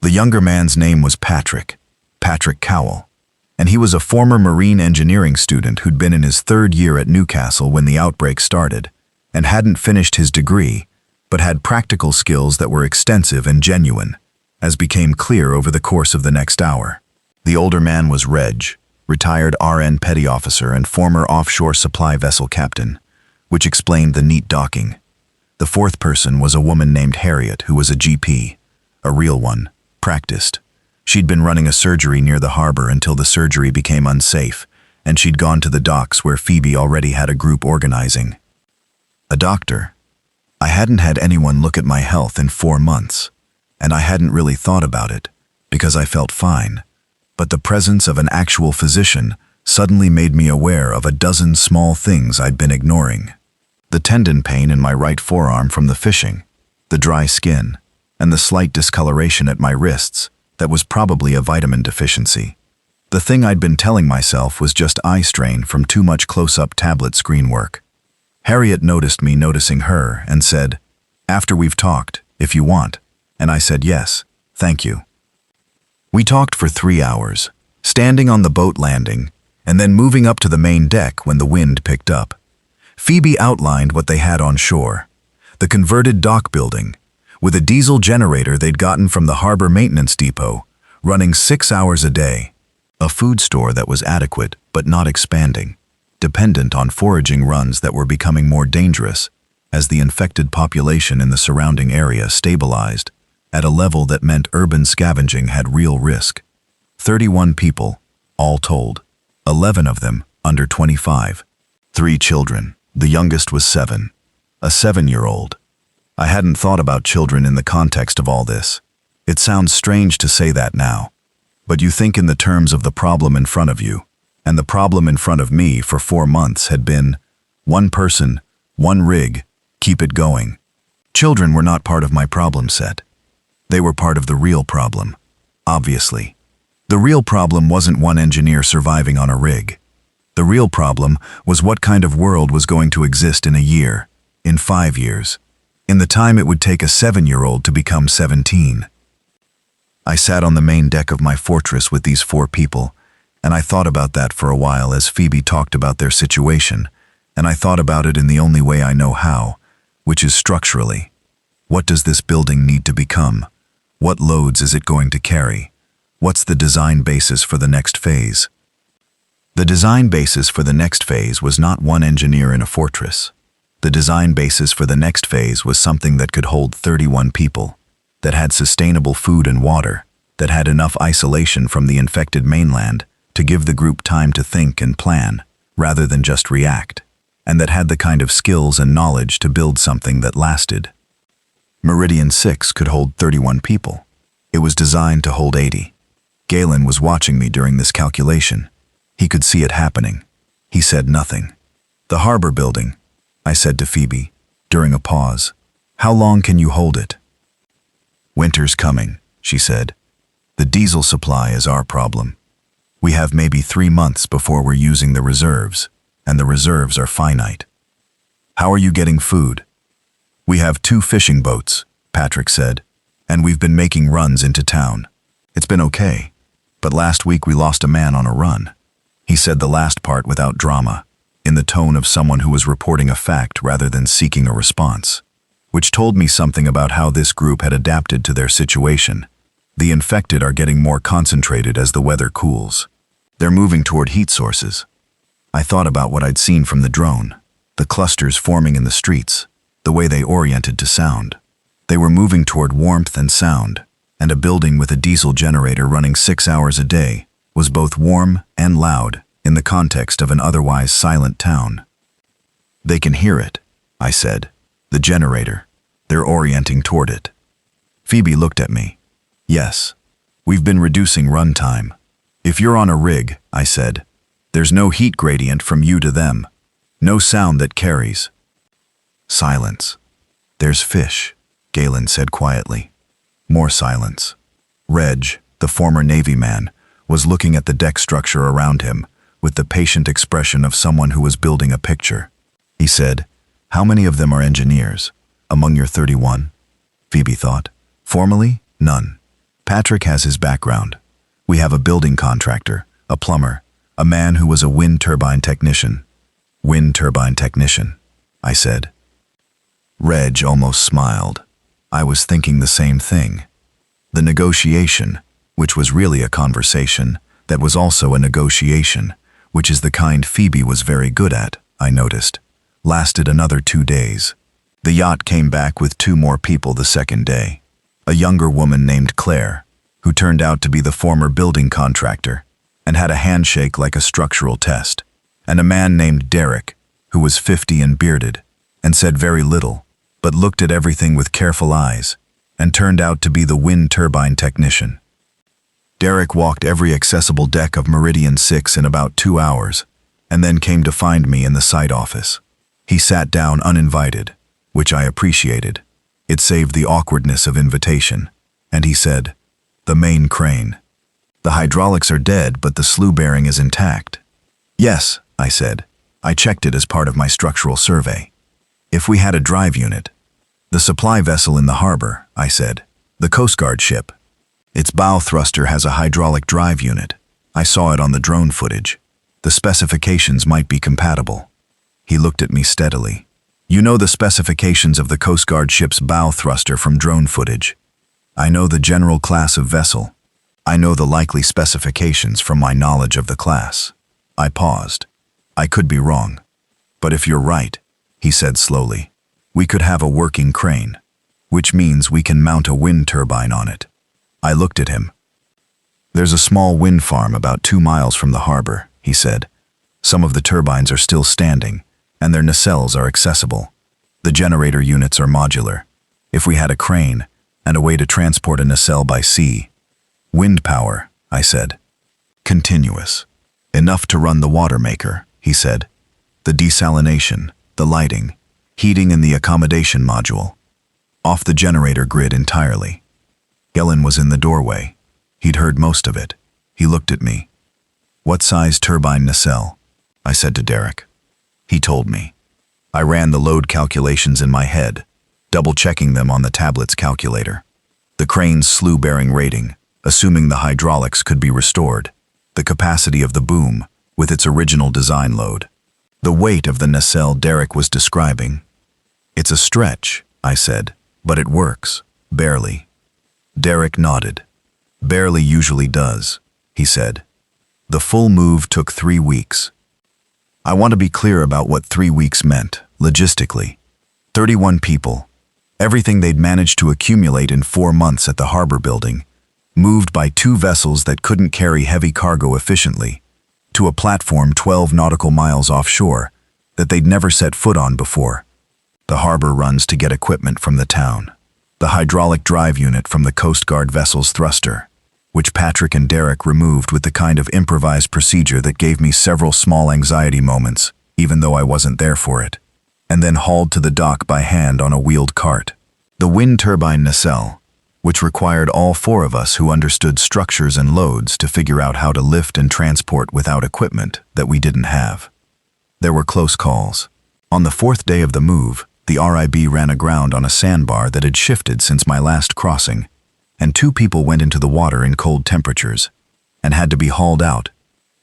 The younger man's name was Patrick Cowell, and he was a former marine engineering student who'd been in his 3rd year at Newcastle when the outbreak started, and hadn't finished his degree, but had practical skills that were extensive and genuine, as became clear over the course of the next hour. The older man was Reg, retired RN petty officer and former offshore supply vessel captain, which explained the neat docking. The 4th person was a woman named Harriet, who was a GP, a real one, practiced. She'd been running a surgery near the harbor until the surgery became unsafe, and she'd gone to the docks where Phoebe already had a group organizing. A doctor. I hadn't had anyone look at my health in 4 months, and I hadn't really thought about it, because I felt fine. But the presence of an actual physician suddenly made me aware of a dozen small things I'd been ignoring. The tendon pain in my right forearm from the fishing, the dry skin, and the slight discoloration at my wrists that was probably a vitamin deficiency. The thing I'd been telling myself was just eye strain from too much close-up tablet screen work. Harriet noticed me noticing her and said, "After we've talked, if you want," and I said yes, thank you. We talked for 3 hours, standing on the boat landing, and then moving up to the main deck when the wind picked up. Phoebe outlined what they had on shore. The converted dock building, with a diesel generator they'd gotten from the harbor maintenance depot, running 6 hours a day. A food store that was adequate but not expanding, dependent on foraging runs that were becoming more dangerous as the infected population in the surrounding area stabilized at a level that meant urban scavenging had real risk. 31 people, all told. 11 of them under 25. 3 children. The youngest was 7. A 7-year-old. I hadn't thought about children in the context of all this. It sounds strange to say that now, but you think in the terms of the problem in front of you, and the problem in front of me for 4 months had been one person, one rig, keep it going. Children were not part of my problem set. They were part of the real problem, obviously. The real problem wasn't one engineer surviving on a rig. The real problem was what kind of world was going to exist in a year, in 5 years, in the time it would take a 7-year-old to become 17. I sat on the main deck of my fortress with these 4 people, and I thought about that for a while as Phoebe talked about their situation, and I thought about it in the only way I know how, which is structurally. What does this building need to become? What loads is it going to carry? What's the design basis for the next phase? The design basis for the next phase was not one engineer in a fortress. The design basis for the next phase was something that could hold 31 people, that had sustainable food and water, that had enough isolation from the infected mainland to give the group time to think and plan, rather than just react, and that had the kind of skills and knowledge to build something that lasted. Meridian 6 could hold 31 people. It was designed to hold 80. Galen was watching me during this calculation. He could see it happening. He said nothing. The harbor building, I said to Phoebe, during a pause. How long can you hold it? Winter's coming, she said. The diesel supply is our problem. We have maybe 3 months before we're using the reserves, and the reserves are finite. How are you getting food? We have 2 fishing boats, Patrick said, and we've been making runs into town. It's been okay, but last week we lost a man on a run. He said the last part without drama, in the tone of someone who was reporting a fact rather than seeking a response, which told me something about how this group had adapted to their situation. The infected are getting more concentrated as the weather cools. They're moving toward heat sources. I thought about what I'd seen from the drone, the clusters forming in the streets, the way they oriented to sound. They were moving toward warmth and sound, and a building with a diesel generator running 6 hours a day was both warm and loud in the context of an otherwise silent town. They can hear it, I said. The generator. They're orienting toward it. Phoebe looked at me. Yes, we've been reducing run time. If you're on a rig, I said, there's no heat gradient from you to them. No sound that carries. Silence. There's fish, Galen said quietly. More silence. Reg, the former Navy man, was looking at the deck structure around him with the patient expression of someone who was building a picture. He said, how many of them are engineers? Among your 31? Phoebe thought. Formally, none. Patrick has his background. We have a building contractor, a plumber, a man who was a wind turbine technician. Wind turbine technician, I said. Reg almost smiled. I was thinking the same thing. The negotiation, which was really a conversation, that was also a negotiation, which is the kind Phoebe was very good at, I noticed, lasted another 2 days. The yacht came back with 2 more people the second day. A younger woman named Claire, who turned out to be the former building contractor, and had a handshake like a structural test, and a man named Derek, who was 50 and bearded, and said very little, but looked at everything with careful eyes, and turned out to be the wind turbine technician. Derek walked every accessible deck of Meridian 6 in about 2 hours, and then came to find me in the site office. He sat down uninvited, which I appreciated. It saved the awkwardness of invitation, and he said, the main crane. The hydraulics are dead, but the slew bearing is intact. Yes, I said. I checked it as part of my structural survey. If we had a drive unit. The supply vessel in the harbor, I said. The Coast Guard ship. Its bow thruster has a hydraulic drive unit. I saw it on the drone footage. The specifications might be compatible. He looked at me steadily. You know the specifications of the Coast Guard ship's bow thruster from drone footage. I know the general class of vessel. I know the likely specifications from my knowledge of the class. I paused. I could be wrong. But if you're right, he said slowly, we could have a working crane, which means we can mount a wind turbine on it. I looked at him. There's a small wind farm about 2 miles from the harbor, he said. Some of the turbines are still standing, and their nacelles are accessible. The generator units are modular. If we had a crane and a way to transport a nacelle by sea. Wind power, I said. Continuous. Enough to run the water maker, he said. The desalination, the lighting, heating in the accommodation module. Off the generator grid entirely. Gellin was in the doorway. He'd heard most of it. He looked at me. What size turbine nacelle? I said to Derek. He told me. I ran the load calculations in my head, double-checking them on the tablet's calculator. The crane's slew-bearing rating, assuming the hydraulics could be restored, the capacity of the boom, with its original design load, the weight of the nacelle Derek was describing. It's a stretch, I said, but it works, barely. Derek nodded. Barely usually does, he said. The full move took 3 weeks. I want to be clear about what 3 weeks meant, logistically. 31 people, everything they'd managed to accumulate in 4 months at the harbor building, moved by 2 vessels that couldn't carry heavy cargo efficiently, to a platform 12 nautical miles offshore that they'd never set foot on before. The harbor runs to get equipment from the town, the hydraulic drive unit from the Coast Guard vessel's thruster, which Patrick and Derek removed with the kind of improvised procedure that gave me several small anxiety moments, even though I wasn't there for it, and then hauled to the dock by hand on a wheeled cart. The wind turbine nacelle, which required all 4 of us who understood structures and loads to figure out how to lift and transport without equipment that we didn't have. There were close calls. On the 4th day of the move, the RIB ran aground on a sandbar that had shifted since my last crossing, and 2 people went into the water in cold temperatures and had to be hauled out,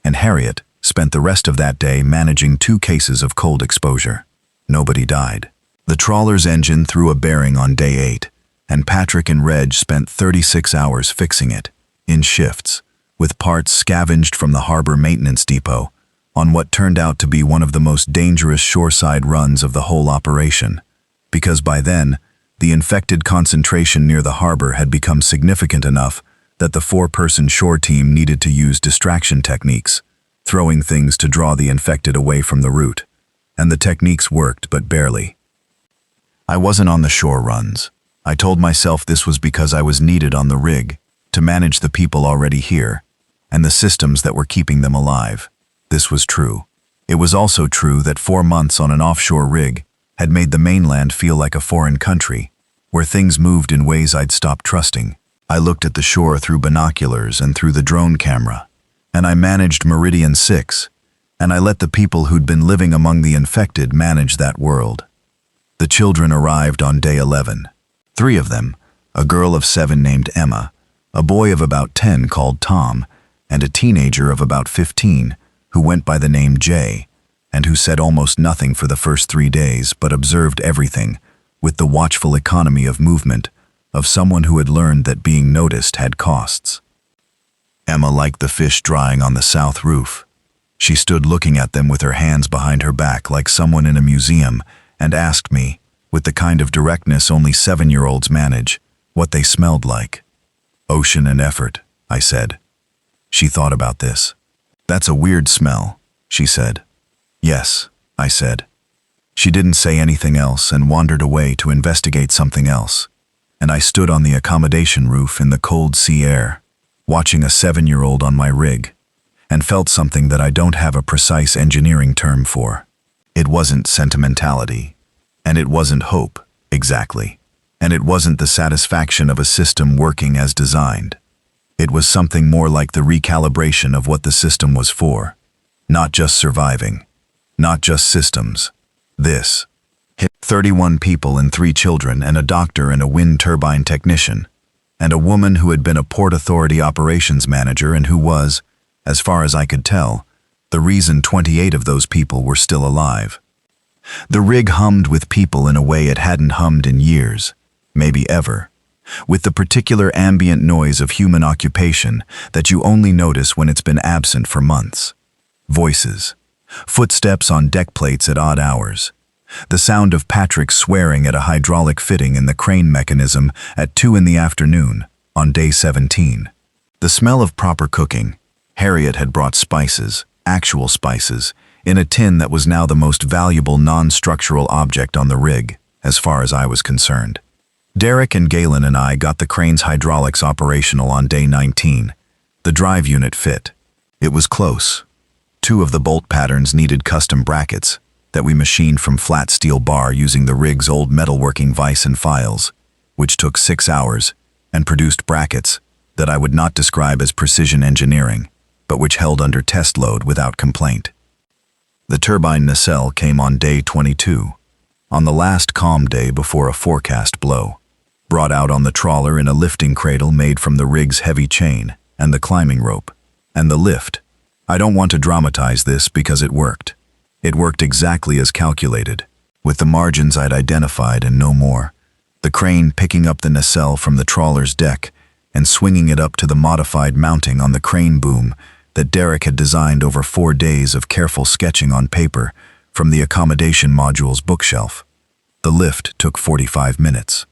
and Harriet spent the rest of that day managing 2 cases of cold exposure. Nobody died. The trawler's engine threw a bearing on day 8, and Patrick and Reg spent 36 hours fixing it, in shifts, with parts scavenged from the harbor maintenance depot, on what turned out to be one of the most dangerous shoreside runs of the whole operation, because by then, the infected concentration near the harbor had become significant enough that the 4-person shore team needed to use distraction techniques, throwing things to draw the infected away from the route, and the techniques worked but barely. I wasn't on the shore runs. I told myself this was because I was needed on the rig to manage the people already here and the systems that were keeping them alive. This was true. It was also true that 4 months on an offshore rig had made the mainland feel like a foreign country, where things moved in ways I'd stopped trusting. I looked at the shore through binoculars and through the drone camera, and I managed Meridian 6, and I let the people who'd been living among the infected manage that world. The children arrived on day 11. 3 of them, a girl of 7 named Emma, a boy of about 10 called Tom, and a teenager of about 15 who went by the name Jay, and who said almost nothing for the first 3 days but observed everything with the watchful economy of movement of someone who had learned that being noticed had costs. Emma liked the fish drying on the south roof. She stood looking at them with her hands behind her back like someone in a museum and asked me, with the kind of directness only 7-year-olds manage, what they smelled like. Ocean and effort, I said. She thought about this. That's a weird smell, she said. Yes, I said. She didn't say anything else and wandered away to investigate something else, and I stood on the accommodation roof in the cold sea air, watching a 7-year-old on my rig, and felt something that I don't have a precise engineering term for. It wasn't sentimentality, and it wasn't hope, exactly, and it wasn't the satisfaction of a system working as designed. It was something more like the recalibration of what the system was for, not just surviving, not just systems. This hit 31 people and 3 children and a doctor and a wind turbine technician, and a woman who had been a Port Authority operations manager and who was, as far as I could tell, the reason 28 of those people were still alive. The rig hummed with people in a way it hadn't hummed in years, maybe ever, with the particular ambient noise of human occupation that you only notice when it's been absent for months. Voices, footsteps on deck plates at odd hours, the sound of Patrick swearing at a hydraulic fitting in the crane mechanism at 2 in the afternoon on day 17. The smell of proper cooking. Harriet had brought spices, actual spices, in a tin that was now the most valuable non-structural object on the rig, as far as I was concerned. Derek and Galen and I got the crane's hydraulics operational on day 19. The drive unit fit. It was close. 2 of the bolt patterns needed custom brackets that we machined from flat steel bar using the rig's old metalworking vise and files, which took 6 hours and produced brackets that I would not describe as precision engineering, but which held under test load without complaint. The turbine nacelle came on day 22, on the last calm day before a forecast blow, brought out on the trawler in a lifting cradle made from the rig's heavy chain and the climbing rope. And the lift. I don't want to dramatize this because it worked. It worked exactly as calculated, with the margins I'd identified and no more. The crane picking up the nacelle from the trawler's deck and swinging it up to the modified mounting on the crane boom that Derek had designed over 4 days of careful sketching on paper from the accommodation module's bookshelf. The lift took 45 minutes.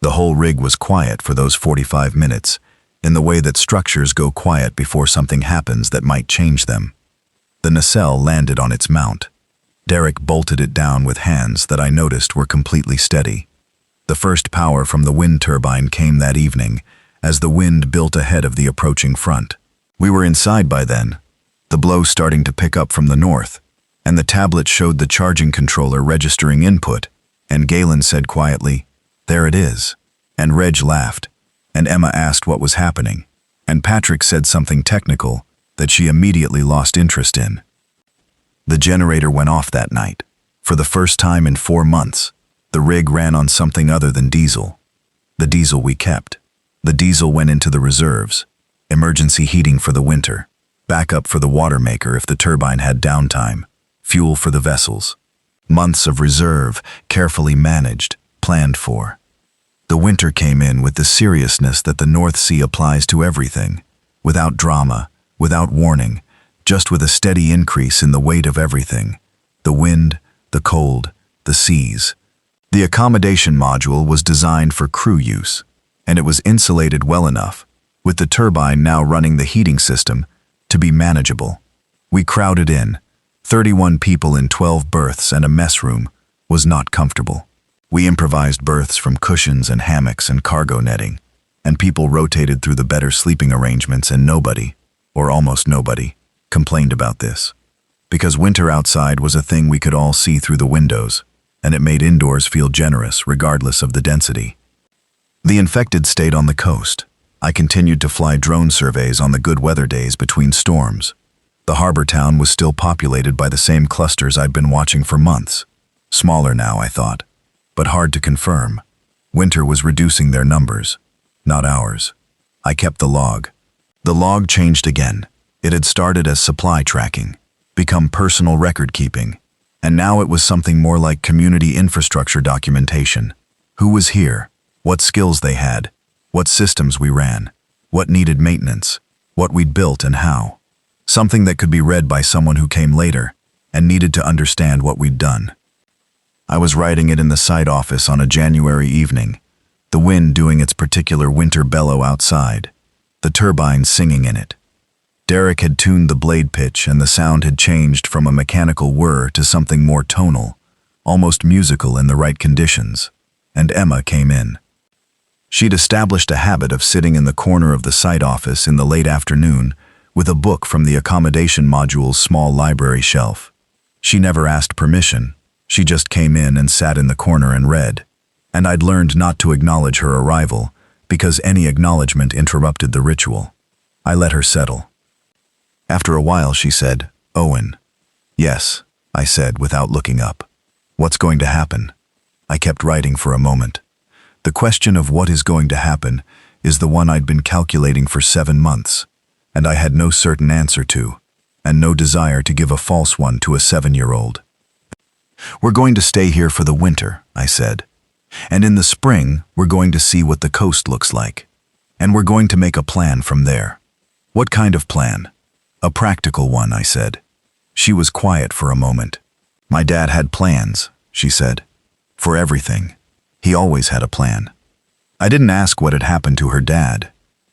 The whole rig was quiet for those 45 minutes, in the way that structures go quiet before something happens that might change them. The nacelle landed on its mount. Derek bolted it down with hands that I noticed were completely steady. The first power from the wind turbine came that evening, as the wind built ahead of the approaching front. We were inside by then, the blow starting to pick up from the north, and the tablet showed the charging controller registering input, and Galen said quietly, "There it is." And Reg laughed, and Emma asked what was happening, and Patrick said something technical that she immediately lost interest in. The generator went off that night. For the first time in 4 months, the rig ran on something other than diesel. The diesel we kept. The diesel went into the reserves. Emergency heating for the winter, backup for the water maker if the turbine had downtime, fuel for the vessels. Months of reserve, carefully managed, planned for. The winter came in with the seriousness that the North Sea applies to everything, without drama, without warning, just with a steady increase in the weight of everything. The wind, the cold, the seas. The accommodation module was designed for crew use, and it was insulated well enough, with the turbine now running the heating system, to be manageable. We crowded in. 31 people in 12 berths and a mess room was not comfortable. We improvised berths from cushions and hammocks and cargo netting, and people rotated through the better sleeping arrangements, and nobody, or almost nobody, complained about this. Because winter outside was a thing we could all see through the windows, and it made indoors feel generous regardless of the density. The infected stayed on the coast. I continued to fly drone surveys on the good weather days between storms. The harbor town was still populated by the same clusters I'd been watching for months. Smaller now, I thought, but hard to confirm. Winter was reducing their numbers, not ours. I kept the log. The log changed again. It had started as supply tracking, become personal record keeping, and now it was something more like community infrastructure documentation. Who was here? What skills they had? What systems we ran, what needed maintenance, what we'd built and how. Something that could be read by someone who came later and needed to understand what we'd done. I was writing it in the site office on a January evening, the wind doing its particular winter bellow outside, the turbine singing in it. Derek had tuned the blade pitch and the sound had changed from a mechanical whir to something more tonal, almost musical in the right conditions, and Emma came in. She'd established a habit of sitting in the corner of the site office in the late afternoon with a book from the accommodation module's small library shelf. She never asked permission. She just came in and sat in the corner and read. And I'd learned not to acknowledge her arrival because any acknowledgement interrupted the ritual. I let her settle. After a while she said, "Owen." "Yes," I said without looking up. "What's going to happen?" I kept writing for a moment. The question of what is going to happen is the one I'd been calculating for 7 months, and I had no certain answer to, and no desire to give a false one to a 7-year-old. "We're going to stay here for the winter," I said. And in the spring, we're going to see what the coast looks like. And we're going to make a plan from there. What kind of plan? A practical one, I said. She was quiet for a moment. My dad had plans, she said. For everything. He always had a plan. I didn't ask what had happened to her dad.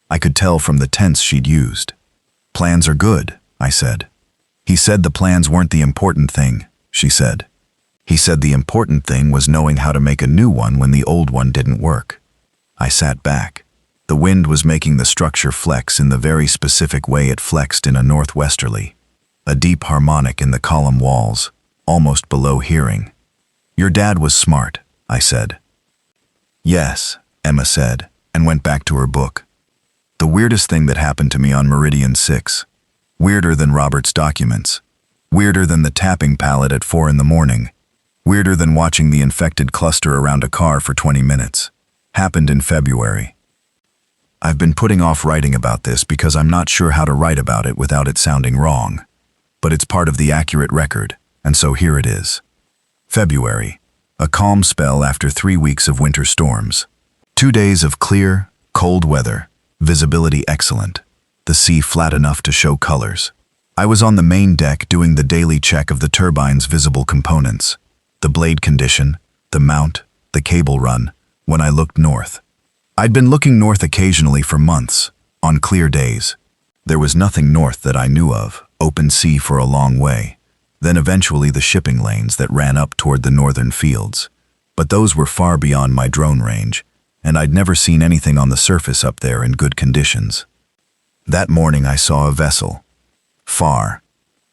I could tell from the tense she'd used. Plans are good, I said. He said the plans weren't the important thing, she said. He said the important thing was knowing how to make a new one when the old one didn't work. I sat back. The wind was making the structure flex in the very specific way it flexed in a northwesterly. A deep harmonic in the column walls, almost below hearing. Your dad was smart, I said. Yes, Emma said, and went back to her book. The weirdest thing that happened to me on Meridian 6. Weirder than Robert's documents. Weirder than the tapping pallet at 4 in the morning. Weirder than watching the infected cluster around a car for 20 minutes. Happened in February. I've been putting off writing about this because I'm not sure how to write about it without it sounding wrong. But it's part of the accurate record, and so here it is. February. A calm spell after 3 weeks of winter storms. 2 days of clear, cold weather. Visibility excellent. The sea flat enough to show colors. I was on the main deck doing the daily check of the turbine's visible components. The blade condition, the mount, the cable run, when I looked north. I'd been looking north occasionally for months, on clear days. There was nothing north that I knew of, open sea for a long way. Then eventually the shipping lanes that ran up toward the northern fields. But those were far beyond my drone range, and I'd never seen anything on the surface up there in good conditions. That morning I saw a vessel. Far.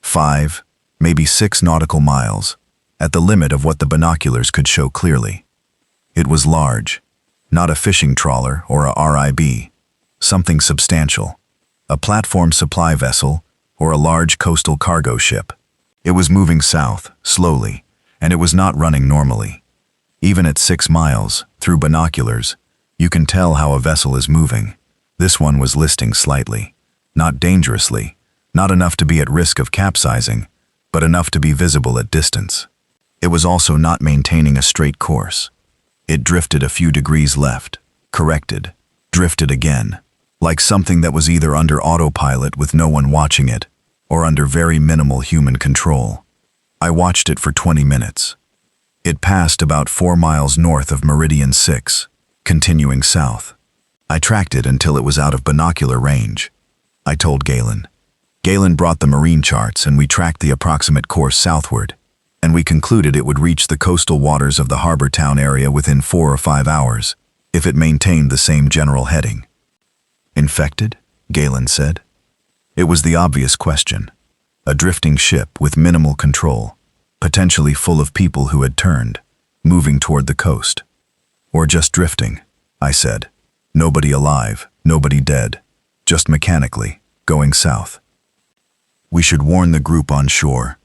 5, maybe 6 nautical miles, at the limit of what the binoculars could show clearly. It was large. Not a fishing trawler or a RIB. Something substantial. A platform supply vessel or a large coastal cargo ship. It was moving south, slowly, and it was not running normally. Even at 6 miles, through binoculars, you can tell how a vessel is moving. This one was listing slightly. Not dangerously, not enough to be at risk of capsizing, but enough to be visible at distance. It was also not maintaining a straight course. It drifted a few degrees left, corrected, drifted again, like something that was either under autopilot with no one watching it, or under very minimal human control. I watched it for 20 minutes. It passed about 4 miles north of Meridian 6, continuing south. I tracked it until it was out of binocular range. I told Galen. Galen brought the marine charts and we tracked the approximate course southward, and we concluded it would reach the coastal waters of the harbor town area within 4 or 5 hours, if it maintained the same general heading. Infected? Galen said. It was the obvious question. A drifting ship with minimal control, potentially full of people who had turned, moving toward the coast. Or just drifting, I said. Nobody alive, nobody dead, just mechanically, going south. We should warn the group on shore.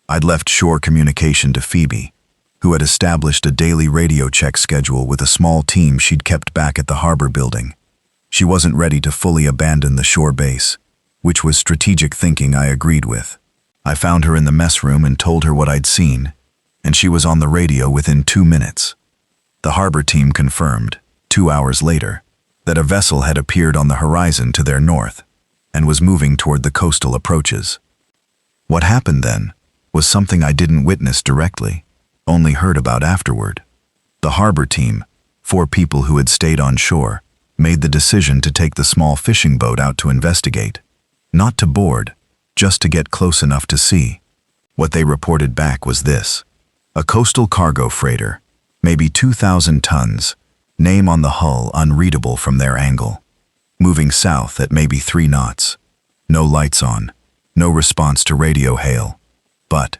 I'd left shore communication to Phoebe, who had established a daily radio check schedule with a small team she'd kept back at the harbor building. She wasn't ready to fully abandon the shore base, which was strategic thinking I agreed with. I found her in the mess room and told her what I'd seen, and she was on the radio within 2 minutes. The harbor team confirmed, 2 hours later, that a vessel had appeared on the horizon to their north and was moving toward the coastal approaches. What happened then was something I didn't witness directly, only heard about afterward. The harbor team, 4 people who had stayed on shore, made the decision to take the small fishing boat out to investigate. Not to board, just to get close enough to see. What they reported back was this. A coastal cargo freighter, maybe 2,000 tons, name on the hull unreadable from their angle. Moving south at maybe 3 knots. No lights on, no response to radio hail. But,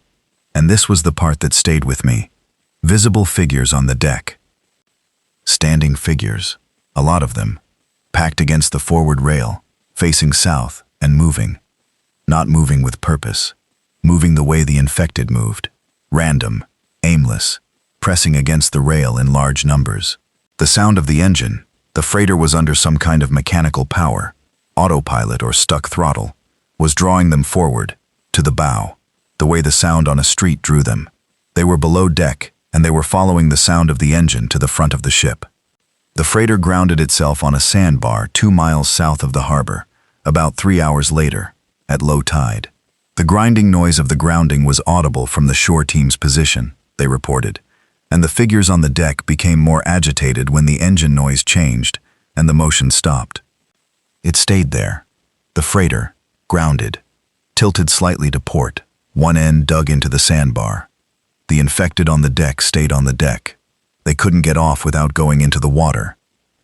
and this was the part that stayed with me, visible figures on the deck. Standing figures, a lot of them, packed against the forward rail, facing south and moving. Not moving with purpose, moving the way the infected moved, random, aimless, pressing against the rail in large numbers. The sound of the engine, the freighter was under some kind of mechanical power, autopilot or stuck throttle, was drawing them forward, to the bow, the way the sound on a street drew them. They were below deck, and they were following the sound of the engine to the front of the ship. The freighter grounded itself on a sandbar 2 miles south of the harbor, about 3 hours later, at low tide. The grinding noise of the grounding was audible from the shore team's position, they reported, and the figures on the deck became more agitated when the engine noise changed and the motion stopped. It stayed there. The freighter, grounded, tilted slightly to port, one end dug into the sandbar. The infected on the deck stayed on the deck. They couldn't get off without going into the water,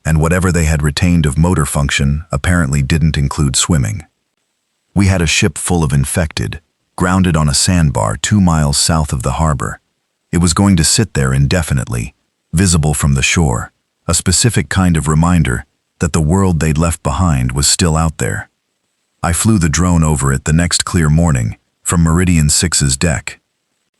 and whatever they had retained of motor function apparently didn't include swimming. We had a ship full of infected, grounded on a sandbar 2 miles south of the harbor. It was going to sit there indefinitely, visible from the shore, a specific kind of reminder that the world they'd left behind was still out there. I flew the drone over it the next clear morning, from Meridian 6's deck.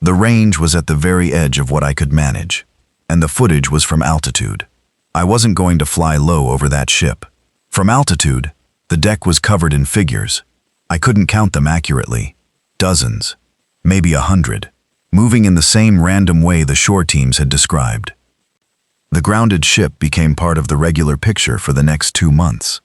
The range was at the very edge of what I could manage, and the footage was from altitude. I wasn't going to fly low over that ship. From altitude, the deck was covered in figures. I couldn't count them accurately. Dozens, maybe 100, moving in the same random way the shore teams had described. The grounded ship became part of the regular picture for the next 2 months.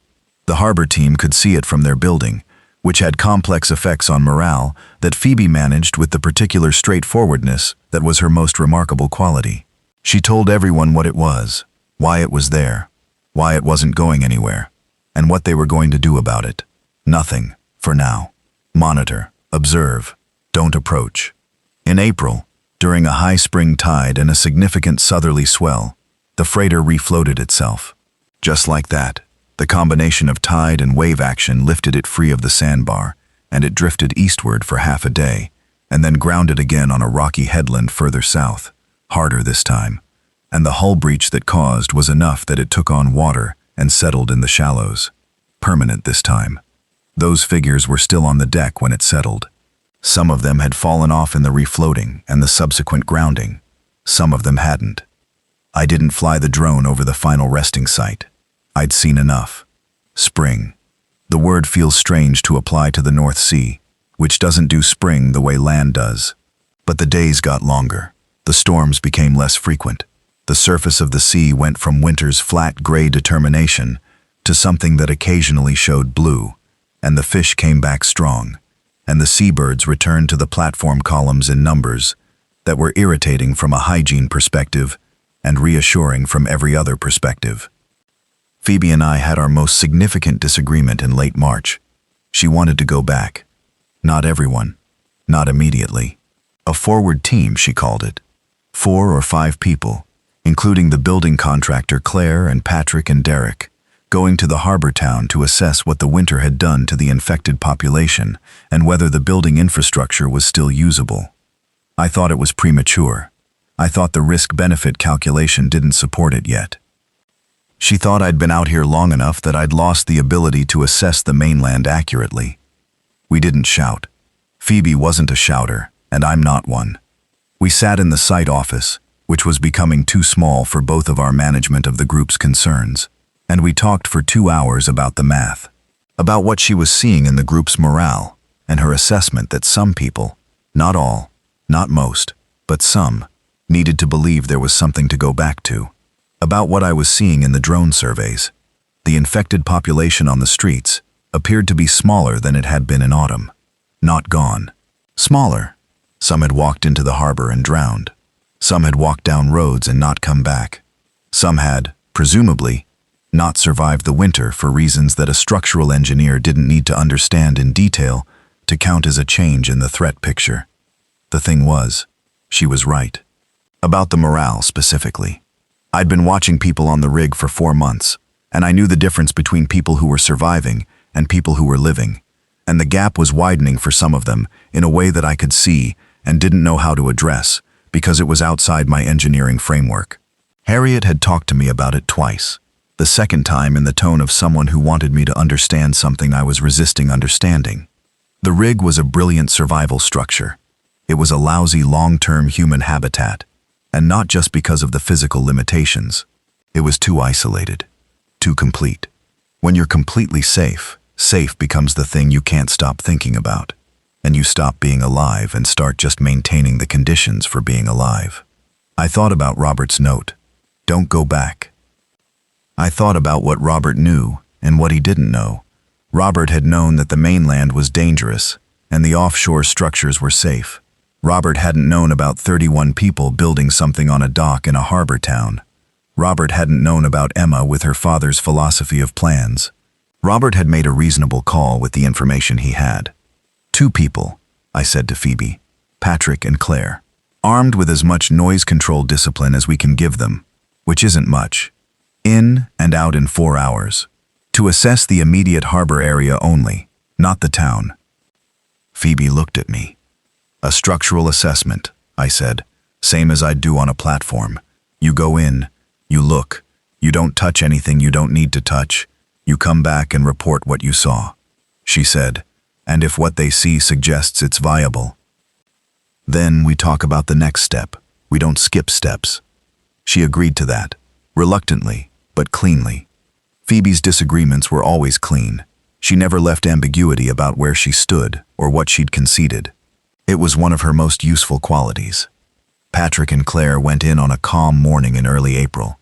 The harbor team could see it from their building, which had complex effects on morale that Phoebe managed with the particular straightforwardness that was her most remarkable quality. She told everyone what it was, why it was there, why it wasn't going anywhere, and what they were going to do about it. Nothing, for now. Monitor, observe, don't approach. In April, during a high spring tide and a significant southerly swell, the freighter refloated itself. Just like that, the combination of tide and wave action lifted it free of the sandbar, and it drifted eastward for half a day, and then grounded again on a rocky headland further south, harder this time, and the hull breach that caused was enough that it took on water and settled in the shallows. Permanent this time. Those figures were still on the deck when it settled. Some of them had fallen off in the refloating and the subsequent grounding. Some of them hadn't. I didn't fly the drone over the final resting site. I'd seen enough. Spring. The word feels strange to apply to the North Sea, which doesn't do spring the way land does. But the days got longer. The storms became less frequent. The surface of the sea went from winter's flat gray determination to something that occasionally showed blue, and the fish came back strong, and the seabirds returned to the platform columns in numbers that were irritating from a hygiene perspective and reassuring from every other perspective. Phoebe and I had our most significant disagreement in late March. She wanted to go back. Not everyone. Not immediately. A forward team, she called it. 4 or 5 people, including the building contractor Claire and Patrick and Derek, going to the harbor town to assess what the winter had done to the infected population and whether the building infrastructure was still usable. I thought it was premature. I thought the risk-benefit calculation didn't support it yet. She thought I'd been out here long enough that I'd lost the ability to assess the mainland accurately. We didn't shout. Phoebe wasn't a shouter, and I'm not one. We sat in the site office, which was becoming too small for both of our management of the group's concerns, and we talked for 2 hours about the math, about what she was seeing in the group's morale, and her assessment that some people, not all, not most, but some, needed to believe there was something to go back to. About what I was seeing in the drone surveys. The infected population on the streets appeared to be smaller than it had been in autumn. Not gone. Smaller. Some had walked into the harbor and drowned. Some had walked down roads and not come back. Some had, presumably, not survived the winter for reasons that a structural engineer didn't need to understand in detail to count as a change in the threat picture. The thing was, she was right. About the morale specifically. I'd been watching people on the rig for 4 months, and I knew the difference between people who were surviving and people who were living, and the gap was widening for some of them in a way that I could see and didn't know how to address because it was outside my engineering framework. Harriet had talked to me about it twice, the second time in the tone of someone who wanted me to understand something I was resisting understanding. The rig was a brilliant survival structure. It was a lousy long-term human habitat, and not just because of the physical limitations. It was too isolated, too complete. When you're completely safe, safe becomes the thing you can't stop thinking about, and you stop being alive and start just maintaining the conditions for being alive. I thought about Robert's note. Don't go back. I thought about what Robert knew and what he didn't know. Robert had known that the mainland was dangerous and the offshore structures were safe. Robert hadn't known about 31 people building something on a dock in a harbor town. Robert hadn't known about Emma with her father's philosophy of plans. Robert had made a reasonable call with the information he had. 2 people, I said to Phoebe, Patrick and Claire, armed with as much noise control discipline as we can give them, which isn't much, in and out in 4 hours, to assess the immediate harbor area only, not the town. Phoebe looked at me. A structural assessment, I said, same as I'd do on a platform. You go in, you look, you don't touch anything you don't need to touch, you come back and report what you saw. She said, and if what they see suggests it's viable. Then we talk about the next step. We don't skip steps. She agreed to that, reluctantly, but cleanly. Phoebe's disagreements were always clean. She never left ambiguity about where she stood or what she'd conceded. It was one of her most useful qualities. Patrick and Claire went in on a calm morning in early April.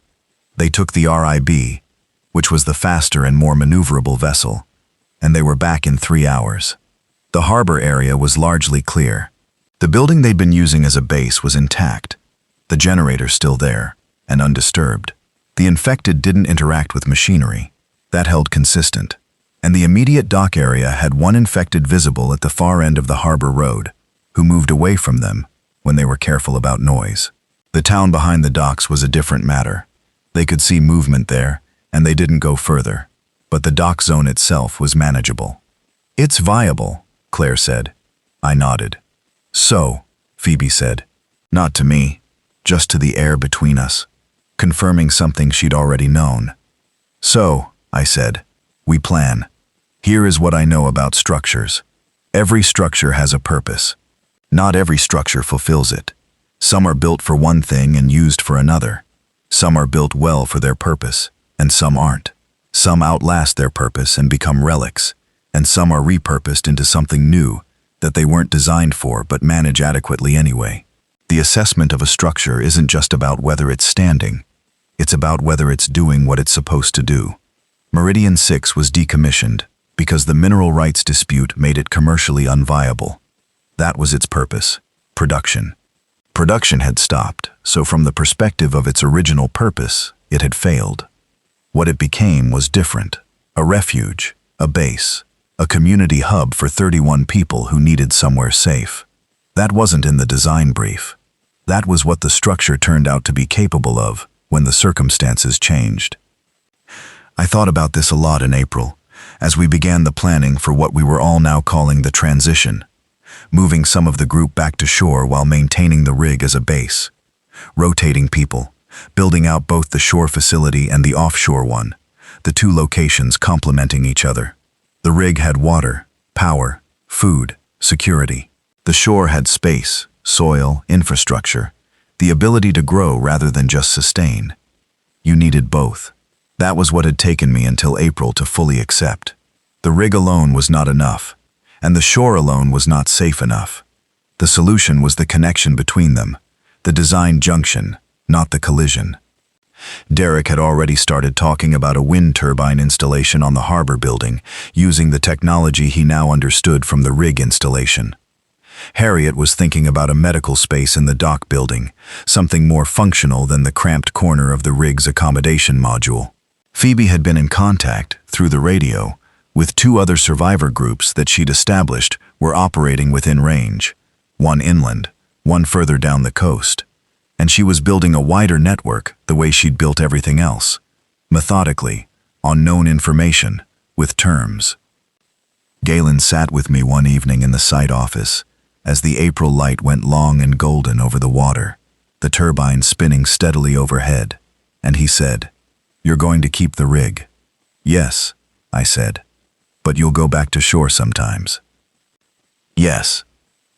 They took the RIB, which was the faster and more maneuverable vessel, and they were back in 3 hours. The harbor area was largely clear. The building they'd been using as a base was intact, the generator still there, and undisturbed. The infected didn't interact with machinery. That held consistent. And the immediate dock area had 1 infected visible at the far end of the harbor road, who moved away from them when they were careful about noise. The town behind the docks was a different matter. They could see movement there, and they didn't go further. But the dock zone itself was manageable. It's viable, Claire said. I nodded. So, Phoebe said, not to me, just to the air between us, confirming something she'd already known. So, I said, we plan. Here is what I know about structures. Every structure has a purpose. Not every structure fulfills it. Some are built for one thing and used for another. Some are built well for their purpose, and some aren't. Some outlast their purpose and become relics, and some are repurposed into something new that they weren't designed for but manage adequately anyway. The assessment of a structure isn't just about whether it's standing. It's about whether it's doing what it's supposed to do. Meridian 6 was decommissioned because the mineral rights dispute made it commercially unviable. That was its purpose, production. Production had stopped, so from the perspective of its original purpose, it had failed. What it became was different, a refuge, a base, a community hub for 31 people who needed somewhere safe. That wasn't in the design brief. That was what the structure turned out to be capable of when the circumstances changed. I thought about this a lot in April, as we began the planning for what we were all now calling the transition, moving some of the group back to shore while maintaining the rig as a base, rotating people, building out both the shore facility and the offshore one, the 2 locations complementing each other. The rig had water, power, food, security. The shore had space, soil, infrastructure, the ability to grow rather than just sustain. You needed both. That was what had taken me until April to fully accept. The rig alone was not enough, and the shore alone was not safe enough. The solution was the connection between them, the design junction, not the collision. Derek had already started talking about a wind turbine installation on the harbor building, using the technology he now understood from the rig installation. Harriet was thinking about a medical space in the dock building, something more functional than the cramped corner of the rig's accommodation module. Phoebe had been in contact, through the radio, with 2 other survivor groups that she'd established were operating within range, one inland, one further down the coast. And she was building a wider network the way she'd built everything else, methodically, on known information, with terms. Galen sat with me one evening in the site office, as the April light went long and golden over the water, the turbine spinning steadily overhead, and he said, "You're going to keep the rig." "Yes," I said, "but you'll go back to shore sometimes." "Yes."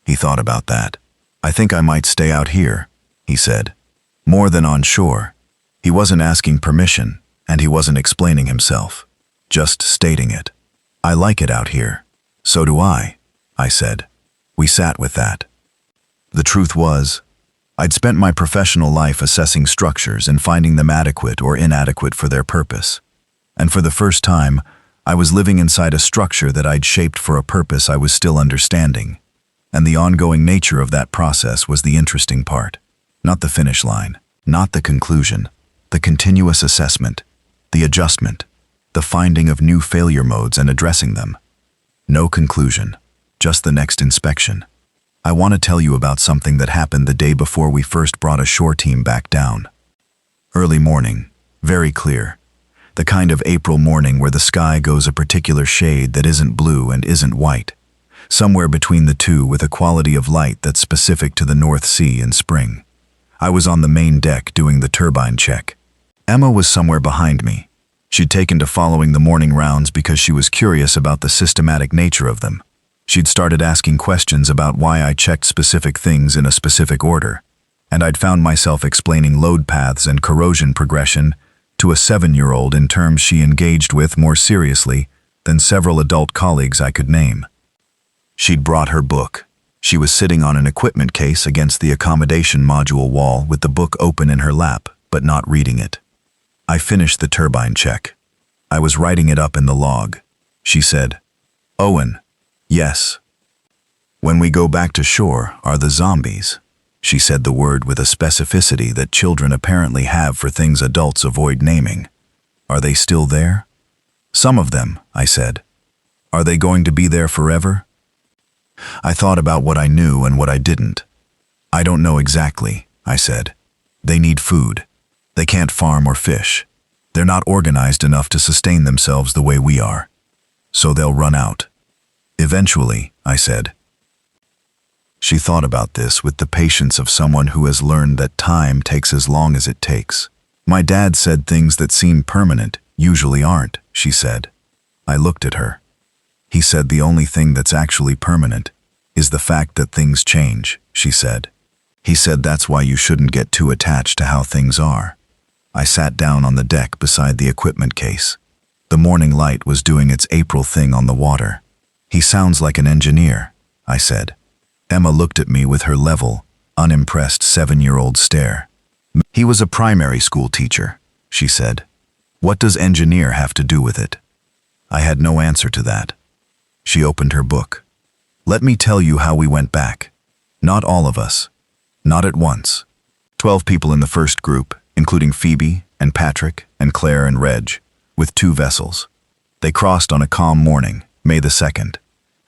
He thought about that. "I think I might stay out here," he said. More than on shore. He wasn't asking permission, and he wasn't explaining himself, just stating it. "I like it out here." "So do I," I said. We sat with that. The truth was, I'd spent my professional life assessing structures and finding them adequate or inadequate for their purpose. And for the first time, I was living inside a structure that I'd shaped for a purpose I was still understanding. And the ongoing nature of that process was the interesting part. Not the finish line, not the conclusion, the continuous assessment, the adjustment, the finding of new failure modes and addressing them. No conclusion, just the next inspection. I want to tell you about something that happened the day before we first brought a shore team back down. Early morning, very clear. The kind of April morning where the sky goes a particular shade that isn't blue and isn't white. Somewhere between the two with a quality of light that's specific to the North Sea in spring. I was on the main deck doing the turbine check. Emma was somewhere behind me. She'd taken to following the morning rounds because she was curious about the systematic nature of them. She'd started asking questions about why I checked specific things in a specific order, and I'd found myself explaining load paths and corrosion progression to a 7-year-old in terms she engaged with more seriously than several adult colleagues I could name. She'd brought her book. She was sitting on an equipment case against the accommodation module wall with the book open in her lap, but not reading it. I finished the turbine check. I was writing it up in the log. She said, "Owen, yes. When we go back to shore, are the zombies?" She said the word with a specificity that children apparently have for things adults avoid naming. "Are they still there?" "Some of them," I said. "Are they going to be there forever?" I thought about what I knew and what I didn't. "I don't know exactly," I said. "They need food. They can't farm or fish. They're not organized enough to sustain themselves the way we are. So they'll run out. Eventually," I said. She thought about this with the patience of someone who has learned that time takes as long as it takes. "My dad said things that seem permanent usually aren't," she said. I looked at her. "He said the only thing that's actually permanent is the fact that things change," she said. "He said that's why you shouldn't get too attached to how things are." I sat down on the deck beside the equipment case. The morning light was doing its April thing on the water. "He sounds like an engineer," I said. Emma looked at me with her level, unimpressed 7-year-old stare. "He was a primary school teacher," she said. "What does engineer have to do with it?" I had no answer to that. She opened her book. "Let me tell you how we went back. Not all of us. Not at once. 12 people in the first group, including Phoebe and Patrick and Claire and Reg, with 2 vessels. They crossed on a calm morning, May the 2nd,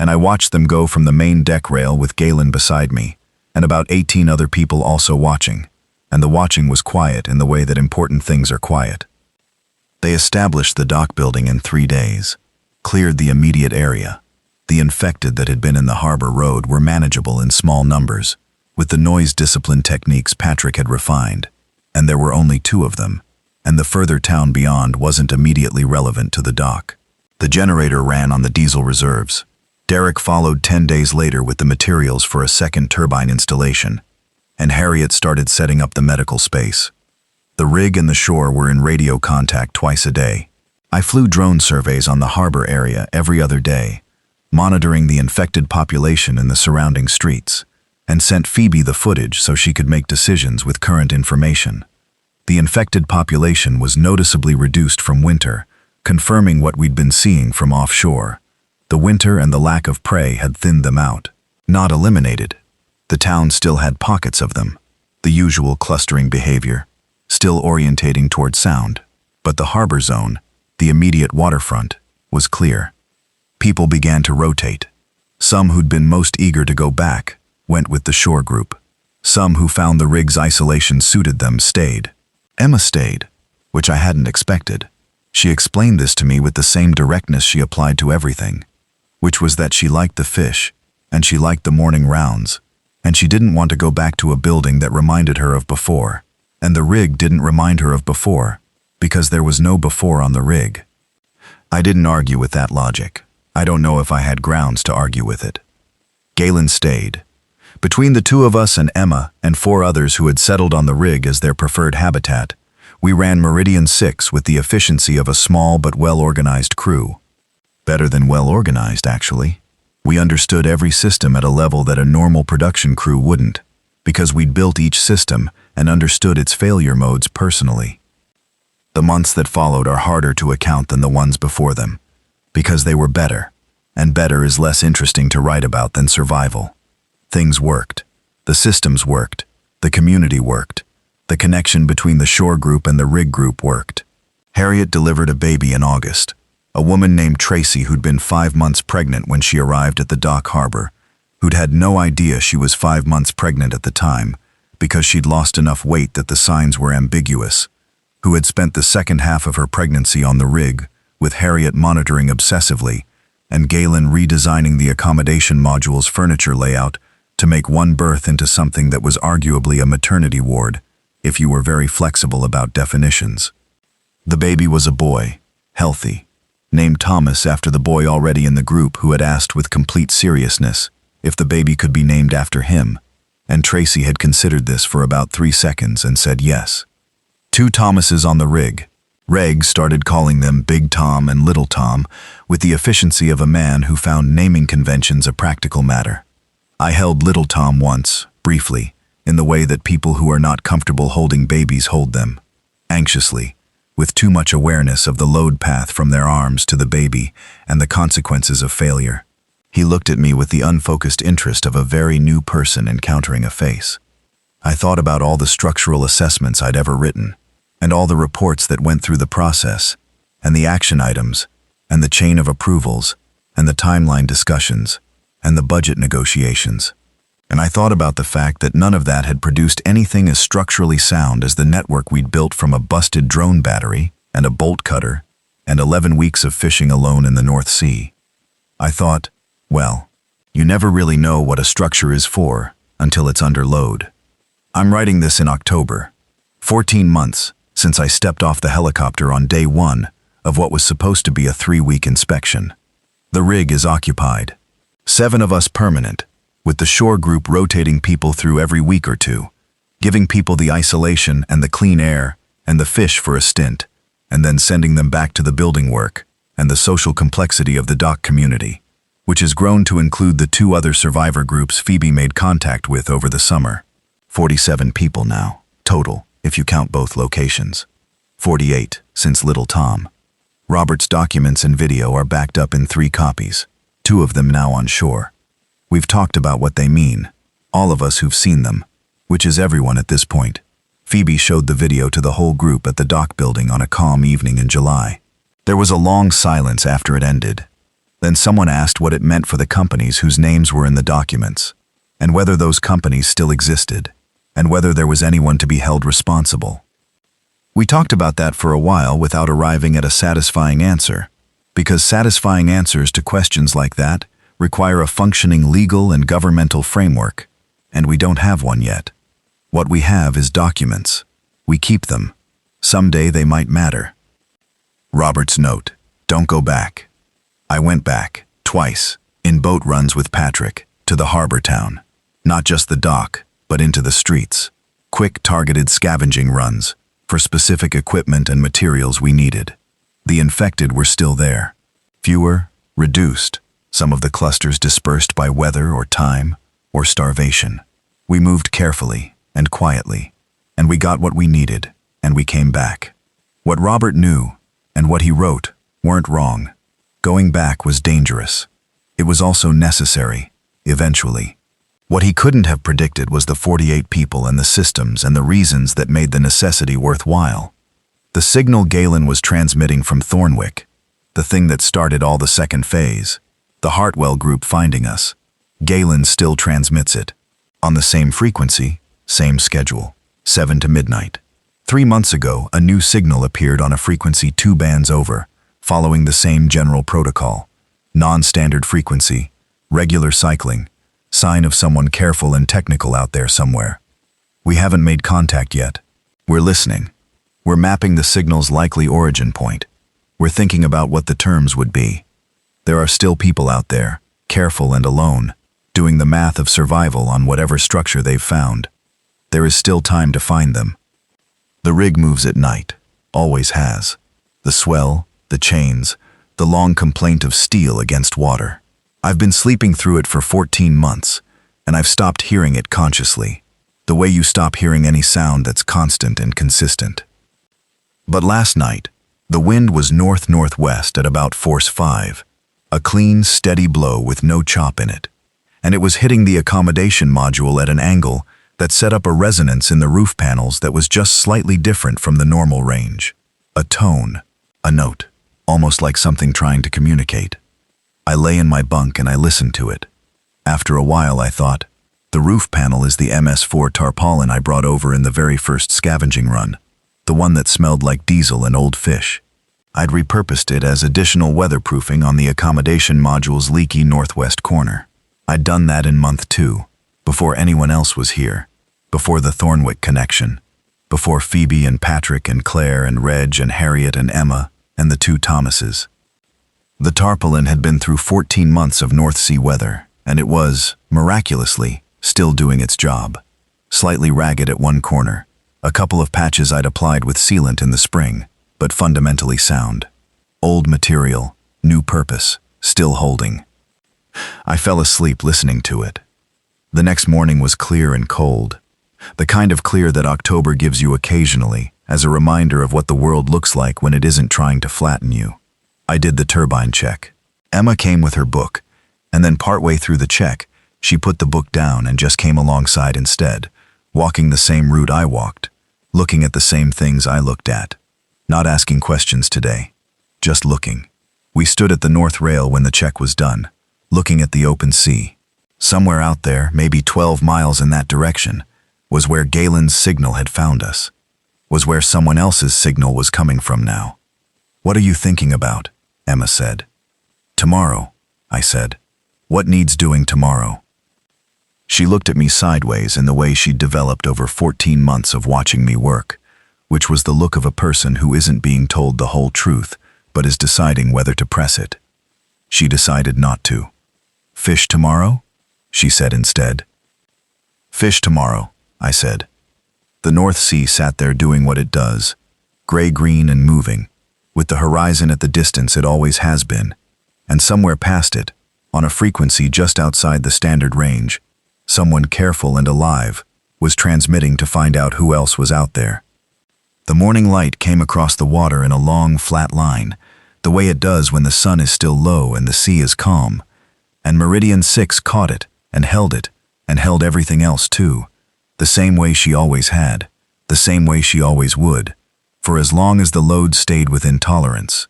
and I watched them go from the main deck rail with Galen beside me, and about 18 other people also watching, and the watching was quiet in the way that important things are quiet. They established the dock building in 3 days, cleared the immediate area. The infected that had been in the harbor road were manageable in small numbers, with the noise discipline techniques Patrick had refined, and there were only 2 of them, and the further town beyond wasn't immediately relevant to the dock. The generator ran on the diesel reserves. Derek followed 10 days later with the materials for a second turbine installation, and Harriet started setting up the medical space. The rig and the shore were in radio contact twice a day. I flew drone surveys on the harbor area every other day, monitoring the infected population in the surrounding streets, and sent Phoebe the footage so she could make decisions with current information. The infected population was noticeably reduced from winter, confirming what we'd been seeing from offshore. The winter and the lack of prey had thinned them out, not eliminated. The town still had pockets of them, the usual clustering behavior, still orientating toward sound, but the harbor zone, the immediate waterfront, was clear. People began to rotate. Some who'd been most eager to go back went with the shore group. Some who found the rig's isolation suited them stayed. Emma stayed, which I hadn't expected. She explained this to me with the same directness she applied to everything, which was that she liked the fish, and she liked the morning rounds, and she didn't want to go back to a building that reminded her of before, and the rig didn't remind her of before, because there was no before on the rig. I didn't argue with that logic. I don't know if I had grounds to argue with it. Galen stayed. Between the 2 of us and Emma and 4 others who had settled on the rig as their preferred habitat, we ran Meridian 6 with the efficiency of a small but well-organized crew. Better than well-organized, actually. We understood every system at a level that a normal production crew wouldn't. because we'd built each system and understood its failure modes personally. The months that followed are harder to account than the ones before them, because they were better, and better is less interesting to write about than survival. Things worked. The systems worked. The community worked. The connection between the shore group and the rig group worked. Harriet delivered a baby in August, a woman named Tracy who'd been 5 months pregnant when she arrived at the dock harbor, who'd had no idea she was 5 months pregnant at the time because she'd lost enough weight that the signs were ambiguous, who had spent the second half of her pregnancy on the rig, with Harriet monitoring obsessively and Galen redesigning the accommodation module's furniture layout to make one berth into something that was arguably a maternity ward, if you were very flexible about definitions. The baby was a boy, healthy, named Thomas after the boy already in the group who had asked with complete seriousness if the baby could be named after him, and Tracy had considered this for about 3 seconds and said yes. 2 Thomases on the rig. Reg started calling them Big Tom and Little Tom with the efficiency of a man who found naming conventions a practical matter. I held Little Tom once, briefly, in the way that people who are not comfortable holding babies hold them, anxiously, with too much awareness of the load path from their arms to the baby and the consequences of failure. He looked at me with the unfocused interest of a very new person encountering a face. I thought about all the structural assessments I'd ever written, and all the reports that went through the process, and the action items, and the chain of approvals, and the timeline discussions, and the budget negotiations. And I thought about the fact that none of that had produced anything as structurally sound as the network we'd built from a busted drone battery and a bolt cutter and 11 weeks of fishing alone in the North Sea. I thought, well, you never really know what a structure is for until it's under load. I'm writing this in October, 14 months since I stepped off the helicopter on day 1 of what was supposed to be a 3-week inspection. The rig is occupied. 7 of us permanent, with the shore group rotating people through every week or 2, giving people the isolation and the clean air and the fish for a stint, and then sending them back to the building work and the social complexity of the dock community, which has grown to include the 2 other survivor groups Phoebe made contact with over the summer. 47 people now, total, if you count both locations. 48 since Little Tom. Robert's documents and video are backed up in 3 copies, 2 of them now on shore. We've talked about what they mean, all of us who've seen them, which is everyone at this point. Phoebe showed the video to the whole group at the dock building on a calm evening in July. There was a long silence after it ended. Then someone asked what it meant for the companies whose names were in the documents, and whether those companies still existed, and whether there was anyone to be held responsible. We talked about that for a while without arriving at a satisfying answer, because satisfying answers to questions like that require a functioning legal and governmental framework, and we don't have one yet. What we have is documents. We keep them. Someday they might matter. Robert's note, don't go back. I went back, twice, in boat runs with Patrick, to the harbor town. Not just the dock, but into the streets. Quick, targeted scavenging runs for specific equipment and materials we needed. The infected were still there. Fewer, reduced, some of the clusters dispersed by weather or time or starvation. We moved carefully and quietly, and we got what we needed, and we came back. What Robert knew and what he wrote weren't wrong. Going back was dangerous. It was also necessary, eventually. What he couldn't have predicted was the 48 people and the systems and the reasons that made the necessity worthwhile. The signal Galen was transmitting from Thornwick, the thing that started all the second phase, the Hartwell group finding us, Galen still transmits it. On the same frequency, same schedule, 7 to midnight. 3 months ago, a new signal appeared on a frequency 2 bands over, following the same general protocol. Non-standard frequency, regular cycling, sign of someone careful and technical out there somewhere. We haven't made contact yet. We're listening. We're mapping the signal's likely origin point. We're thinking about what the terms would be. There are still people out there, careful and alone, doing the math of survival on whatever structure they've found. There is still time to find them. The rig moves at night, always has. The swell, the chains, the long complaint of steel against water. I've been sleeping through it for 14 months, and I've stopped hearing it consciously. The way you stop hearing any sound that's constant and consistent. But last night, the wind was north-northwest at about force 5, a clean, steady blow with no chop in it, and it was hitting the accommodation module at an angle that set up a resonance in the roof panels that was just slightly different from the normal range. A tone, a note, almost like something trying to communicate. I lay in my bunk and I listened to it. After a while I thought, the roof panel is the MS4 tarpaulin I brought over in the very first scavenging run, the one that smelled like diesel and old fish. I'd repurposed it as additional weatherproofing on the accommodation module's leaky northwest corner. I'd done that in month 2, before anyone else was here, before the Thornwick connection, before Phoebe and Patrick and Claire and Reg and Harriet and Emma and the 2 Thomases. The tarpaulin had been through 14 months of North Sea weather, and it was, miraculously, still doing its job. Slightly ragged at one corner, a couple of patches I'd applied with sealant in the spring, but fundamentally sound. Old material, new purpose, still holding. I fell asleep listening to it. The next morning was clear and cold, the kind of clear that October gives you occasionally as a reminder of what the world looks like when it isn't trying to flatten you. I did the turbine check. Emma came with her book, and then partway through the check, she put the book down and just came alongside instead, walking the same route I walked, looking at the same things I looked at. Not asking questions today, just looking. We stood at the north rail when the check was done, looking at the open sea. Somewhere out there, maybe 12 miles in that direction, was where Galen's signal had found us, was where someone else's signal was coming from now. "What are you thinking about?" Emma said. "Tomorrow," I said. "What needs doing tomorrow?" She looked at me sideways in the way she'd developed over 14 months of watching me work, which was the look of a person who isn't being told the whole truth, but is deciding whether to press it. She decided not to. "Fish tomorrow?" she said instead. "Fish tomorrow," I said. The North Sea sat there doing what it does, gray-green and moving, with the horizon at the distance it always has been, and somewhere past it, on a frequency just outside the standard range, someone careful and alive was transmitting to find out who else was out there. The morning light came across the water in a long, flat line, the way it does when the sun is still low and the sea is calm, and Meridian 6 caught it, and held everything else too, the same way she always had, the same way she always would, for as long as the load stayed within tolerance,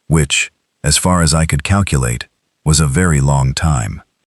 which, as far as I could calculate, was a very long time.